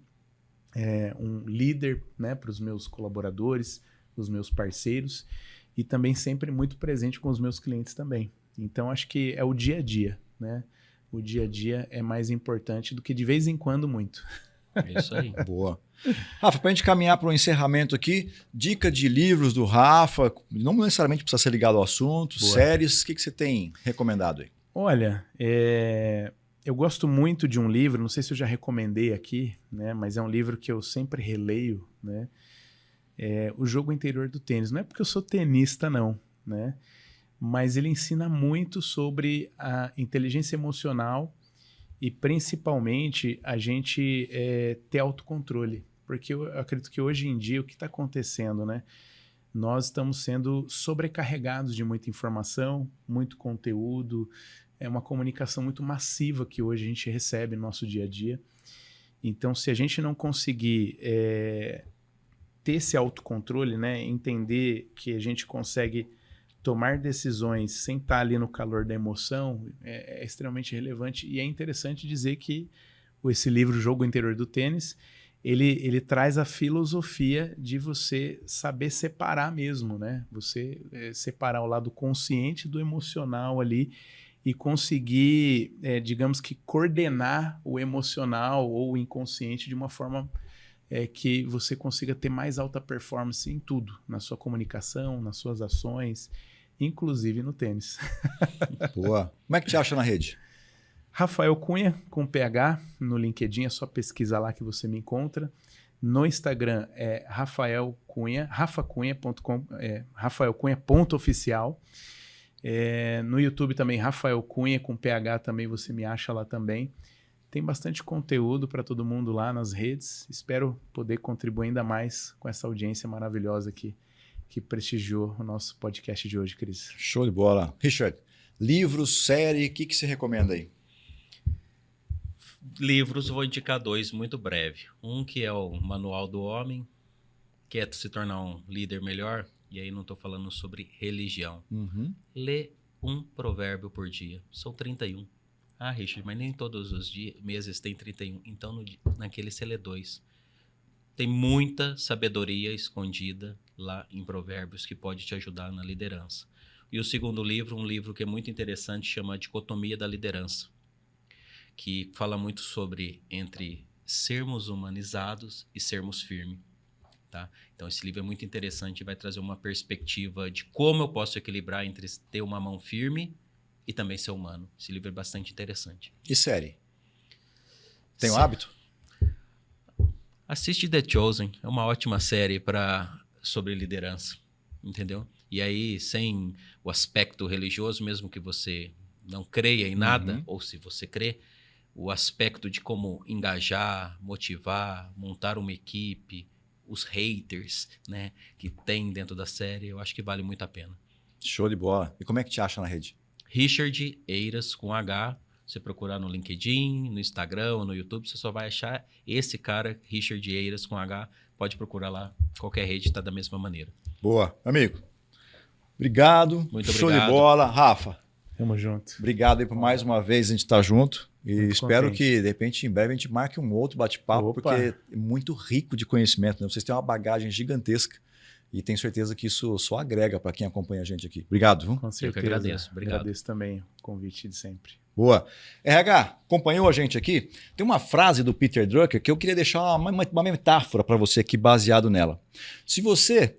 um líder, né, para os meus colaboradores, os meus parceiros, e também sempre muito presente com os meus clientes também. Então, acho que é o dia a dia, né? O dia a dia é mais importante do que de vez em quando muito. É isso aí. Boa. Rafa, para a gente caminhar para o encerramento aqui, dica de livros do Rafa, não necessariamente precisa ser ligado ao assunto, Boa. séries, o que você tem recomendado aí? Olha, eu gosto muito de um livro, não sei se eu já recomendei aqui, né, mas é um livro que eu sempre releio, né, O Jogo Interior do Tênis. Não é porque eu sou tenista, não, né, mas ele ensina muito sobre a inteligência emocional e principalmente a gente ter autocontrole. Porque eu acredito que hoje em dia o que está acontecendo, né? Nós estamos sendo sobrecarregados de muita informação, muito conteúdo, é uma comunicação muito massiva que hoje a gente recebe no nosso dia a dia. Então, se a gente não conseguir ter esse autocontrole, né? Entender que a gente consegue tomar decisões sem estar ali no calor da emoção é extremamente relevante. E é interessante dizer que esse livro, Jogo Interior do Tênis, ele traz a filosofia de você saber separar mesmo, né? Você separar o lado consciente do emocional ali e conseguir, digamos que, coordenar o emocional ou o inconsciente de uma forma que você consiga ter mais alta performance em tudo, na sua comunicação, nas suas ações, inclusive no tênis. Boa. Como é que te acha na rede? Rafael Cunha, com PH, no LinkedIn, é só pesquisar lá que você me encontra. No Instagram é Rafael Cunha, rafacunha.com, rafaelcunha.oficial. No YouTube também, Rafael Cunha, com PH também, você me acha lá também. Tem bastante conteúdo para todo mundo lá nas redes. Espero poder contribuir ainda mais com essa audiência maravilhosa que prestigiou o nosso podcast de hoje, Cris. Show de bola. Richard, livros, série, o que você recomenda aí? Livros, vou indicar 2 muito breve. Um que é o Manual do Homem, quer se tornar um líder melhor, e aí não estou falando sobre religião. Uhum. Lê um provérbio por dia. São 31. Ah, Richard, mas nem todos os meses tem 31. Então, naquele você lê 2. Tem muita sabedoria escondida lá em Provérbios que pode te ajudar na liderança. E o segundo livro, um livro que é muito interessante, chama Dicotomia da Liderança, que fala muito sobre entre sermos humanizados e sermos firmes. Tá? Então, esse livro é muito interessante e vai trazer uma perspectiva de como eu posso equilibrar entre ter uma mão firme e também ser humano. Esse livro é bastante interessante. E série? Tem um hábito? Assiste The Chosen, é uma ótima série sobre liderança, entendeu? E aí, sem o aspecto religioso, mesmo que você não creia em nada, ou se você crê, o aspecto de como engajar, motivar, montar uma equipe, os haters, né, que tem dentro da série, eu acho que vale muito a pena. Show de bola. E como é que te acha na rede? Richard Eiras, com H. Você procurar no LinkedIn, no Instagram ou no YouTube, você só vai achar esse cara, Richard Eiras, com H. Pode procurar lá. Qualquer rede está da mesma maneira. Boa. Amigo, obrigado. Muito Show obrigado. de bola. Rafa, Tamo junto. obrigado aí por mais uma vez a gente estar junto. E Muito espero contente. que, de repente, em breve a gente marque um outro bate-papo, Opa. porque é muito rico de conhecimento, né? Vocês têm uma bagagem gigantesca e tenho certeza que isso só agrega para quem acompanha a gente aqui. Obrigado, viu? Com certeza. agradeço. Obrigado. Agradeço também o convite de sempre. Boa. RH, acompanhou a gente aqui? Tem uma frase do Peter Drucker que eu queria deixar uma metáfora para você aqui baseado nela. Se você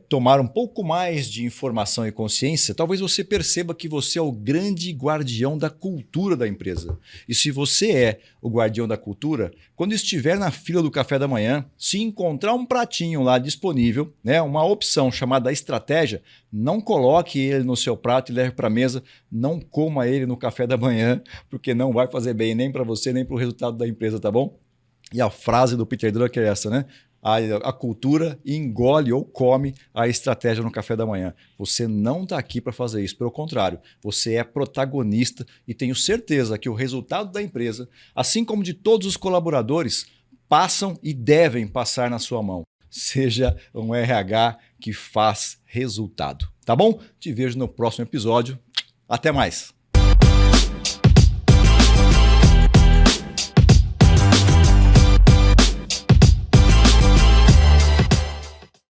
tomar um pouco mais de informação e consciência, talvez você perceba que você é o grande guardião da cultura da empresa. E se você é o guardião da cultura, quando estiver na fila do café da manhã, se encontrar um pratinho lá disponível, né, uma opção chamada estratégia, não coloque ele no seu prato e leve para a mesa, não coma ele no café da manhã, porque não vai fazer bem nem para você, nem para o resultado da empresa, tá bom? E a frase do Peter Drucker é essa, né? A cultura engole ou come a estratégia no café da manhã. Você não está aqui para fazer isso. Pelo contrário, você é protagonista e tenho certeza que o resultado da empresa, assim como de todos os colaboradores, passam e devem passar na sua mão. Seja um RH que faz resultado. Tá bom? Te vejo no próximo episódio. Até mais!